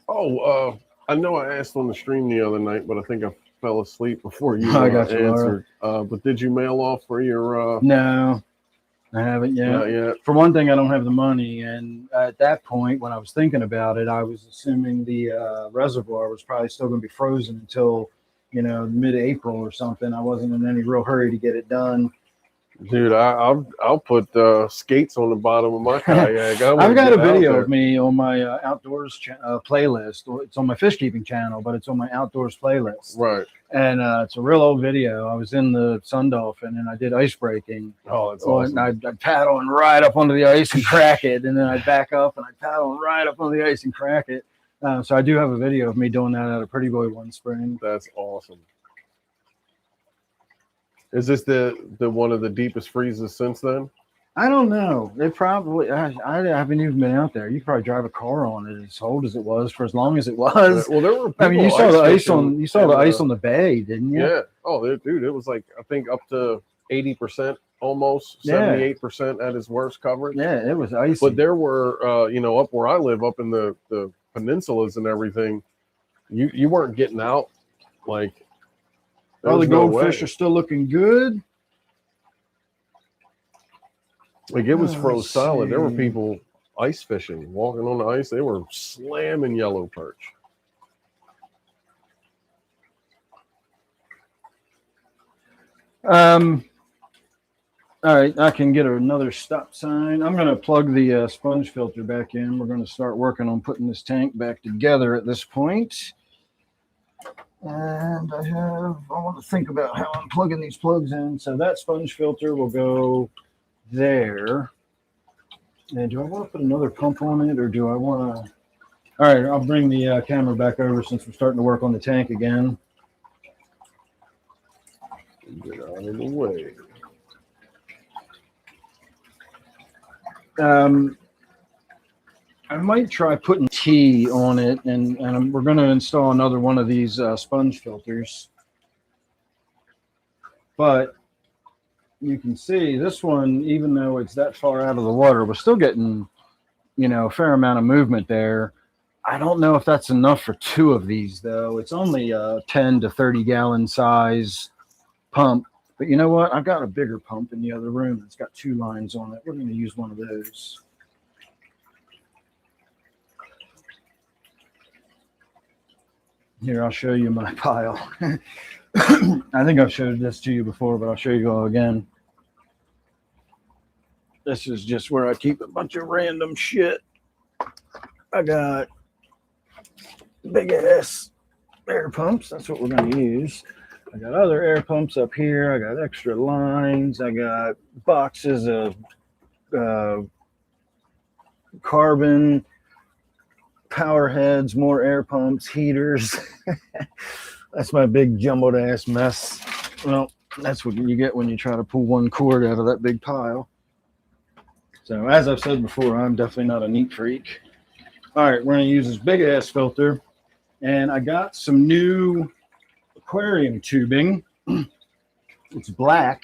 Speaker 2: Oh, I know I asked on the stream the other night, but I think I fell asleep before you answered. But did you mail off for your?
Speaker 1: No, I haven't yet.
Speaker 2: Not yet.
Speaker 1: For one thing, I don't have the money, and at that point, when I was thinking about it, I was assuming the reservoir was probably still going to be frozen until mid-April or something. I wasn't in any real hurry to get it done.
Speaker 2: Dude, I'll put skates on the bottom of my kayak.
Speaker 1: I've got a video of me on my outdoors playlist. It's on my fish keeping channel, but it's on my outdoors playlist.
Speaker 2: Right.
Speaker 1: And it's a real old video. I was in the Sun Dolphin and I did ice breaking.
Speaker 2: Oh, that's awesome.
Speaker 1: And I'd paddle and ride up onto the ice and crack it. And then I'd back up and I'd paddle and ride up onto the ice and crack it. So I do have a video of me doing that at a Pretty Boy one spring.
Speaker 2: That's awesome. Is this the one of the deepest freezes since then?
Speaker 1: I don't know. They probably. I haven't even been out there. You could probably drive a car on it as old as it was for as long as it was.
Speaker 2: Well, there were.
Speaker 1: I mean, you saw the ice on. You saw the ice on the bay, didn't you?
Speaker 2: Yeah. Oh, dude, it was like I think up to 80%, almost 78% at its worst coverage.
Speaker 1: Yeah, it was icy.
Speaker 2: But there were, up where I live, up in the peninsulas and everything, you weren't getting out like.
Speaker 1: All the goldfish are still looking good.
Speaker 2: Like it was froze solid. There were people ice fishing, walking on the ice. They were slamming yellow perch.
Speaker 1: All right, I can get another stop sign. I'm going to plug the sponge filter back in. We're going to start working on putting this tank back together at this point. And I want to think about how I'm plugging these plugs in. So that sponge filter will go there. And do I want to put another pump on it or do I want to? All right, I'll bring the camera back over since we're starting to work on the tank again.
Speaker 2: Get out of the way.
Speaker 1: I might try putting tea on it, and we're going to install another one of these sponge filters. But you can see this one, even though it's that far out of the water, we're still getting, a fair amount of movement there. I don't know if that's enough for two of these, though. It's only a 10 to 30 gallon size pump. But you know what? I've got a bigger pump in the other room that's got two lines on it. We're going to use one of those. Here, I'll show you my pile. I think I've showed this to you before, but I'll show you all again. This is just where I keep a bunch of random shit. I got big ass air pumps. That's what we're going to use. I got other air pumps up here. I got extra lines. I got boxes of carbon power heads, more air pumps, heaters. That's my big jumbled ass mess. Well, that's what you get when you try to pull one cord out of that big pile. So as I've said before, I'm definitely not a neat freak. All right, we're going to use this big ass filter. And I got some new aquarium tubing. It's black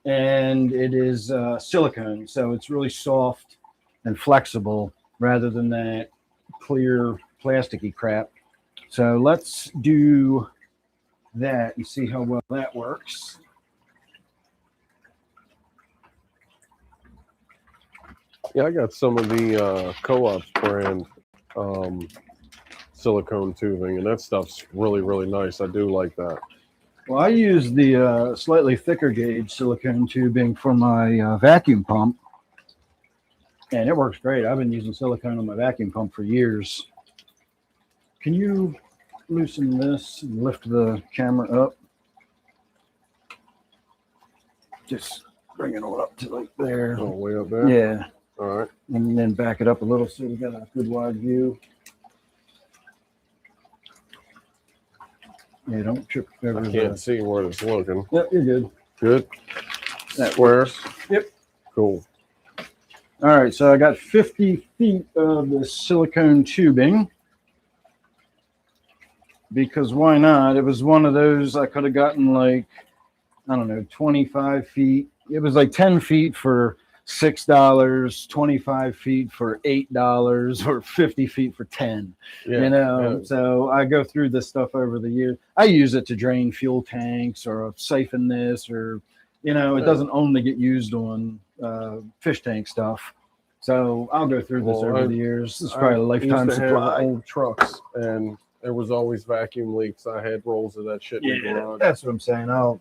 Speaker 1: and it is silicone. So it's really soft and flexible rather than that clear plasticky crap. So let's do that and see how well that works.
Speaker 2: Yeah, I got some of the Co-op's brand silicone tubing, and that stuff's really, really nice. I do like that.
Speaker 1: Well, I use the slightly thicker gauge silicone tubing for my vacuum pump, and it works great. I've been using silicone on my vacuum pump for years. Can you loosen this and lift the camera up? Just bring it all up to like there.
Speaker 2: Oh, way up there?
Speaker 1: Yeah.
Speaker 2: All right.
Speaker 1: And then back it up a little so we got a good wide view. Yeah, don't trip over.
Speaker 2: I can't see where it's looking.
Speaker 1: Yep, you're good.
Speaker 2: Good.
Speaker 1: That
Speaker 2: Squares?
Speaker 1: Yep.
Speaker 2: Cool.
Speaker 1: All right, so I got 50 feet of the silicone tubing. Because why not? It was one of those I could have gotten like, I don't know, 25 feet. It was like 10 feet for $6, 25 feet for $8, or 50 feet for 10.
Speaker 2: Yeah,
Speaker 1: you know,
Speaker 2: yeah.
Speaker 1: so I go through this stuff over the years. I use it to drain fuel tanks or siphon this, or, you know, it doesn't only get used on fish tank stuff. So I'll go through this over the years. This is probably a lifetime
Speaker 2: used to have
Speaker 1: supply.
Speaker 2: old trucks, and there was always vacuum leaks. I had rolls of that shit in the garage.
Speaker 1: That's what I'm saying. I'll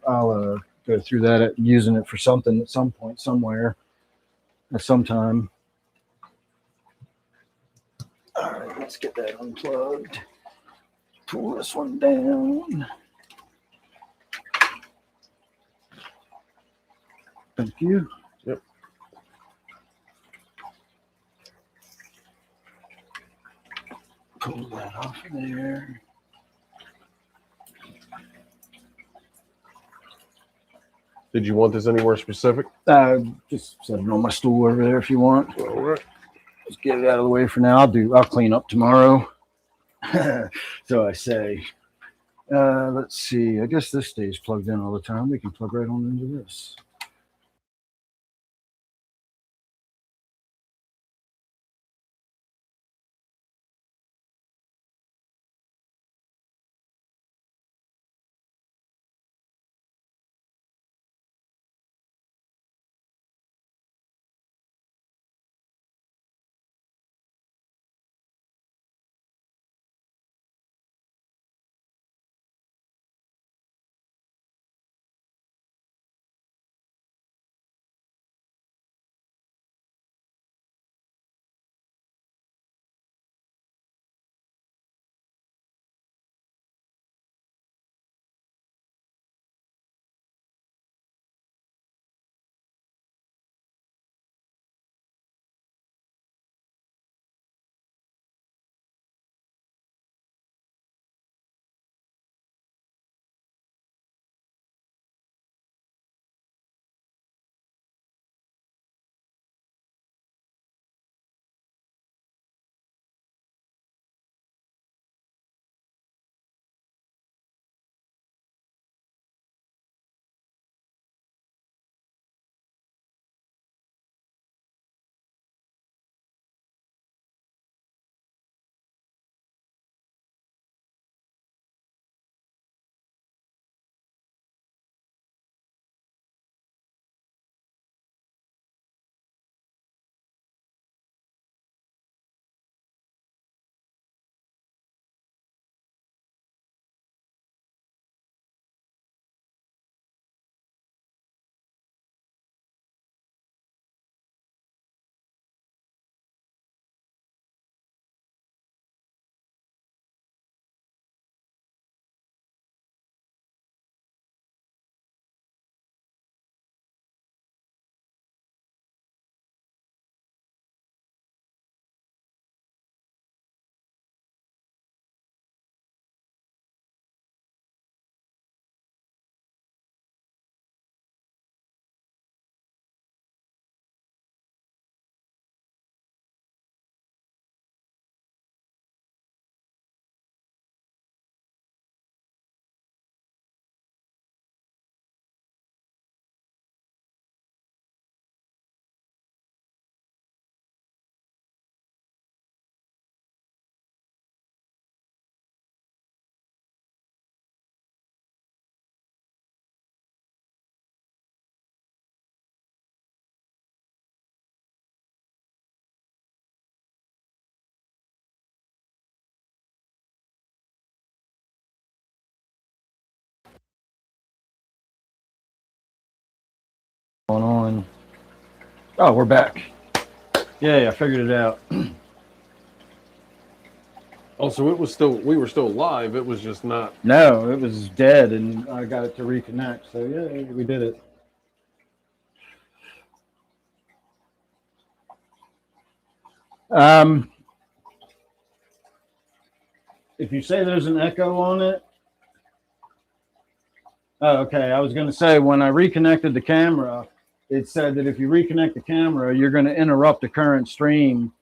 Speaker 1: go through that, using it for something at some point, somewhere, at some time. All right, let's get that unplugged. Pull this one down. Thank you.
Speaker 2: Yep.
Speaker 1: Pull that off of there.
Speaker 2: Did you want this anywhere specific?
Speaker 1: Just set it on my stool over there if you want.
Speaker 2: All right.
Speaker 1: Let's get it out of the way for now. I'll clean up tomorrow. So I say. Let's see. I guess this stays plugged in all the time. We can plug right on into this. on. Oh, we're back. Yeah, I figured it out.
Speaker 2: Also, we were still live. It was just not.
Speaker 1: No, it was dead, and I got it to reconnect. So yeah, we did it. If you say there's an echo on it, oh, okay. I was going to say when I reconnected the camera, it said that if you reconnect the camera, you're going to interrupt the current stream.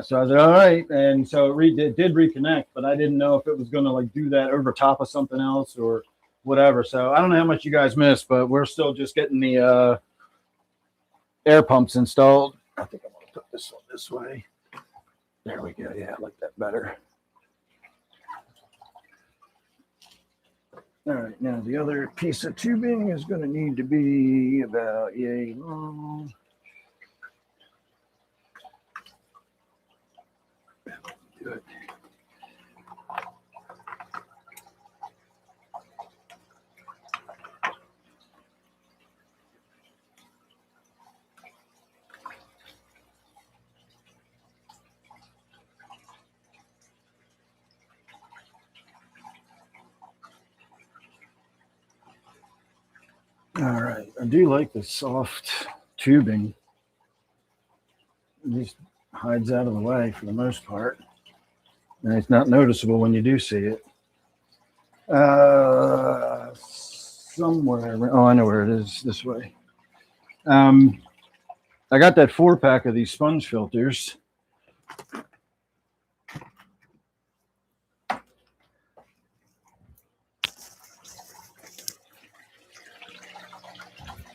Speaker 1: So I was like, all right, and so it did reconnect, but I didn't know if it was going to like do that over top of something else or whatever. So I don't know how much you guys missed, but we're still just getting the air pumps installed. I think I'm going to put this one this way. There we go. Yeah, I like that better. All right, now the other piece of tubing is going to need to be about yay long. Good. All right, I do like the soft tubing. It just hides out of the way for the most part. And it's not noticeable when you do see it. Somewhere, oh, I know where it is, this way. I got that 4-pack of these sponge filters.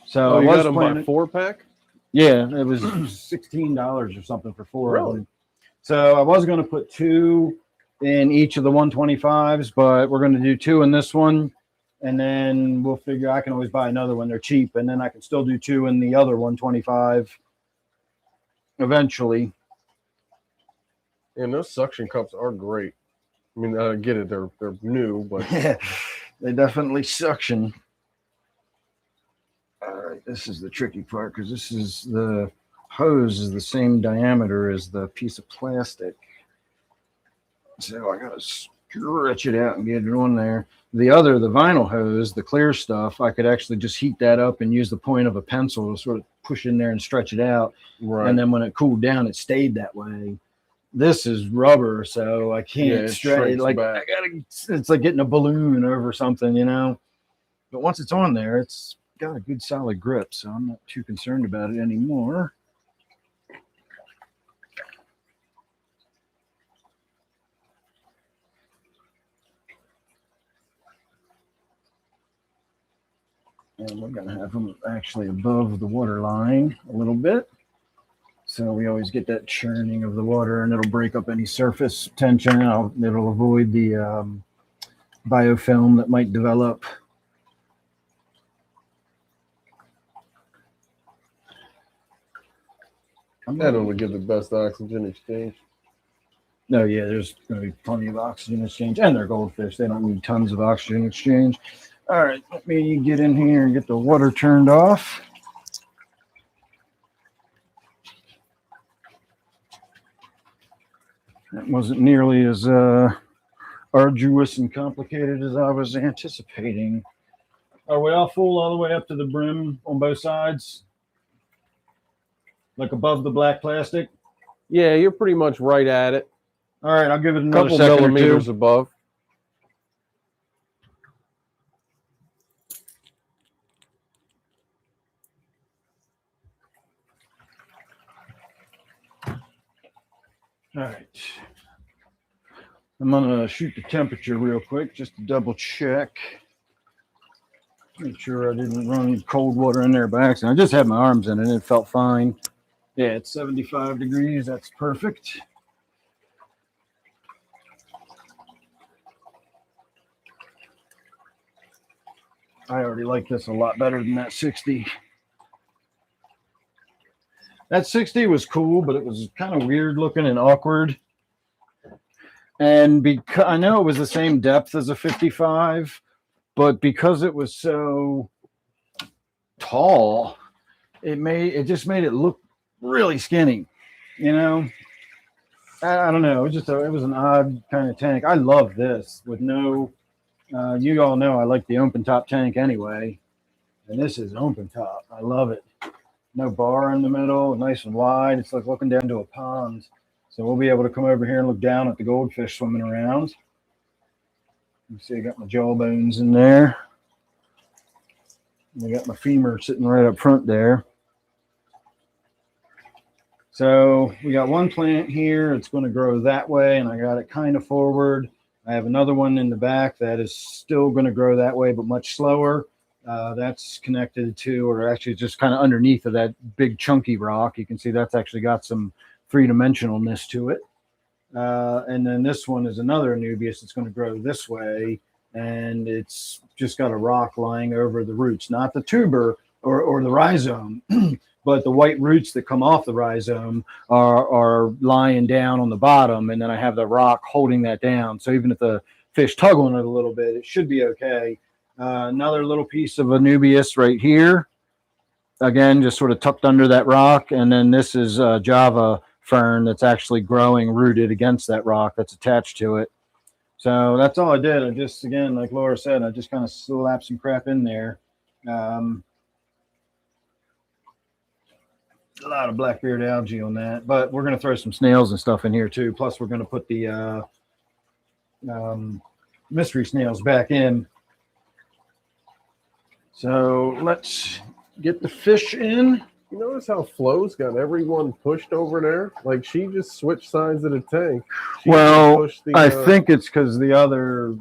Speaker 1: So
Speaker 2: you
Speaker 1: I was
Speaker 2: got them by
Speaker 1: planning,
Speaker 2: 4-pack?
Speaker 1: yeah, it was $16 or something for 4 of
Speaker 2: Really?
Speaker 1: them. So I was going to put 2 in each of the 125s, but we're going to do 2 in this one. And then we'll figure I can always buy another one. They're cheap. And then I can still do 2 in the other 125 eventually.
Speaker 2: And those suction cups are great. I mean, I get it. They're new, but
Speaker 1: They definitely suction. All right, this is the tricky part because this is the hose is the same diameter as the piece of plastic. So I gotta stretch it out and get it on there. The vinyl hose, the clear stuff, I could actually just heat that up and use the point of a pencil to sort of push in there and stretch it out.
Speaker 2: right.
Speaker 1: And then when it cooled down, it stayed that way. This is rubber, so I can't stretch. Like
Speaker 2: back.
Speaker 1: it's like getting a balloon over something, you know. But once it's on there, it's got a good solid grip, so I'm not too concerned about it anymore. And we're going to have them actually above the water line a little bit. So we always get that churning of the water, and it'll break up any surface tension. It'll avoid the biofilm that might develop.
Speaker 2: That'll give the best oxygen exchange.
Speaker 1: No, yeah, there's going to be plenty of oxygen exchange, and they're goldfish. They don't need tons of oxygen exchange. All right, let me get in here and get the water turned off. That wasn't nearly as arduous and complicated as I was anticipating. Are we all full all the way up to the brim on both sides? Like above the black plastic?
Speaker 2: Yeah, you're pretty much right at it.
Speaker 1: All right, I'll give it
Speaker 2: A
Speaker 1: another
Speaker 2: couple
Speaker 1: second
Speaker 2: millimeters
Speaker 1: or two.
Speaker 2: above.
Speaker 1: All right. I'm going to shoot the temperature real quick just to double check. Make sure I didn't run cold water in there by accident. I just had my arms in it and it felt fine. Yeah, it's 75 degrees. That's perfect. I already like this a lot better than that 60. That 60 was cool, but it was kind of weird looking and awkward. And because I know it was the same depth as a 55, but because it was so tall, it just made it look really skinny, you know. I don't know. It was an odd kind of tank. I love this with no. You all know I like the open top tank anyway, and this is open top. I love it. No bar in the middle, nice and wide. It's like looking down to a pond. So we'll be able to come over here and look down at the goldfish swimming around. You see, I got my jaw bones in there. I got my femur sitting right up front there. So we got one plant here. It's going to grow that way, and I got it kind of forward. I have another one in the back that is still going to grow that way, but much slower. That's connected to, or actually just kind of underneath of that big chunky rock. You can see that's actually got some three-dimensionalness to it. And then this one is another Anubias that's going to grow this way, and it's just got a rock lying over the roots, not the tuber or the rhizome, but the white roots that come off the rhizome are lying down on the bottom, and then I have the rock holding that down. So even if the fish tug on it a little bit, it should be okay. Another little piece of Anubias right here, again, just sort of tucked under that rock, and then this is Java fern that's actually growing rooted against that rock that's attached to it. So that's all I did. I just, again, like Laura said, I just kind of slapped some crap in there. A lot of blackbeard algae on that, but we're going to throw some snails and stuff in here too. Plus we're going to put the mystery snails back in. So let's get the fish in.
Speaker 2: You notice how Flo's got everyone pushed over there? Like she just switched sides of the tank.
Speaker 1: I think it's because the other,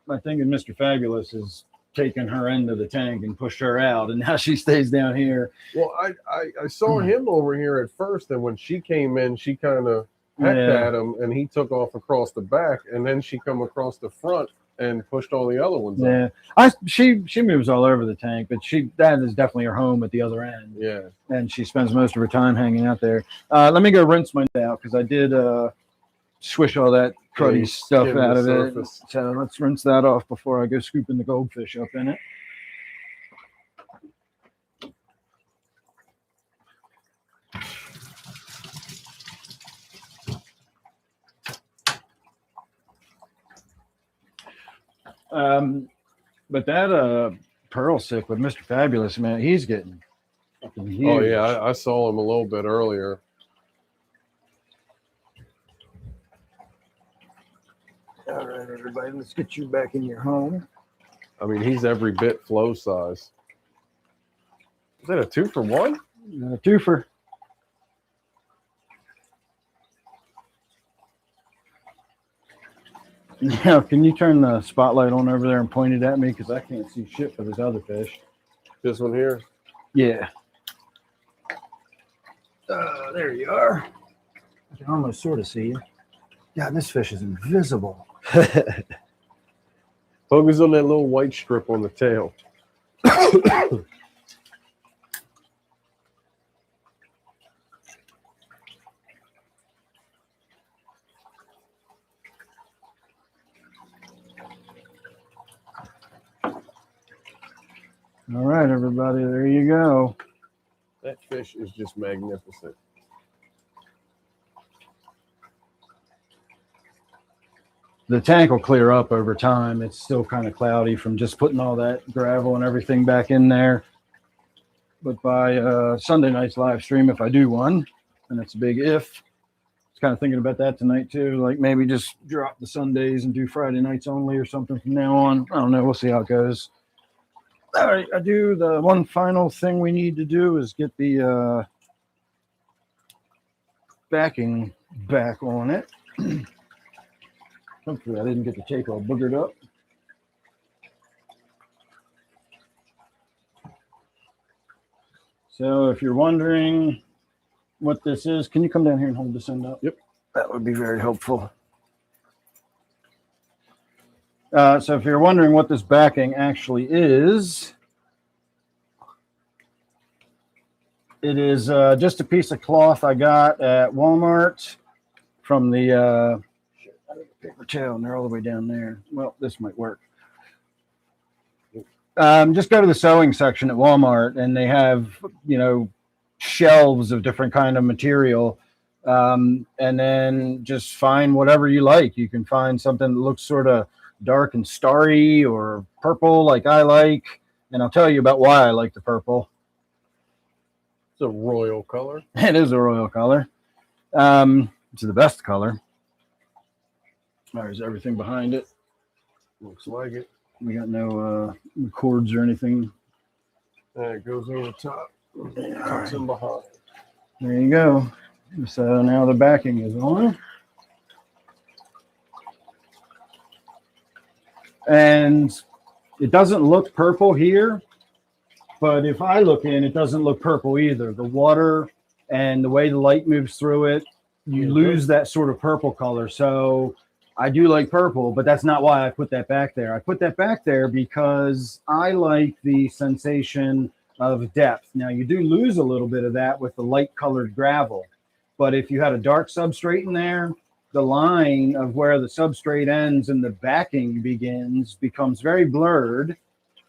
Speaker 1: I think Mr. Fabulous is taking her into the tank and pushed her out, and now she stays down here.
Speaker 2: Well, I saw him over here at first, and when she came in, she kind of pecked at him, and he took off across the back, and then she come across the front and pushed all the other ones
Speaker 1: out. She moves all over the tank, but that is definitely her home at the other end.
Speaker 2: Yeah.
Speaker 1: And she spends most of her time hanging out there. Let me go rinse mine out because I did swish all that cruddy stuff out of it. So let's rinse that off before I go scooping the goldfish up in it. But that pearl sick with Mr. Fabulous, man, he's getting fucking huge.
Speaker 2: Oh yeah, I saw him a little bit earlier.
Speaker 1: All right, everybody, let's get you back in your home.
Speaker 2: I mean, he's every bit Flo size. Is that a 2-for-1?
Speaker 1: A twofer. Now, can you turn the spotlight on over there and point it at me? Because I can't see shit for this other fish.
Speaker 2: This one here?
Speaker 1: Yeah. There you are. I can almost sort of see you. God, this fish is invisible.
Speaker 2: Focus on that little white strip on the tail.
Speaker 1: All right, everybody, there you go.
Speaker 2: That fish is just magnificent.
Speaker 1: The tank will clear up over time. It's still kind of cloudy from just putting all that gravel and everything back in there. But by Sunday night's live stream, if I do one, and it's a big if, I was kind of thinking about that tonight too. Like maybe just drop the Sundays and do Friday nights only or something from now on. I don't know. We'll see how it goes. All right, the one final thing we need to do is get the backing back on it. Hopefully I didn't get the tape all boogered up. So if you're wondering what this is, can you come down here and hold this end up?
Speaker 2: Yep.
Speaker 1: That would be very helpful. So if you're wondering what this backing actually is, it is just a piece of cloth I got at Walmart from the paper towel, and they're all the way down there. Well, this might work. Just go to the sewing section at Walmart, and they have, shelves of different kind of material, and then just find whatever you like. You can find something that looks sort of dark and starry or purple like I like, and I'll tell you about why I like the purple.
Speaker 2: It's a royal color.
Speaker 1: It is a royal color. It's the best color. There's everything behind it.
Speaker 2: Looks like it.
Speaker 1: We got no cords or anything.
Speaker 2: And it goes over top. Cuts in behind.
Speaker 1: There you go. So now the backing is on. And it doesn't look purple here, but if I look in, it doesn't look purple either. The water and the way the light moves through it, you lose that sort of purple color. So I do like purple, but that's not why I put that back there. I put that back there because I like the sensation of depth. Now, you do lose a little bit of that with the light colored gravel, but if you had a dark substrate in there, the line of where the substrate ends and the backing begins becomes very blurred,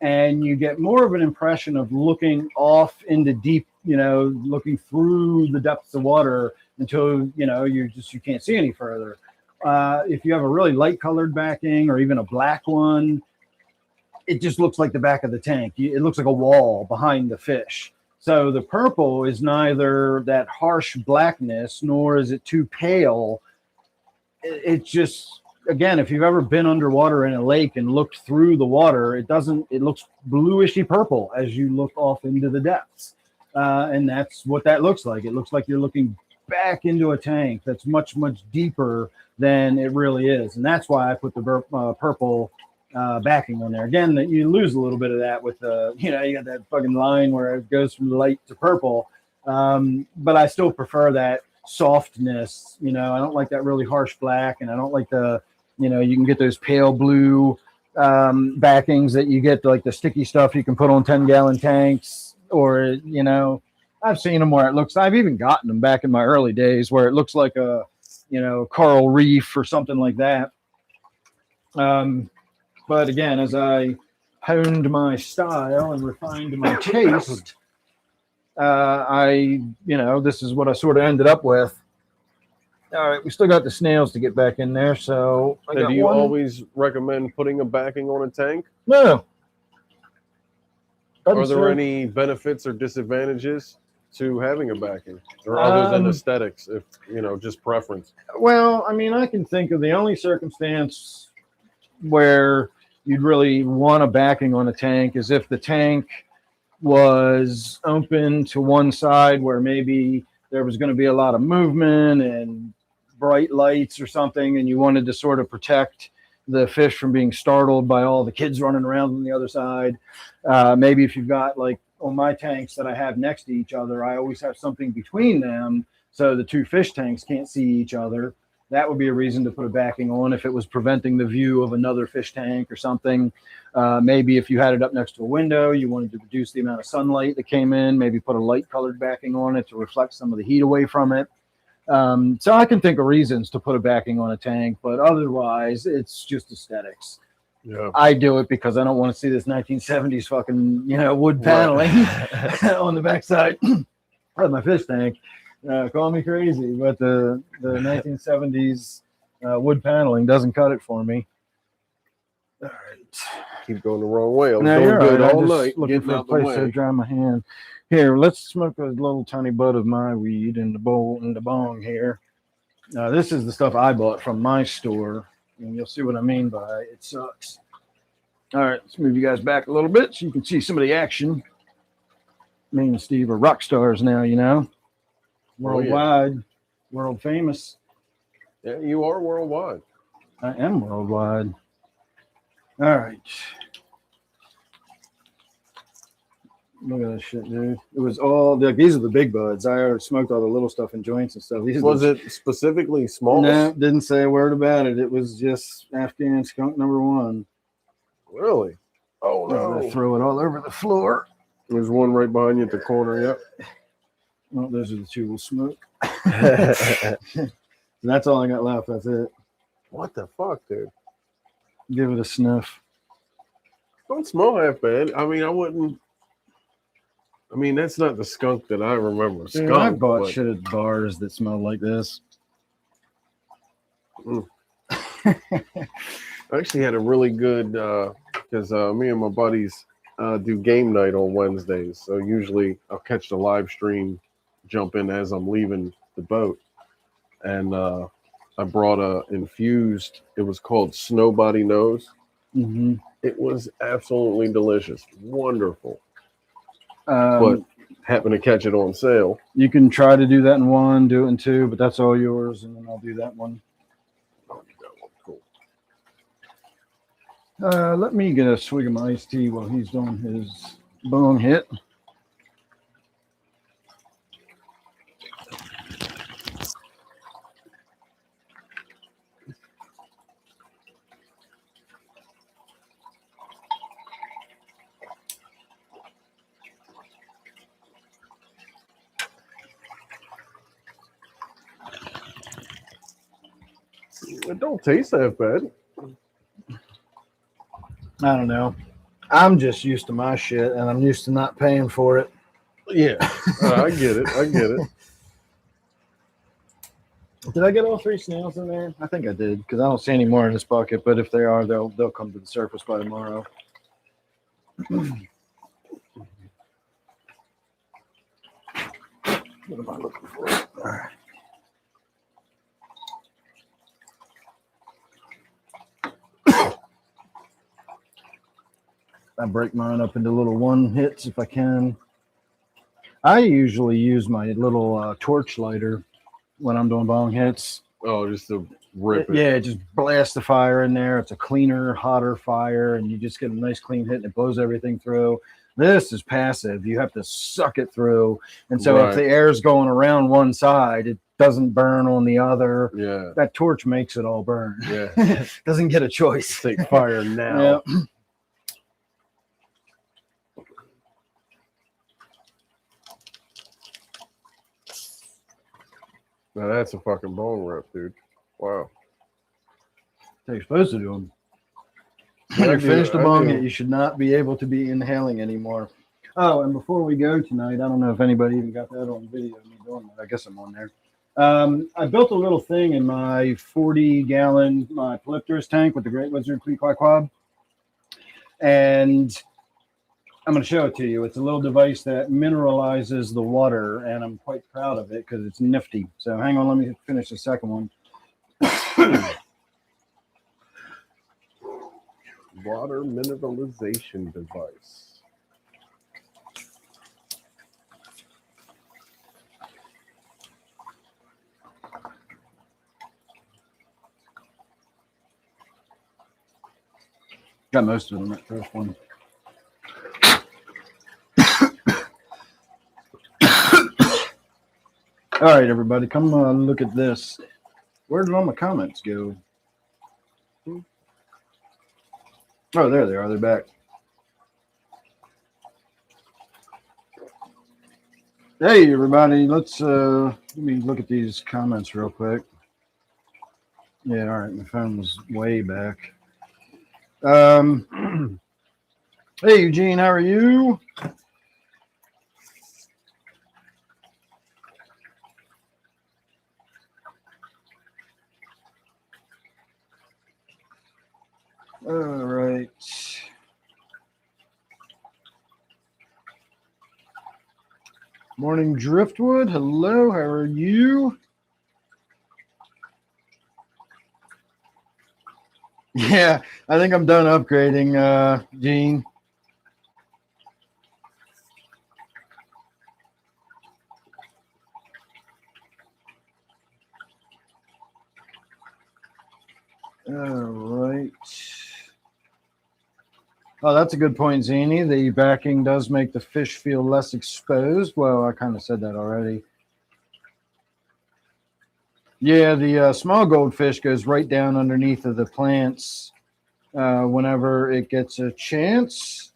Speaker 1: and you get more of an impression of looking off into deep, looking through the depths of water until, you can't see any further. If you have a really light colored backing or even a black one, it just looks like the back of the tank. It looks like a wall behind the fish. So the purple is neither that harsh blackness, nor is it too pale. It just, again, if you've ever been underwater in a lake and looked through the water, it looks bluishy purple as you look off into the depths. And that's what that looks like. It looks like you're looking back into a tank that's much, much deeper than it really is. And that's why I put the purple backing on there. Again, that you lose a little bit of that with the, you got that fucking line where it goes from light to purple. But I still prefer that softness. I don't like that really harsh black, and I don't like the, you can get those pale blue backings that you get, like the sticky stuff you can put on 10-gallon tanks, or, I've seen them where I've even gotten them back in my early days where it looks like a, coral reef or something like that. But again, as I honed my style and refined my taste, this is what I sort of ended up with. All right, we still got the snails to get back in there. So
Speaker 2: do you always recommend putting a backing on a tank?
Speaker 1: No.
Speaker 2: Are there any benefits or disadvantages to having a backing, or other than aesthetics, if just preference?
Speaker 1: Well, I can think of the only circumstance where you'd really want a backing on a tank is if the tank was open to one side where maybe there was going to be a lot of movement and bright lights or something, and you wanted to sort of protect the fish from being startled by all the kids running around on the other side. Maybe if you've got, like on my tanks that I have next to each other, I always have something between them so the two fish tanks can't see each other. That would be a reason to put a backing on if it was preventing the view of another fish tank or something. Maybe if you had it up next to a window, you wanted to reduce the amount of sunlight that came in, maybe put a light colored backing on it to reflect some of the heat away from it. So I can think of reasons to put a backing on a tank, but otherwise it's just aesthetics.
Speaker 2: Yeah.
Speaker 1: I do it because I don't want to see this 1970s fucking, wood paneling on the backside of my fish tank. Call me crazy, but the 1970s wood paneling doesn't cut it for me. All right.
Speaker 2: Keep going the wrong way. I'm
Speaker 1: No,
Speaker 2: going
Speaker 1: you're
Speaker 2: good
Speaker 1: right.
Speaker 2: all
Speaker 1: I'm
Speaker 2: night.
Speaker 1: just looking
Speaker 2: Getting
Speaker 1: for a
Speaker 2: out the
Speaker 1: place to
Speaker 2: way.
Speaker 1: dry my hand. Here, let's smoke a little tiny bud of my weed in the bowl, in the bong here. This is the stuff I bought from my store, and you'll see what I mean by it sucks. All right, let's move you guys back a little bit so you can see some of the action. Me and Steve are rock stars now, worldwide, world famous.
Speaker 2: Yeah, you are worldwide.
Speaker 1: I am worldwide. All right. Look at that shit, dude. It was all, these are the big buds. I already smoked all the little stuff in joints and stuff.
Speaker 2: Was it specifically small?
Speaker 1: No, didn't say a word about it. It was just Afghan skunk #1.
Speaker 2: Really? Oh, no.
Speaker 1: Throw it all over the floor.
Speaker 2: There's one right behind you at the corner, yep.
Speaker 1: Well, those are the two we'll smoke. That's all I got left. That's it.
Speaker 2: What the fuck, dude?
Speaker 1: Give it a sniff.
Speaker 2: Don't smell half bad. I I mean, that's not the skunk that I remember.
Speaker 1: Dude,
Speaker 2: Skunk.
Speaker 1: I bought
Speaker 2: but-
Speaker 1: shit at bars that smelled like this.
Speaker 2: I actually had a really good because me and my buddies do game night on Wednesdays. So usually I'll catch the live stream, jump in as I'm leaving the boat, and I brought a infused. It was called Snow Body Nose.
Speaker 1: Mm-hmm.
Speaker 2: It was absolutely delicious, wonderful.
Speaker 1: But
Speaker 2: But happened to catch it on sale.
Speaker 1: you can try to do that in one, do it in two, but that's all yours, and then I'll do that one.
Speaker 2: Oh, you got one. Cool.
Speaker 1: Let me get a swig of my iced tea while he's doing his bong hit.
Speaker 2: It don't taste that bad.
Speaker 1: I don't know. I'm just used to my shit, and I'm used to not paying for it.
Speaker 2: Yeah, I get it. I get it.
Speaker 1: Did I get all 3 snails in there? I think I did, because I don't see any more in this bucket. But if they are, they'll come to the surface by tomorrow. What am I looking for? All right. I break mine up into little one hits if I can. I usually use my little torch lighter when I'm doing bong hits.
Speaker 2: Oh, just to rip it.
Speaker 1: Yeah, just blast the fire in there. It's a cleaner, hotter fire, and you just get a nice clean hit, and it blows everything through. This is passive. You have to suck it through. And so if the air is going around one side, it doesn't burn on the other.
Speaker 2: Yeah.
Speaker 1: That torch makes it all burn.
Speaker 2: Yeah.
Speaker 1: Doesn't get a choice.
Speaker 2: Take fire now.
Speaker 1: Yeah.
Speaker 2: Now that's a fucking bone rip, dude. Wow.
Speaker 1: You're supposed to do them. When you finish the bong hit, you should not be able to be inhaling anymore. Oh, and before we go tonight, I don't know if anybody even got that on video. Me doing that. I guess I'm on there. I built a little thing in my 40-gallon Polypterus tank with the Great Wizard Queequeg Quab, and I'm going to show it to you. It's a little device that mineralizes the water, and I'm quite proud of it because it's nifty. So hang on, let me finish the second one.
Speaker 2: Water mineralization device.
Speaker 1: Got most of them that first one. All right, everybody, come look at this. Where did all my comments go? Oh, there they are. They're back. Hey, everybody. Let's let me look at these comments real quick. Yeah, all right. My phone was way back. Hey, Eugene, how are you? All right. Morning, Driftwood. Hello, how are you? Yeah, I think I'm done upgrading, Gene. All right. Oh, that's a good point, Zini. The backing does make the fish feel less exposed. Well, I kind of said that already. Yeah, the small goldfish goes right down underneath of the plants whenever it gets a chance.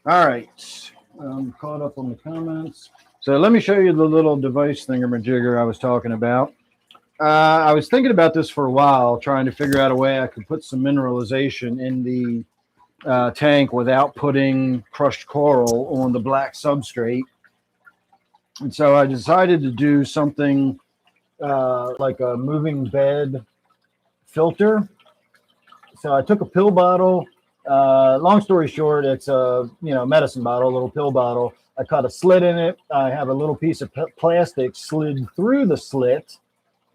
Speaker 1: All right. I'm caught up on the comments. So let me show you the little device thingamajigger I was talking about. I was thinking about this for a while, trying to figure out a way I could put some mineralization in the tank without putting crushed coral on the black substrate. And so I decided to do something like a moving bed filter. So I took a pill bottle. Long story short, it's a medicine bottle, a little pill bottle. I cut a slit in it. I have a little piece of plastic slid through the slit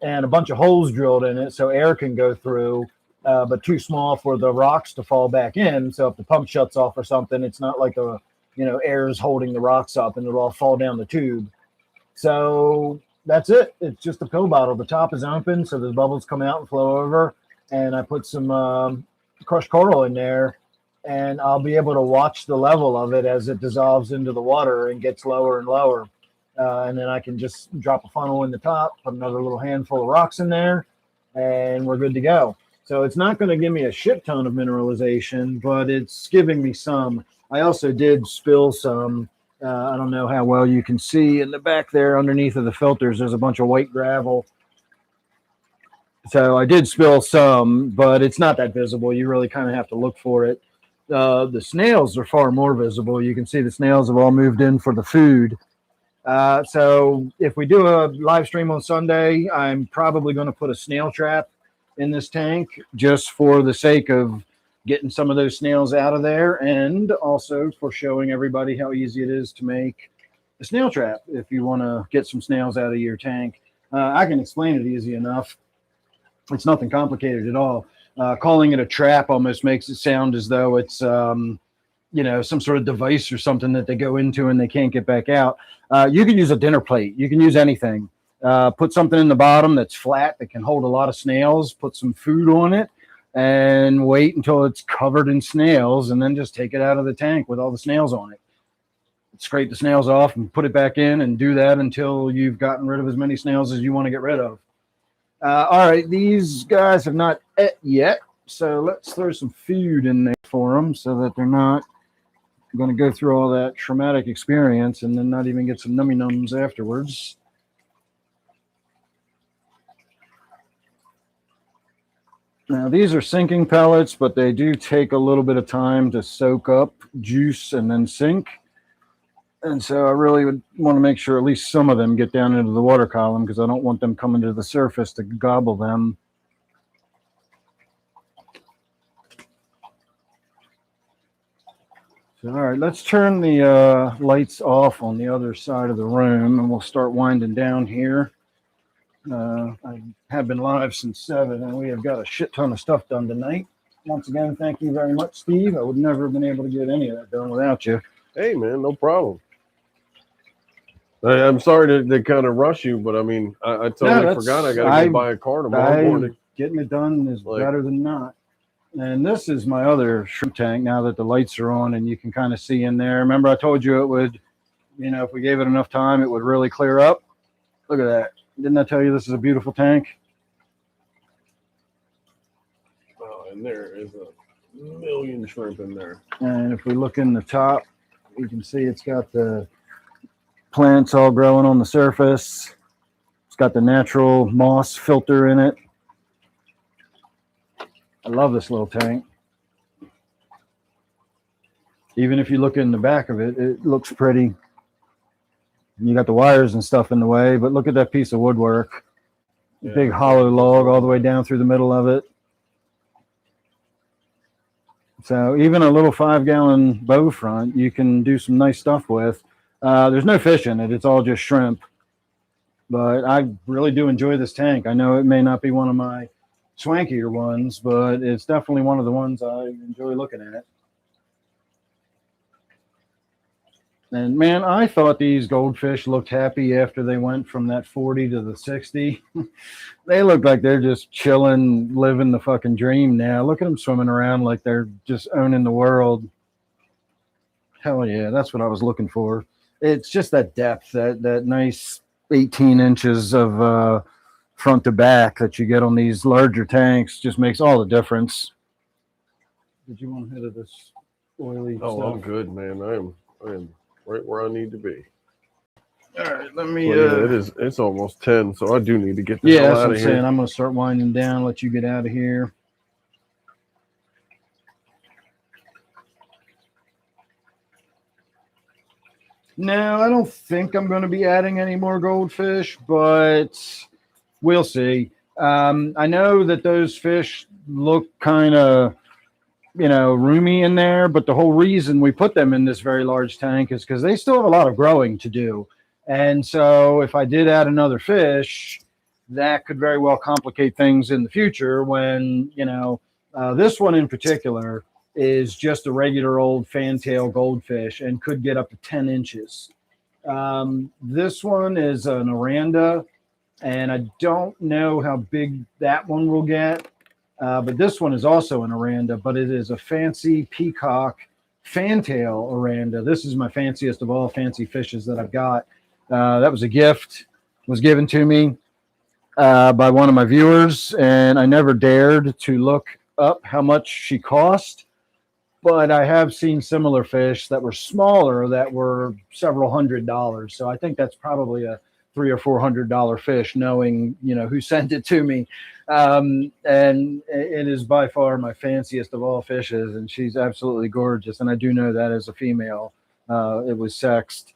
Speaker 1: and a bunch of holes drilled in it so air can go through, but too small for the rocks to fall back in. So if the pump shuts off or something, it's not like the air is holding the rocks up and it'll all fall down the tube. So that's it. It's just a pill bottle. The top is open, so the bubbles come out and flow over. And I put some crushed coral in there, and I'll be able to watch the level of it as it dissolves into the water and gets lower and lower. And then I can just drop a funnel in the top, put another little handful of rocks in there, and we're good to go. So it's not going to give me a shit ton of mineralization, but it's giving me some. I also did spill some. I don't know how well you can see in the back there underneath of the filters. There's a bunch of white gravel. So I did spill some, but it's not that visible. You really kind of have to look for it. The snails are far more visible. You can see the snails have all moved in for the food. So if we do a live stream on Sunday, I'm probably going to put a snail trap in this tank just for the sake of getting some of those snails out of there, and also for showing everybody how easy it is to make a snail trap if you want to get some snails out of your tank. I can explain it easy enough. It's nothing complicated at all. Calling it a trap almost makes it sound as though it's some sort of device or something that they go into and they can't get back out. You can use a dinner plate. You can use anything. Put something in the bottom that's flat that can hold a lot of snails. Put some food on it and wait until it's covered in snails, and then just take it out of the tank with all the snails on it. Scrape the snails off and put it back in, and do that until you've gotten rid of as many snails as you want to get rid of. All right, these guys have not ate yet, so let's throw some food in there for them so that they're not going to go through all that traumatic experience and then not even get some nummy nums afterwards. Now, these are sinking pellets, but they do take a little bit of time to soak up juice and then sink. And so I really would want to make sure at least some of them get down into the water column, because I don't want them coming to the surface to gobble them. So, all right, let's turn the lights off on the other side of the room, and we'll start winding down here. I have been live since 7, and we have got a shit ton of stuff done tonight. Once again, thank you very much, Steve. I would never have been able to get any of that done without you.
Speaker 2: Hey, man, no problem. I'm sorry to kind of rush you, but I mean, I totally forgot I got to go buy a car tomorrow morning.
Speaker 1: Getting it done is better than not. And this is my other shrimp tank now that the lights are on and you can kind of see in there. Remember I told you it would, if we gave it enough time, it would really clear up. Look at that. Didn't I tell you this is a beautiful tank?
Speaker 2: Oh, and there is a million shrimp in there.
Speaker 1: And if we look in the top, you can see it's got the plants all growing on the surface. It's got the natural moss filter in it. I love this little tank. Even if you look in the back of it, it looks pretty. You got the wires and stuff in the way, but look at that piece of woodwork. Yeah. Big hollow log all the way down through the middle of it. So even a little 5-gallon bow front, you can do some nice stuff with. There's no fish in it. It's all just shrimp. But I really do enjoy this tank. I know it may not be one of my swankier ones, but it's definitely one of the ones I enjoy looking at. And man, I thought these goldfish looked happy after they went from that 40 to the 60. They look like they're just chilling, living the fucking dream now. Look at them swimming around like they're just owning the world. Hell yeah, that's what I was looking for. It's just that depth, that nice 18 inches of front to back that you get on these larger tanks just makes all the difference. Did you want to hit of this oily stuff?
Speaker 2: I'm good, man. I am right where I need to be.
Speaker 1: All right, let me.
Speaker 2: It's almost 10, so I do need to get this
Speaker 1: out of here. Yeah, that's what I'm
Speaker 2: here.
Speaker 1: saying. I'm going to start winding down. Let you get out of here. No, I don't think I'm going to be adding any more goldfish, but we'll see. I know that those fish look kind of, roomy in there, but the whole reason we put them in this very large tank is because they still have a lot of growing to do. And so if I did add another fish, that could very well complicate things in the future when, this one in particular is just a regular old fantail goldfish and could get up to 10 inches. This one is an Oranda, and I don't know how big that one will get. But this one is also an Oranda, but it is a fancy peacock fantail Oranda. This is my fanciest of all fancy fishes that I've got. That was a gift, was given to me by one of my viewers, and I never dared to look up how much she cost. But I have seen similar fish that were smaller that were several $100s. So I think that's probably a $300 or $400 fish, knowing who sent it to me. And it is by far my fanciest of all fishes, and she's absolutely gorgeous. And I do know that as a female, it was sexed.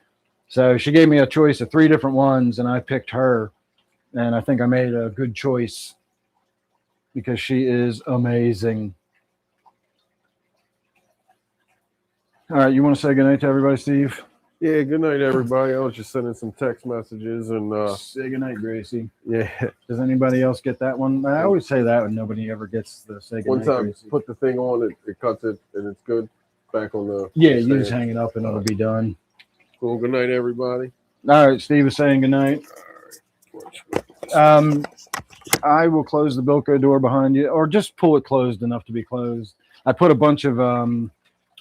Speaker 1: So she gave me a choice of 3 different ones, and I picked her. And I think I made a good choice because she is amazing. All right, you want to say goodnight to everybody, Steve?
Speaker 2: Yeah, good night, everybody. I was just sending some text messages and
Speaker 1: say goodnight, Gracie.
Speaker 2: yeah.
Speaker 1: Does anybody else get that one? I always say that when nobody ever gets the say goodnight,
Speaker 2: Once I
Speaker 1: Gracie.
Speaker 2: put the thing on, it cuts it and it's good. Back on the
Speaker 1: Yeah,
Speaker 2: stand.
Speaker 1: you just hang it up and it'll be done.
Speaker 2: Cool. Good night, everybody.
Speaker 1: All right, Steve is saying goodnight. I will close the Bilko door behind you, or just pull it closed enough to be closed. I put a bunch of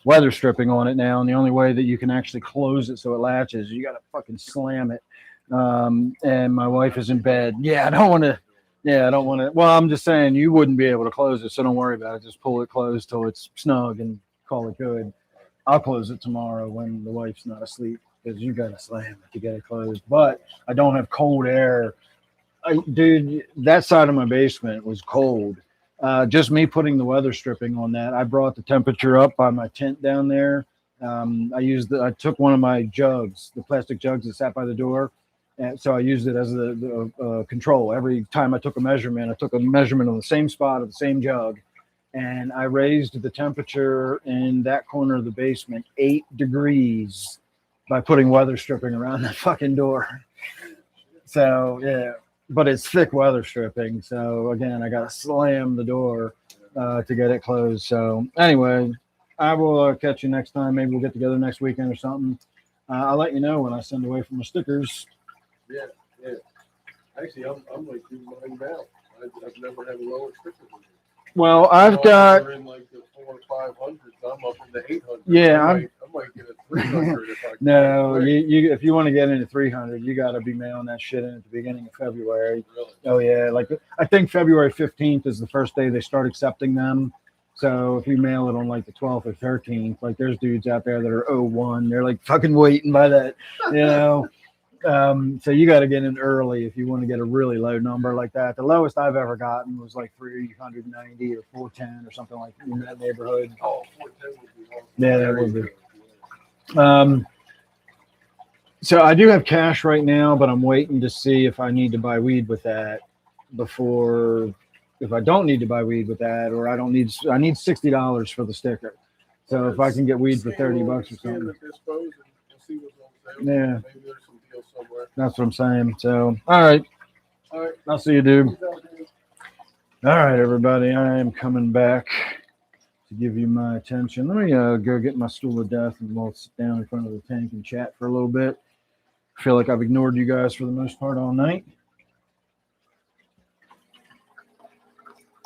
Speaker 1: weather stripping on it now, and the only way that you can actually close it so it latches, you got to fucking slam it. And my wife is in bed. I don't want to. Well, I'm just saying you wouldn't be able to close it, so don't worry about it. Just pull it closed till it's snug and call it good. I'll close it tomorrow when the wife's not asleep, because you got to slam it to get it closed. But I don't have cold air. Dude, that side of my basement was cold. Just me putting the weather stripping on that. I brought the temperature up by my tent down there. I took one of my jugs, the plastic jugs that sat by the door. And so I used it as the control. Every time I took a measurement on the same spot of the same jug. And I raised the temperature in that corner of the basement 8 degrees by putting weather stripping around that fucking door. So, yeah. But it's thick weather stripping. So, again, I got to slam the door to get it closed. So, anyway, I will catch you next time. Maybe we'll get together next weekend or something. I'll let you know when I send away from my stickers.
Speaker 2: Yeah. Actually, I'm like you mine now. I've never had a lower sticker than you.
Speaker 1: Well, I've got.
Speaker 2: We're in like the 400 or 500s. I'm up in the 800.
Speaker 1: Yeah,
Speaker 2: I might get a 300 if I can.
Speaker 1: No, you if you want to get into 300, you got to be mailing that shit in at the beginning of February.
Speaker 2: Really?
Speaker 1: Oh yeah, like I think February 15th is the first day they start accepting them. So if you mail it on like the 12th or 13th, like there's dudes out there that are 01, they're like fucking waiting by that, So you got to get in early if you want to get a really low number like that. The lowest I've ever gotten was like 390 or 410 or something like in that neighborhood.
Speaker 2: Oh, 410 would be awesome.
Speaker 1: Yeah, that would be. So I do have cash right now, but I'm waiting to see if I need to buy weed with that if I don't need to buy weed with that, or I need $60 for the sticker. So if I can get weed for $30 or something. Yeah.
Speaker 2: Maybe there's some deal somewhere.
Speaker 1: That's what I'm saying. So, all right. I'll see you, dude. All right, everybody. I am coming back to give you my attention. Let me go get my stool of death and we'll sit down in front of the tank and chat for a little bit. I feel like I've ignored you guys for the most part all night.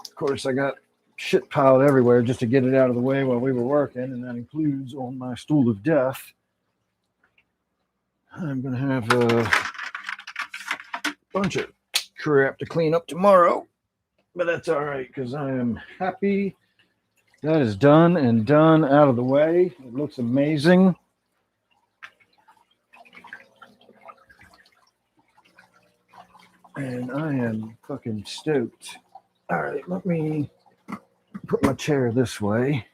Speaker 1: Of course, I got shit piled everywhere just to get it out of the way while we were working, and that includes on my stool of death. I'm going to have a bunch of crap to clean up tomorrow, but that's all right because I am happy that is done and done out of the way. It looks amazing. And I am fucking stoked. All right, let me put my chair this way.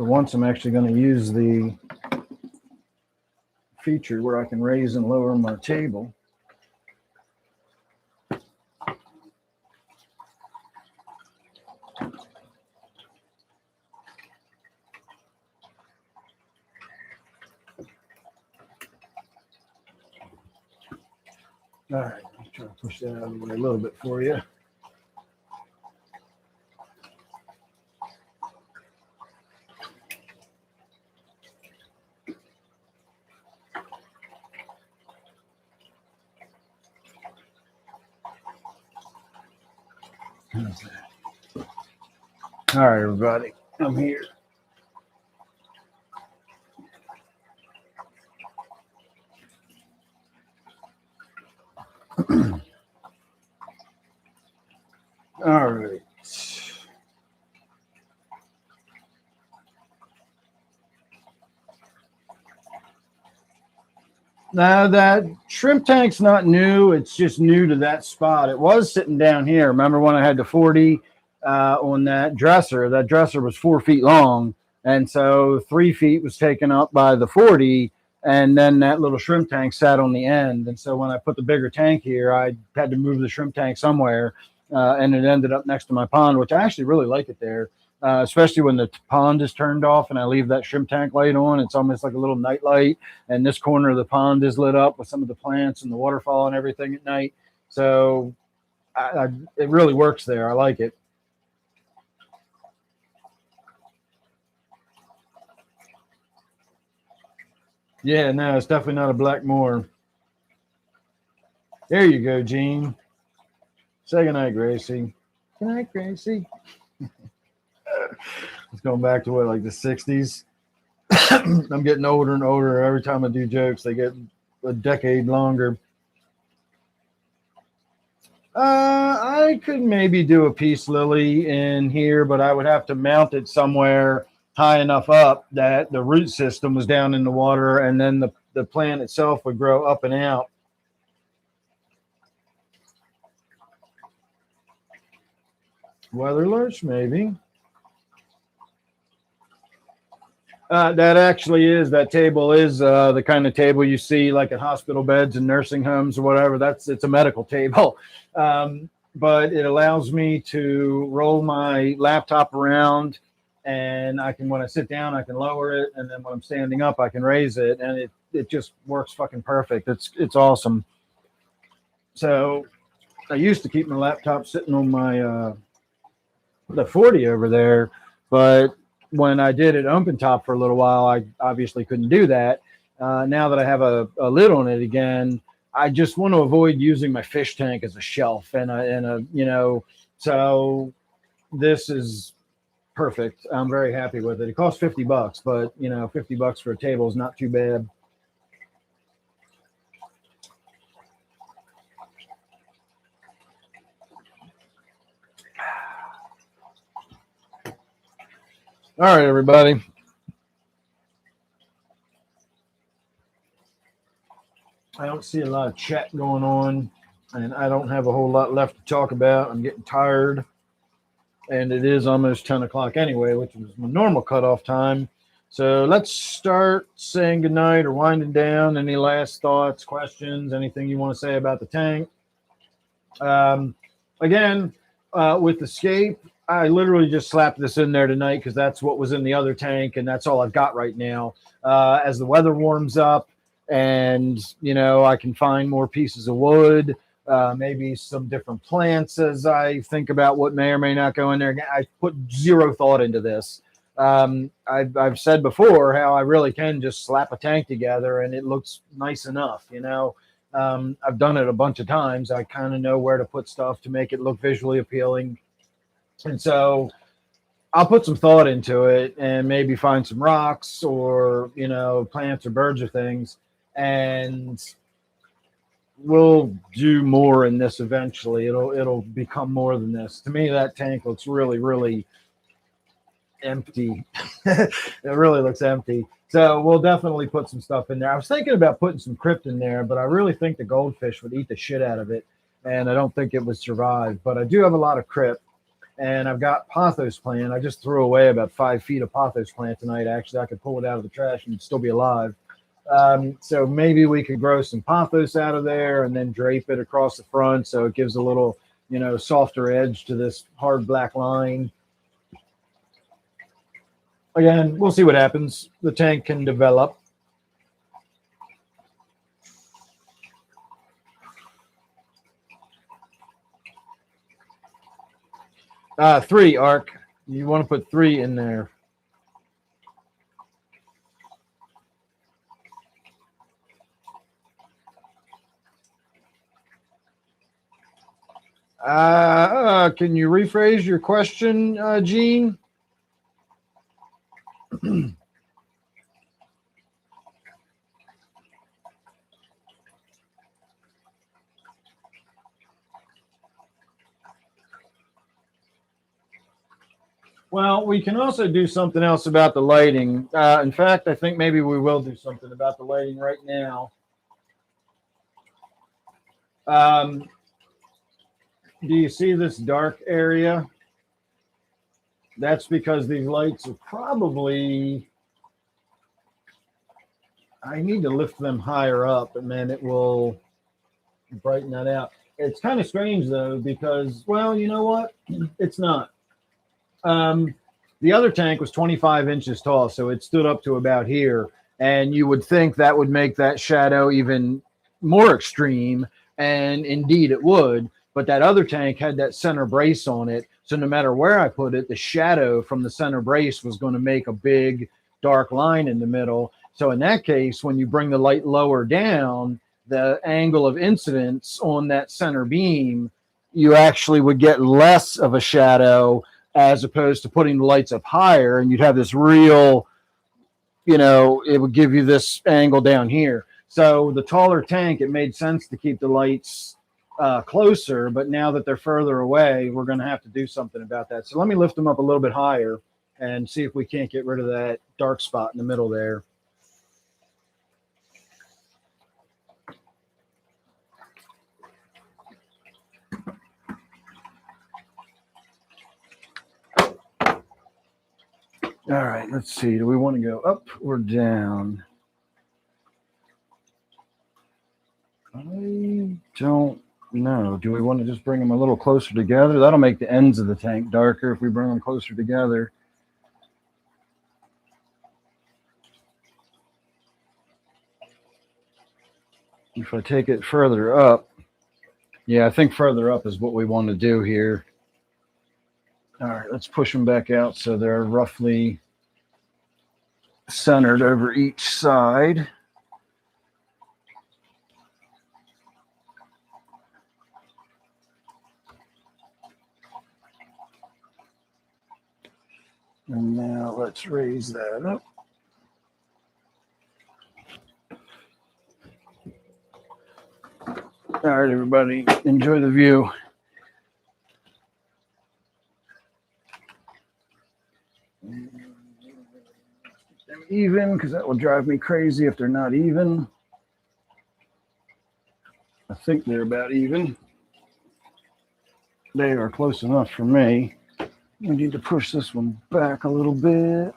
Speaker 1: For once, I'm actually going to use the feature where I can raise and lower my table. All right, let me try to push that out of the way a little bit for you. How's that? All right, everybody, I'm here. All right. Now that shrimp tank's not new, it's just new to that spot. It was sitting down here. Remember when I had the 40 on that dresser? That dresser was 4 feet long, and so 3 feet was taken up by the 40, and then that little shrimp tank sat on the end. And so when I put the bigger tank here, I had to move the shrimp tank somewhere, and it ended up next to my pond, which I actually really like it there. Especially when the pond is turned off and I leave that shrimp tank light on. It's almost like a little night light, and this corner of the pond is lit up with some of the plants and the waterfall and everything at night. So it really works there. I like it. Yeah, no, it's definitely not a black moor. There you go, Gene. Say goodnight, Gracie. Good night, Gracie. It's going back to what, like the 60s? I'm getting older and older. Every time I do jokes, they get a decade longer. I could maybe do a peace lily in here, but I would have to mount it somewhere high enough up that the root system was down in the water, and then the plant itself would grow up and out. Weather lurch, maybe. That actually is, that table is the kind of table you see like at hospital beds and nursing homes or whatever. It's a medical table. But it allows me to roll my laptop around, and I can, when I sit down, I can lower it. And then when I'm standing up, I can raise it, and it just works fucking perfect. It's awesome. So I used to keep my laptop sitting on my, the 40 over there, but when I did it open top for a little while, I obviously couldn't do that. Now that I have a lid on it again, I just want to avoid using my fish tank as a shelf and a so this is perfect. I'm very happy with it. It costs $50, but $50 for a table is not too bad. All right, everybody. I don't see a lot of chat going on, and I don't have a whole lot left to talk about. I'm getting tired, and it is almost 10 o'clock anyway, which is my normal cutoff time. So let's start saying goodnight or winding down. Any last thoughts, questions, anything you want to say about the tank? Again, with Escape, I literally just slapped this in there tonight because that's what was in the other tank, and that's all I've got right now. As the weather warms up and, I can find more pieces of wood, maybe some different plants as I think about what may or may not go in there. I put zero thought into this. I've said before how I really can just slap a tank together and it looks nice enough, I've done it a bunch of times. I kind of know where to put stuff to make it look visually appealing. And so I'll put some thought into it and maybe find some rocks or, plants or birds or things. And we'll do more in this eventually. It'll become more than this. To me, that tank looks really, really empty. It really looks empty. So we'll definitely put some stuff in there. I was thinking about putting some crypt in there, but I really think the goldfish would eat the shit out of it. And I don't think it would survive. But I do have a lot of crypt. And I've got pothos plant. I just threw away about 5 feet of pothos plant tonight. Actually, I could pull it out of the trash and it'd still be alive. So maybe we could grow some pothos out of there and then drape it across the front so it gives a little, softer edge to this hard black line. Again, we'll see what happens. The tank can develop. Three, Arc. You want to put 3 in there. Can you rephrase your question, Gene? Well, we can also do something else about the lighting. In fact, I think maybe we will do something about the lighting right now. Do you see this dark area? That's because these lights are probably, I need to lift them higher up and then it will brighten that out. It's kind of strange though, because, well, you know what? It's not. The other tank was 25 inches tall, so it stood up to about here. And you would think that would make that shadow even more extreme. And indeed it would. But that other tank had that center brace on it. So no matter where I put it, the shadow from the center brace was going to make a big dark line in the middle. So in that case, when you bring the light lower down, the angle of incidence on that center beam, you actually would get less of a shadow as opposed to putting the lights up higher. And you'd have this real, it would give you this angle down here. So the taller tank, it made sense to keep the lights closer, but now that they're further away, we're going to have to do something about that. So let me lift them up a little bit higher and see if we can't get rid of that dark spot in the middle there. All right, let's see. Do we want to go up or down? I don't know. Do we want to just bring them a little closer together? That'll make the ends of the tank darker if we bring them closer together. If I take it further up, yeah, I think further up is what we want to do here. All right, let's push them back out so they're roughly centered over each side. And now let's raise that up. All right, everybody, enjoy the view. Even, because that will drive me crazy if they're not even. I think they're about even. They are close enough for me. We need to push this one back a little bit.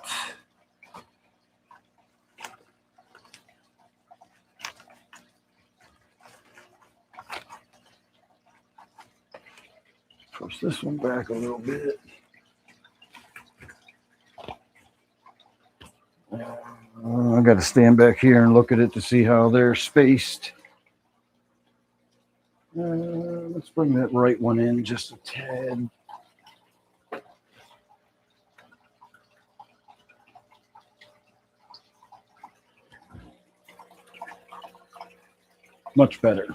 Speaker 1: Push this one back a little bit. I got to stand back here and look at it to see how they're spaced. Let's bring that right one in just a tad. Much better.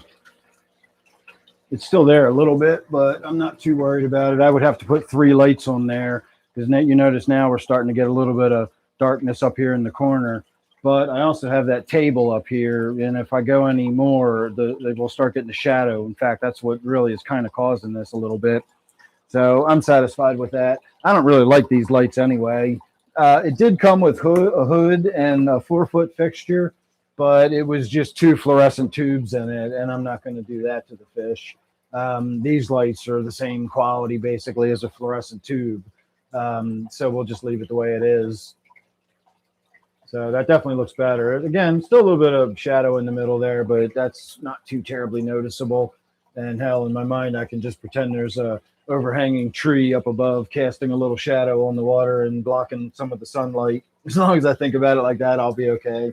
Speaker 1: It's still there a little bit, but I'm not too worried about it. I would have to put 3 lights on there because you notice now we're starting to get a little bit of darkness up here in the corner. But I also have that table up here, and if I go any more, they will start getting the shadow. In fact, that's what really is kind of causing this a little bit. So I'm satisfied with that. I don't really like these lights anyway. It did come with a hood and a 4-foot fixture, but it was just 2 fluorescent tubes in it, and I'm not going to do that to the fish. These lights are the same quality basically as a fluorescent tube. So we'll just leave it the way it is. So that definitely looks better. Again, still a little bit of shadow in the middle there, but that's not too terribly noticeable. And hell, in my mind, I can just pretend there's a overhanging tree up above, casting a little shadow on the water and blocking some of the sunlight. As long as I think about it like that, I'll be okay.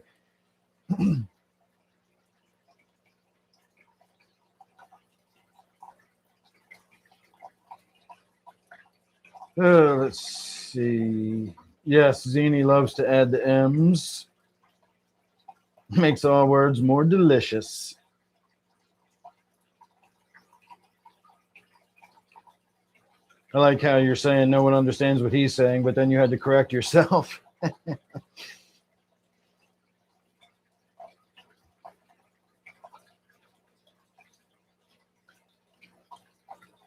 Speaker 1: Let's see. Yes, Zini loves to add the M's. Makes all words more delicious. I like how you're saying no one understands what he's saying, but then you had to correct yourself.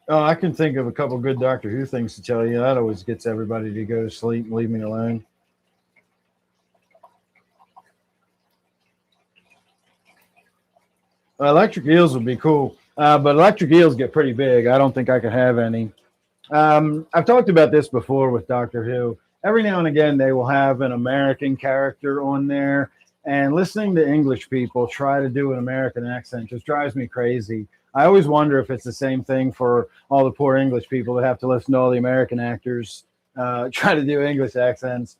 Speaker 1: Oh, I can think of a couple good Doctor Who things to tell you. That always gets everybody to go to sleep and leave me alone. Electric eels would be cool, but electric eels get pretty big. I don't think I could have any. I've talked about this before with Doctor Who. Every now and again, they will have an American character on there, and listening to English people try to do an American accent just drives me crazy. I always wonder if it's the same thing for all the poor English people that have to listen to all the American actors try to do English accents.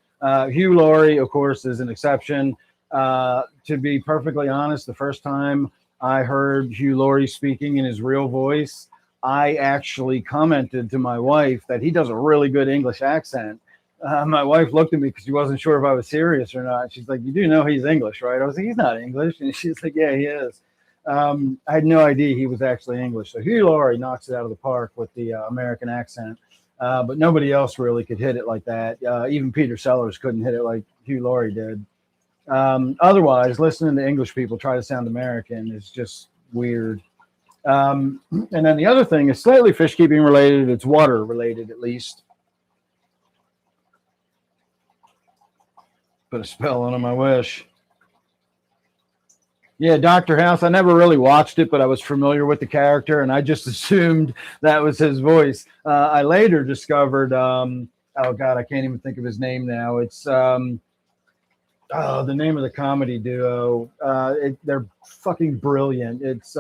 Speaker 1: Hugh Laurie, of course, is an exception. To be perfectly honest, the first time I heard Hugh Laurie speaking in his real voice, I actually commented to my wife that he does a really good English accent. My wife looked at me because she wasn't sure if I was serious or not. She's like, "You do know he's English, right?" I was like, "He's not English." And she's like, "Yeah, he is." I had no idea he was actually English. So Hugh Laurie knocks it out of the park with the American accent. But nobody else really could hit it like that. Even Peter Sellers couldn't hit it like Hugh Laurie did. Otherwise, listening to English people try to sound American is just weird. And then the other thing is slightly fish keeping related. It's water related, at least. Put a spell on him, I wish. Yeah, Dr. House. I never really watched it, but I was familiar with the character, and I just assumed that was his voice. I later discovered, oh God, I can't even think of his name now. It's the name of the comedy duo. They're fucking brilliant. It's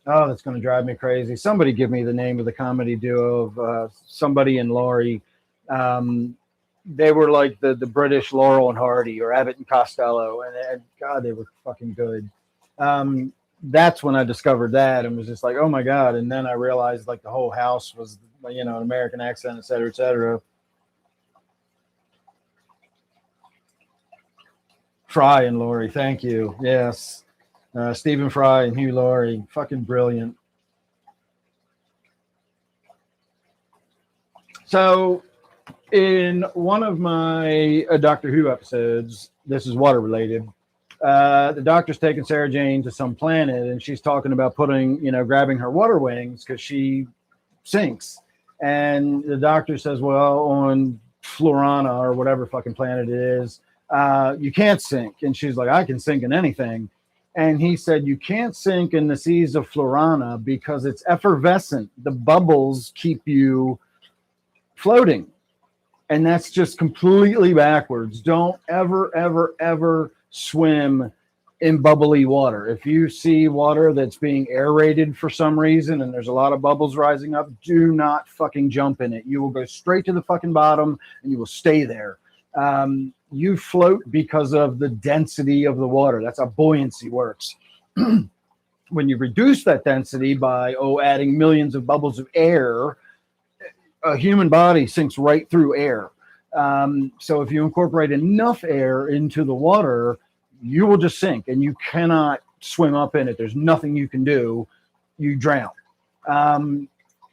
Speaker 1: that's going to drive me crazy. Somebody give me the name of the comedy duo of somebody and Laurie. They were like the British Laurel and Hardy or Abbott and Costello, and God, they were fucking good. That's when I discovered that and was just like, oh my God. And then I realized like the whole house was, an American accent, et cetera, et cetera. Fry and Laurie, thank you. Yes. Stephen Fry and Hugh Laurie, fucking brilliant. So in one of my Doctor Who episodes, this is water related, the doctor's taking Sarah Jane to some planet and she's talking about grabbing her water wings because she sinks. And the doctor says, well, on Florana or whatever fucking planet it is, you can't sink. And she's like, I can sink in anything. And he said, you can't sink in the seas of Florana because it's effervescent. The bubbles keep you floating. And that's just completely backwards. Don't ever, ever, ever swim in bubbly water. If you see water that's being aerated for some reason and there's a lot of bubbles rising up, do not fucking jump in it. You will go straight to the fucking bottom and you will stay there. You float because of the density of the water. That's how buoyancy works. When you reduce that density by, adding millions of bubbles of air, a human body sinks right through air. So if you incorporate enough air into the water, you will just sink and you cannot swim up in it. There's nothing you can do. You drown.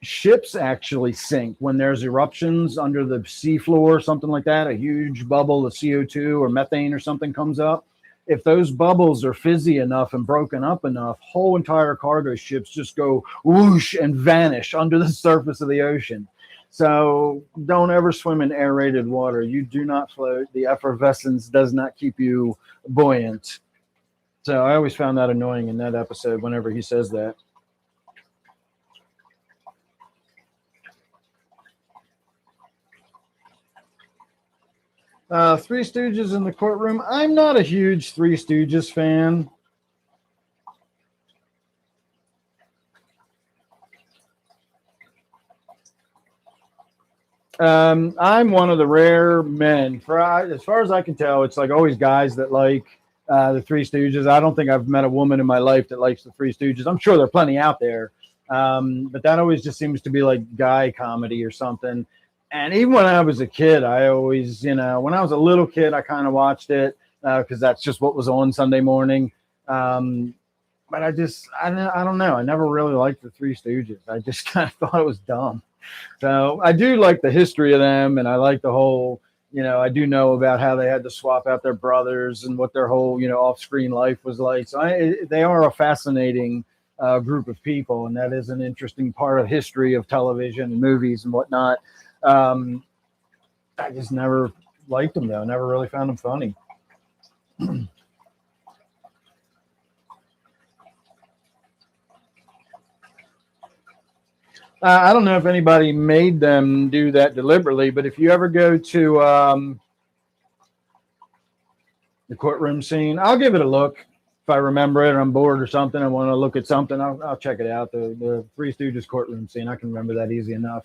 Speaker 1: Ships actually sink when there's eruptions under the seafloor, something like that. A huge bubble of CO2 or methane or something comes up. If those bubbles are fizzy enough and broken up enough, whole entire cargo ships just go whoosh and vanish under the surface of the ocean. So don't ever swim in aerated water. You do not float. The effervescence does not keep you buoyant. So I always found that annoying in that episode whenever he says that. Three Stooges in the courtroom. I'm not a huge Three Stooges fan. I'm one of the rare men, as far as I can tell, it's like always guys that like the Three Stooges. I don't think I've met a woman in my life that likes the Three Stooges. I'm sure there are plenty out there, but that always just seems to be like guy comedy or something. And even when I was a kid, I always, when I was a little kid, I kind of watched it because that's just what was on Sunday morning. But I don't know. I never really liked the Three Stooges. I just kind of thought it was dumb. So I do like the history of them, and I like the whole, I do know about how they had to swap out their brothers and what their whole, off-screen life was like. So they are a fascinating group of people, and that is an interesting part of history of television and movies and whatnot. I just never liked them, though. Never really found them funny. I don't know if anybody made them do that deliberately, but if you ever go to the courtroom scene, I'll give it a look. If I remember it or I'm bored or something, I want to look at something, I'll check it out. The Three Stooges courtroom scene, I can remember that easy enough.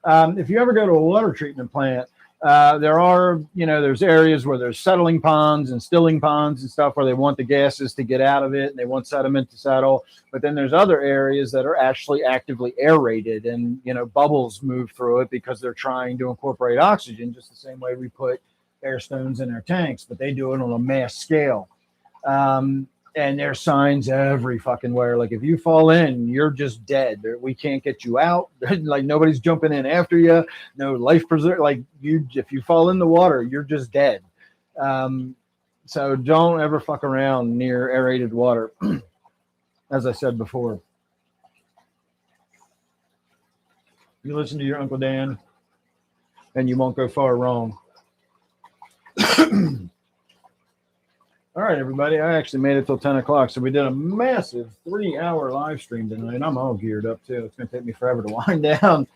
Speaker 1: If you ever go to a water treatment plant, there are, there's areas where there's settling ponds and stilling ponds and stuff where they want the gases to get out of it and they want sediment to settle. But then there's other areas that are actually actively aerated and, bubbles move through it because they're trying to incorporate oxygen just the same way we put air stones in our tanks, but they do it on a mass scale. And there's signs every fucking where. Like if you fall in, you're just dead. We can't get you out. Like nobody's jumping in after you. No life preserve. Like if you fall in the water, you're just dead. So don't ever fuck around near aerated water. As I said before, you listen to your Uncle Dan, and you won't go far wrong. All right, everybody. I actually made it till 10 o'clock. So we did a massive 3-hour live stream tonight. I'm all geared up, too. It's going to take me forever to wind down.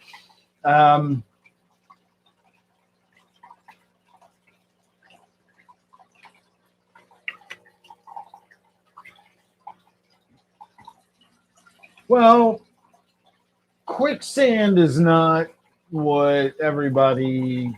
Speaker 1: Well, quicksand is not what everybody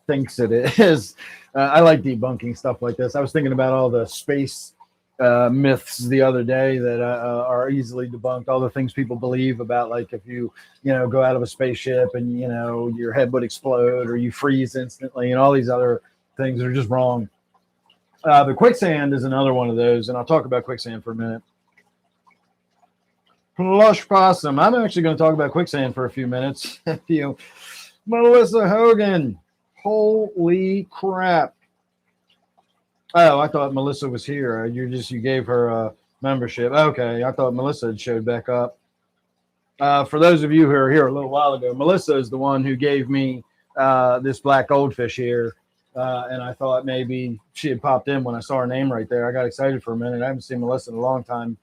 Speaker 1: thinks it is. I like debunking stuff like this. I was thinking about all the space myths the other day that are easily debunked. All the things people believe about, like if you go out of a spaceship and your head would explode or you freeze instantly, and all these other things are just wrong. But quicksand is another one of those, and I'll talk about quicksand for a minute. Plush possum. I'm actually going to talk about quicksand for a few minutes. Melissa Hogan. Holy crap. Oh, I thought Melissa was here. You gave her a membership. Okay, I thought Melissa had showed back up. For those of you who are here a little while ago, Melissa is the one who gave me this black goldfish here. And I thought maybe she had popped in when I saw her name right there. I got excited for a minute. I haven't seen Melissa in a long time.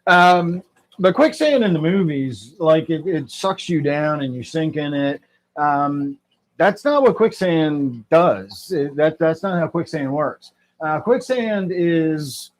Speaker 1: But quicksand in the movies, like it sucks you down and you sink in it. That's not what quicksand does. That's not how quicksand works. Quicksand is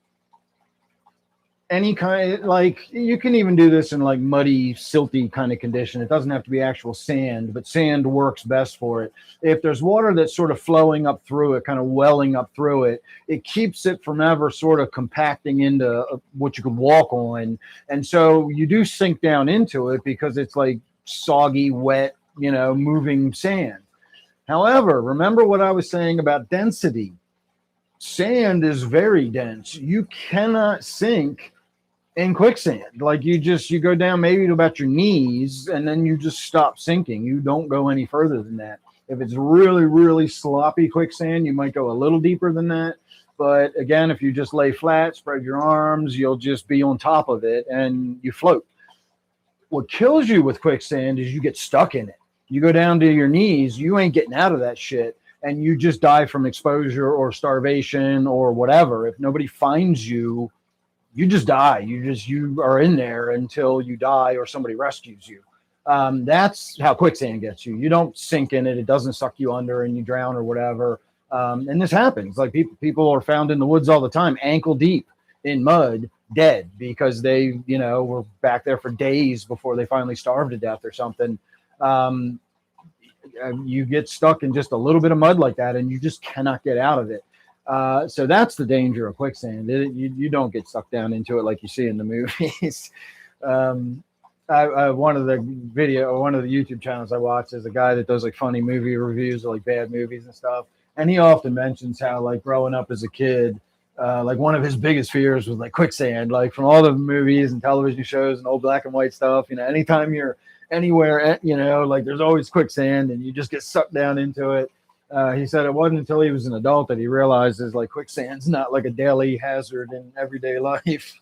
Speaker 1: any kind, like you can even do this in like muddy, silty kind of condition. It doesn't have to be actual sand, but sand works best for it. If there's water that's sort of flowing up through it, kind of welling up through it, it keeps it from ever sort of compacting into what you could walk on. And so you do sink down into it because it's like soggy, wet, moving sand. However, remember what I was saying about density. Sand is very dense. You cannot sink in quicksand. Like you go down maybe to about your knees and then you just stop sinking. You don't go any further than that. If it's really, really sloppy quicksand, you might go a little deeper than that. But again, if you just lay flat, spread your arms, you'll just be on top of it and you float. What kills you with quicksand is you get stuck in it. You go down to your knees, you ain't getting out of that shit. And you just die from exposure or starvation or whatever. If nobody finds you, you just die. You are in there until you die or somebody rescues you. That's how quicksand gets you. You don't sink in it. It doesn't suck you under and you drown or whatever. And this happens. Like people are found in the woods all the time, ankle deep in mud, dead because they, were back there for days before they finally starved to death or something. You get stuck in just a little bit of mud like that and you just cannot get out of it. So that's the danger of quicksand. You don't get sucked down into it like you see in the movies. One of the YouTube channels I watch is a guy that does like funny movie reviews of like bad movies and stuff. And he often mentions how like growing up as a kid, like one of his biggest fears was like quicksand, like from all the movies and television shows and old black and white stuff. Anytime you're anywhere, like there's always quicksand and you just get sucked down into it. He said it wasn't until he was an adult that he realizes like quicksand's not like a daily hazard in everyday life.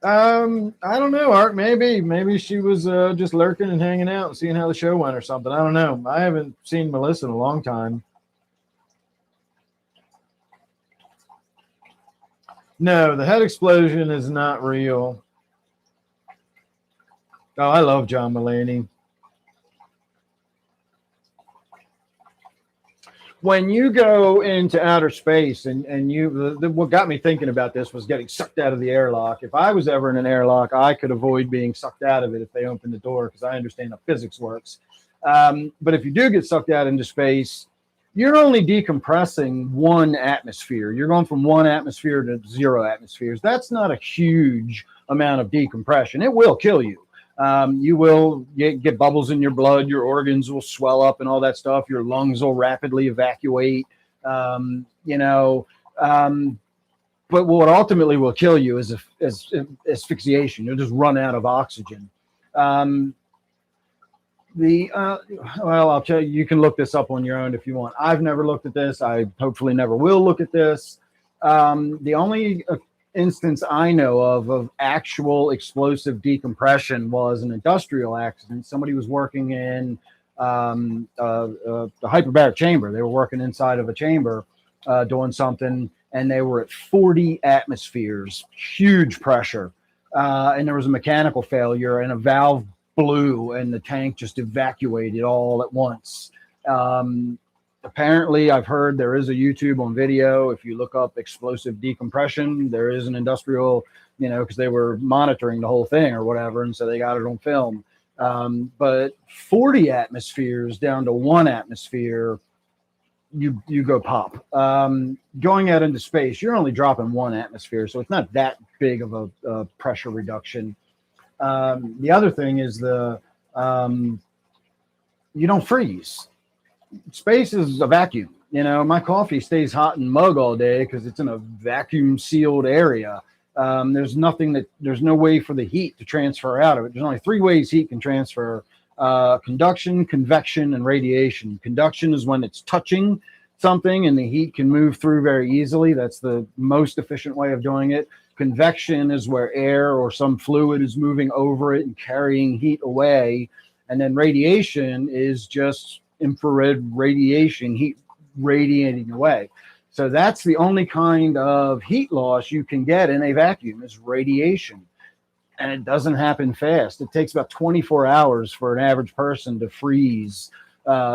Speaker 1: I don't know, Art. Maybe she was just lurking and hanging out and seeing how the show went or something. I don't know. I haven't seen Melissa in a long time. No, the head explosion is not real. Oh, I love John Mulaney. When you go into outer space and what got me thinking about this was getting sucked out of the airlock. If I was ever in an airlock, I could avoid being sucked out of it if they open the door because I understand how physics works. But if you do get sucked out into space, you're only decompressing one atmosphere. You're going from one atmosphere to 0 atmospheres. That's not a huge amount of decompression. It will kill you. You will get bubbles in your blood. Your organs will swell up and all that stuff. Your lungs will rapidly evacuate. But what ultimately will kill you is asphyxiation. You'll just run out of oxygen. Well, I'll tell you, you can look this up on your own if you want. I've never looked at this. I hopefully never will look at this. The only instance I know of actual explosive decompression was an industrial accident. Somebody was working in the hyperbaric chamber. They were working inside of a chamber doing something, and they were at 40 atmospheres, huge pressure. And there was a mechanical failure, and a valve blew, and the tank just evacuated all at once. Apparently, I've heard there is a YouTube on video. If you look up explosive decompression, there is an industrial, because they were monitoring the whole thing or whatever, and so they got it on film. But 40 atmospheres down to 1 atmosphere, you go pop. Going out into space, you're only dropping 1 atmosphere, so it's not that big of a pressure reduction. The other thing is you don't freeze. Space is a vacuum. My coffee stays hot in mug all day because it's in a vacuum sealed area. There's no way for the heat to transfer out of it. There's only 3 ways heat can transfer: conduction, convection, and radiation. Conduction is when it's touching something and the heat can move through very easily. That's the most efficient way of doing it. Convection is where air or some fluid is moving over it and carrying heat away. And then radiation is just infrared radiation, heat radiating away. So that's the only kind of heat loss you can get in a vacuum is radiation. And it doesn't happen fast. It takes about 24 hours for an average person to freeze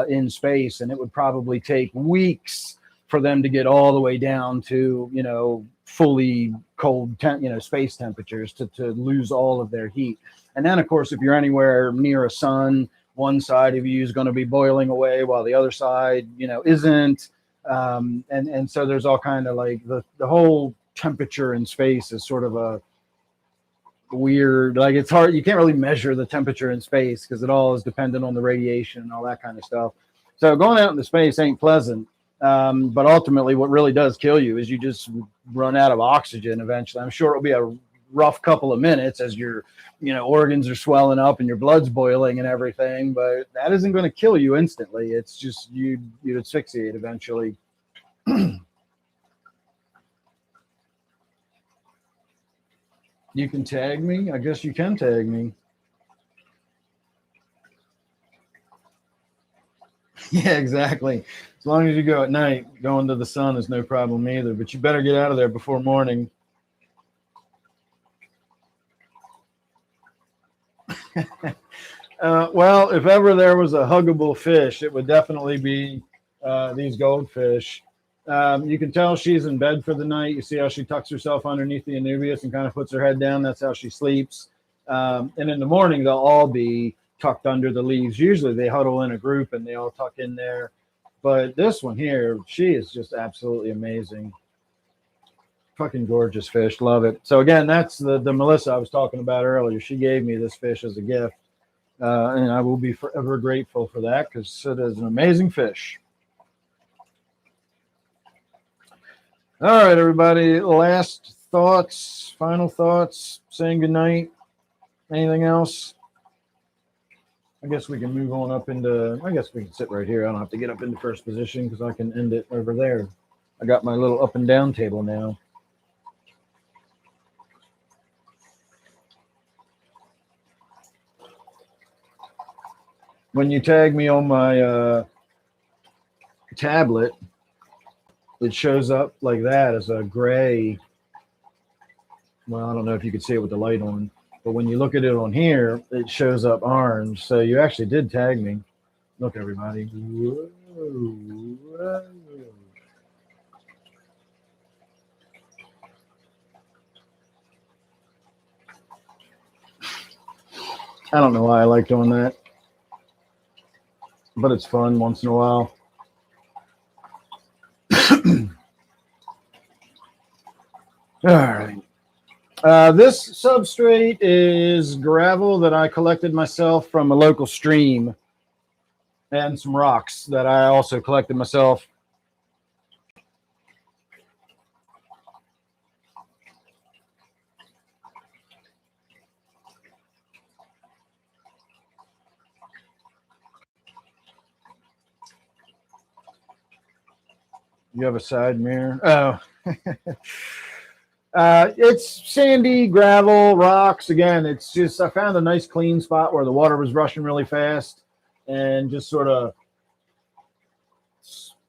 Speaker 1: in space. And it would probably take weeks for them to get all the way down to, fully cold, space temperatures to lose all of their heat. And then, of course, if you're anywhere near a sun, one side of you is going to be boiling away while the other side, isn't. And so there's all kind of like the whole temperature in space is sort of a weird, like it's hard. You can't really measure the temperature in space because it all is dependent on the radiation and all that kind of stuff. So going out into space ain't pleasant. But ultimately what really does kill you is you just run out of oxygen eventually. I'm sure it'll be a rough couple of minutes as your organs are swelling up and your blood's boiling and everything, but that isn't going to kill you instantly. It's just you'd asphyxiate eventually. You can tag me. I guess you can tag me. Yeah, exactly. As long as you go at night, going to the sun is no problem either. But you better get out of there before morning. Well, if ever there was a huggable fish, it would definitely be these goldfish. You can tell she's in bed for the night. You see how she tucks herself underneath the anubias and kind of puts her head down. That's how she sleeps. And in the morning, they'll all be tucked under the leaves. Usually they huddle in a group and they all tuck in there. But this one here, she is just absolutely amazing. Fucking gorgeous fish. Love it. So again, that's the Melissa I was talking about earlier. She gave me this fish as a gift. And I will be forever grateful for that because it is an amazing fish. All right, everybody. Last thoughts, final thoughts, saying goodnight. Anything else? I guess we can move on up into, I guess we can sit right here. I don't have to get up into first position because I can end it over there. I got my little up and down table now. When you tag me on my tablet, it shows up like that as a gray. Well, I don't know if you could see it with the light on, but when you look at it on here, it shows up orange. So you actually did tag me. Look, everybody. Whoa, whoa. I don't know why I like doing that, but it's fun once in a while. All right. This substrate is gravel that I collected myself from a local stream and some rocks that I also collected myself. You have a side mirror? Oh. It's sandy, gravel, rocks. Again, it's just, I found a nice clean spot where the water was rushing really fast and just sort of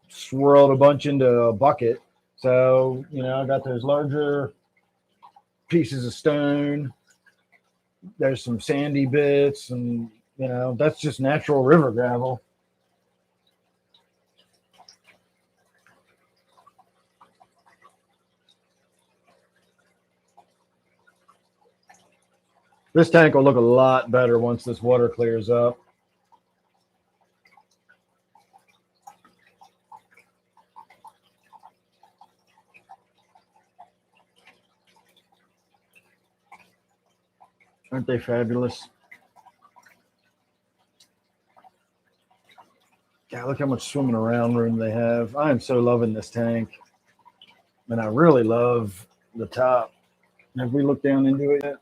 Speaker 1: swirled a bunch into a bucket. So, you know, I got those larger pieces of stone. There's some sandy bits, and, you know, that's just natural river gravel. This tank will look a lot better once this water clears up. Aren't they fabulous? Yeah, look how much swimming around room they have. I am so loving this tank. And I really love the top. Have we looked down into it yet?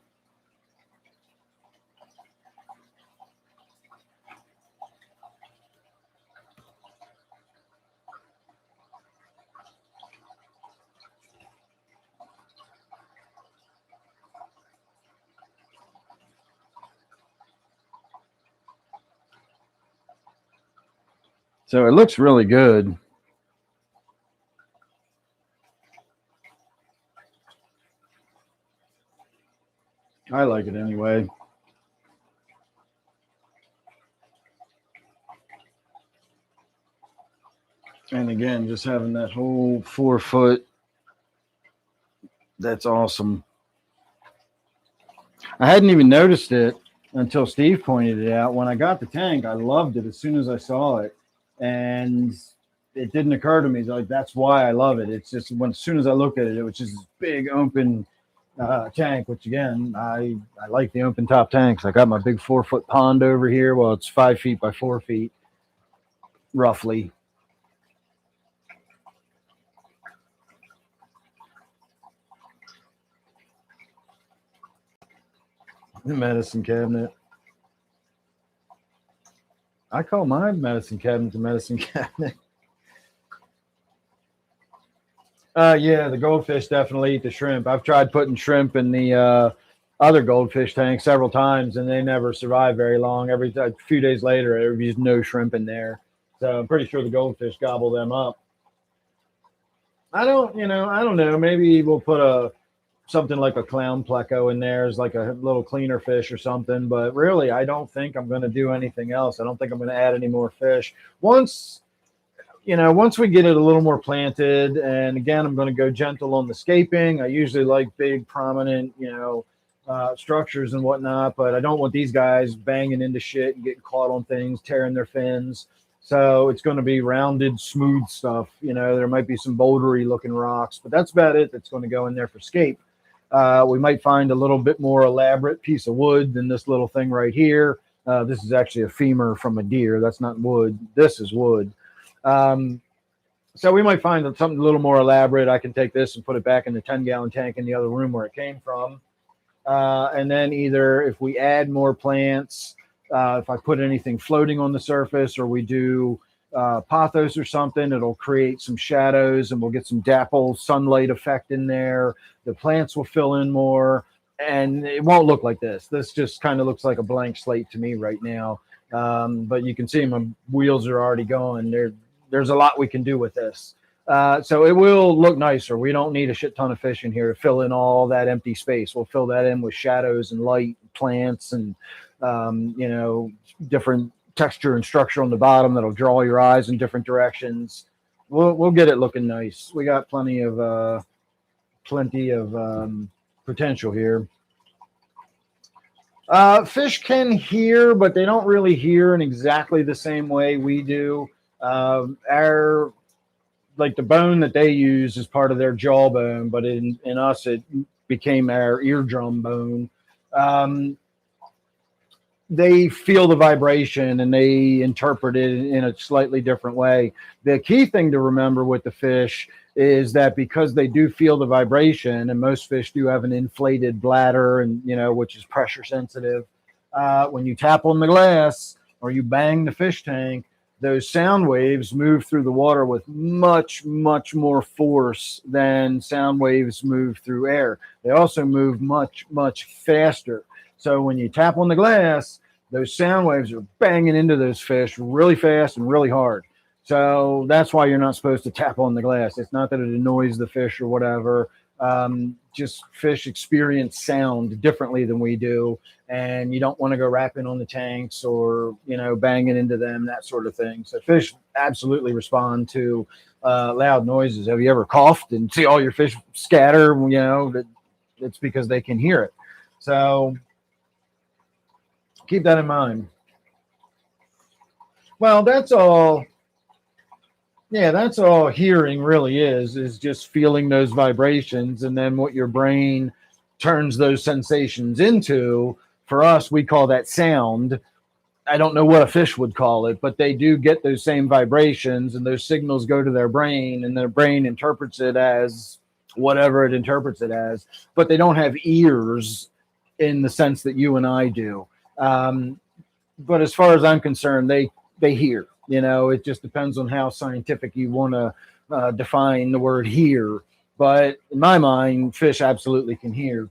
Speaker 1: So it looks really good. I like it anyway. And again, just having that whole 4 foot, that's awesome. I hadn't even noticed it until Steve pointed it out. When I got the tank, I loved it as soon as I saw it. And it didn't occur to me, like, that's why I love it. It's just when, as soon as I looked at it, it was just this big open tank, which again, I like the open top tanks. I got my big 4 foot pond over here. Well, it's 5 feet by 4 feet, roughly. The medicine cabinet. I call my medicine cabinet the medicine cabinet. Yeah, the goldfish definitely eat the shrimp. I've tried putting shrimp in the other goldfish tank several times, and they never survive very long. A few days later, there's no shrimp in there. So I'm pretty sure the goldfish gobble them up. I don't know. Maybe we'll put something like a clown pleco in there as like a little cleaner fish or something. But really, I don't think I'm going to do anything else. I don't think I'm going to add any more fish. Once we get it a little more planted, and again, I'm going to go gentle on the scaping. I usually like big, prominent, structures and whatnot, but I don't want these guys banging into shit and getting caught on things, tearing their fins. So it's going to be rounded, smooth stuff. There might be some bouldery looking rocks, but that's about it. That's going to go in there for scape. We might find a little bit more elaborate piece of wood than this little thing right here. This is actually a femur from a deer. That's not wood. This is wood. So we might find something a little more elaborate. I can take this and put it back in the 10-gallon tank in the other room where it came from. And then either if we add more plants, if I put anything floating on the surface, or we do pothos or something, it'll create some shadows and we'll get some dapple sunlight effect in there. The plants will fill in more and it won't look like this. This just kind of looks like a blank slate to me right now. But you can see my wheels are already going. There's a lot we can do with this. So it will look nicer. We don't need a shit ton of fish in here to fill in all that empty space. We'll fill that in with shadows and light, plants, and different texture and structure on the bottom that'll draw your eyes in different directions. We'll get it looking nice. We got plenty of potential here. Fish can hear, but they don't really hear in exactly the same way we do. The bone that they use is part of their jawbone, but in us, it became our eardrum bone. They feel the vibration and they interpret it in a slightly different way. The key thing to remember with the fish is that because they do feel the vibration, and most fish do have an inflated bladder and, which is pressure sensitive. When you tap on the glass or you bang the fish tank, those sound waves move through the water with much, much more force than sound waves move through air. They also move much, much faster. So when you tap on the glass, those sound waves are banging into those fish really fast and really hard. So that's why you're not supposed to tap on the glass. It's not that it annoys the fish or whatever. Just fish experience sound differently than we do. And you don't want to go rapping on the tanks or, banging into them, that sort of thing. So fish absolutely respond to loud noises. Have you ever coughed and see all your fish scatter? It's because they can hear it. So keep that in mind. Well, that's all. Yeah, that's all hearing really is just feeling those vibrations, and then what your brain turns those sensations into. For us, we call that sound. I don't know what a fish would call it, but they do get those same vibrations, and those signals go to their brain, and their brain interprets it as whatever it interprets it as. But they don't have ears in the sense that you and I do. But as far as I'm concerned, they hear. It just depends on how scientific you want to define the word hear. But in my mind, fish absolutely can hear.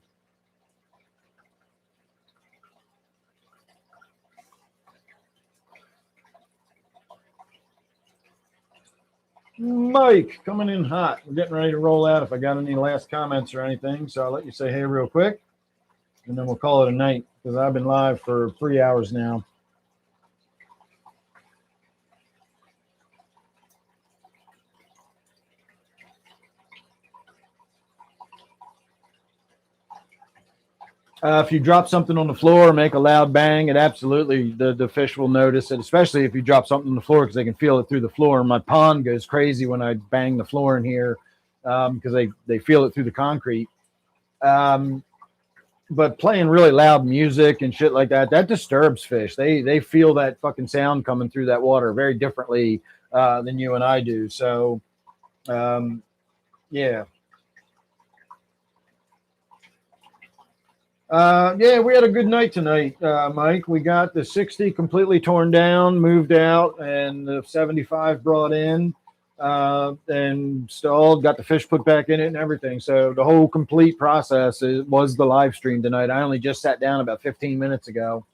Speaker 1: Mike, coming in hot. We're getting ready to roll out. If I got any last comments or anything, so I'll let you say hey real quick, and then we'll call it a night because I've been live for 3 hours now. If you drop something on the floor or make a loud bang, it absolutely, the fish will notice it, especially if you drop something on the floor because they can feel it through the floor. My pond goes crazy when I bang the floor in here because they feel it through the concrete. But playing really loud music and shit like that disturbs fish. They feel that fucking sound coming through that water very differently than you and I do. So, yeah. We had a good night tonight, Mike. We got the 60 completely torn down, moved out, and the 75 brought in and installed, got the fish put back in it and everything. So the whole complete process was the live stream tonight. I only just sat down about 15 minutes ago.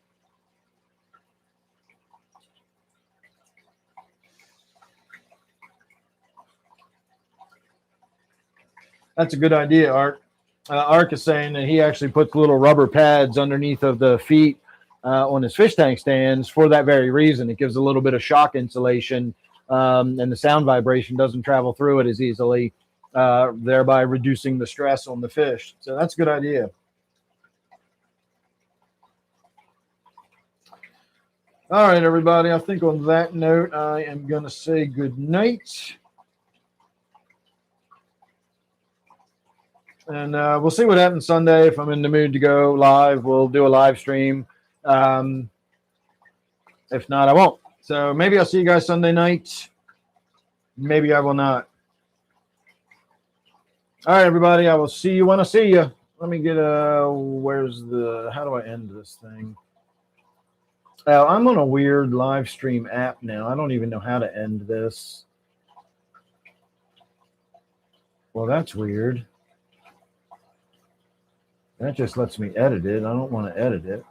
Speaker 1: That's a good idea, Art. Ark is saying that he actually puts little rubber pads underneath of the feet on his fish tank stands for that very reason. It gives a little bit of shock insulation, and the sound vibration doesn't travel through it as easily, thereby reducing the stress on the fish. So that's a good idea. All right, everybody. I think on that note, I am going to say good night. And we'll see what happens Sunday. If I'm in the mood to go live, we'll do a live stream. If not, I won't. So maybe I'll see you guys Sunday night. Maybe I will not. All right, everybody. I will see you when I see you. Let me get where's the, how do I end this thing? I'm on a weird live stream app now. I don't even know how to end this. Well, that's weird. That just lets me edit it. I don't want to edit it.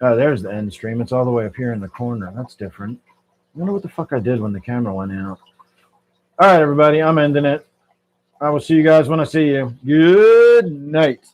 Speaker 1: Oh, there's the end stream. It's all the way up here in the corner. That's different. I wonder what the fuck I did when the camera went out. All right, everybody. I'm ending it. I will see you guys when I see you. Good night.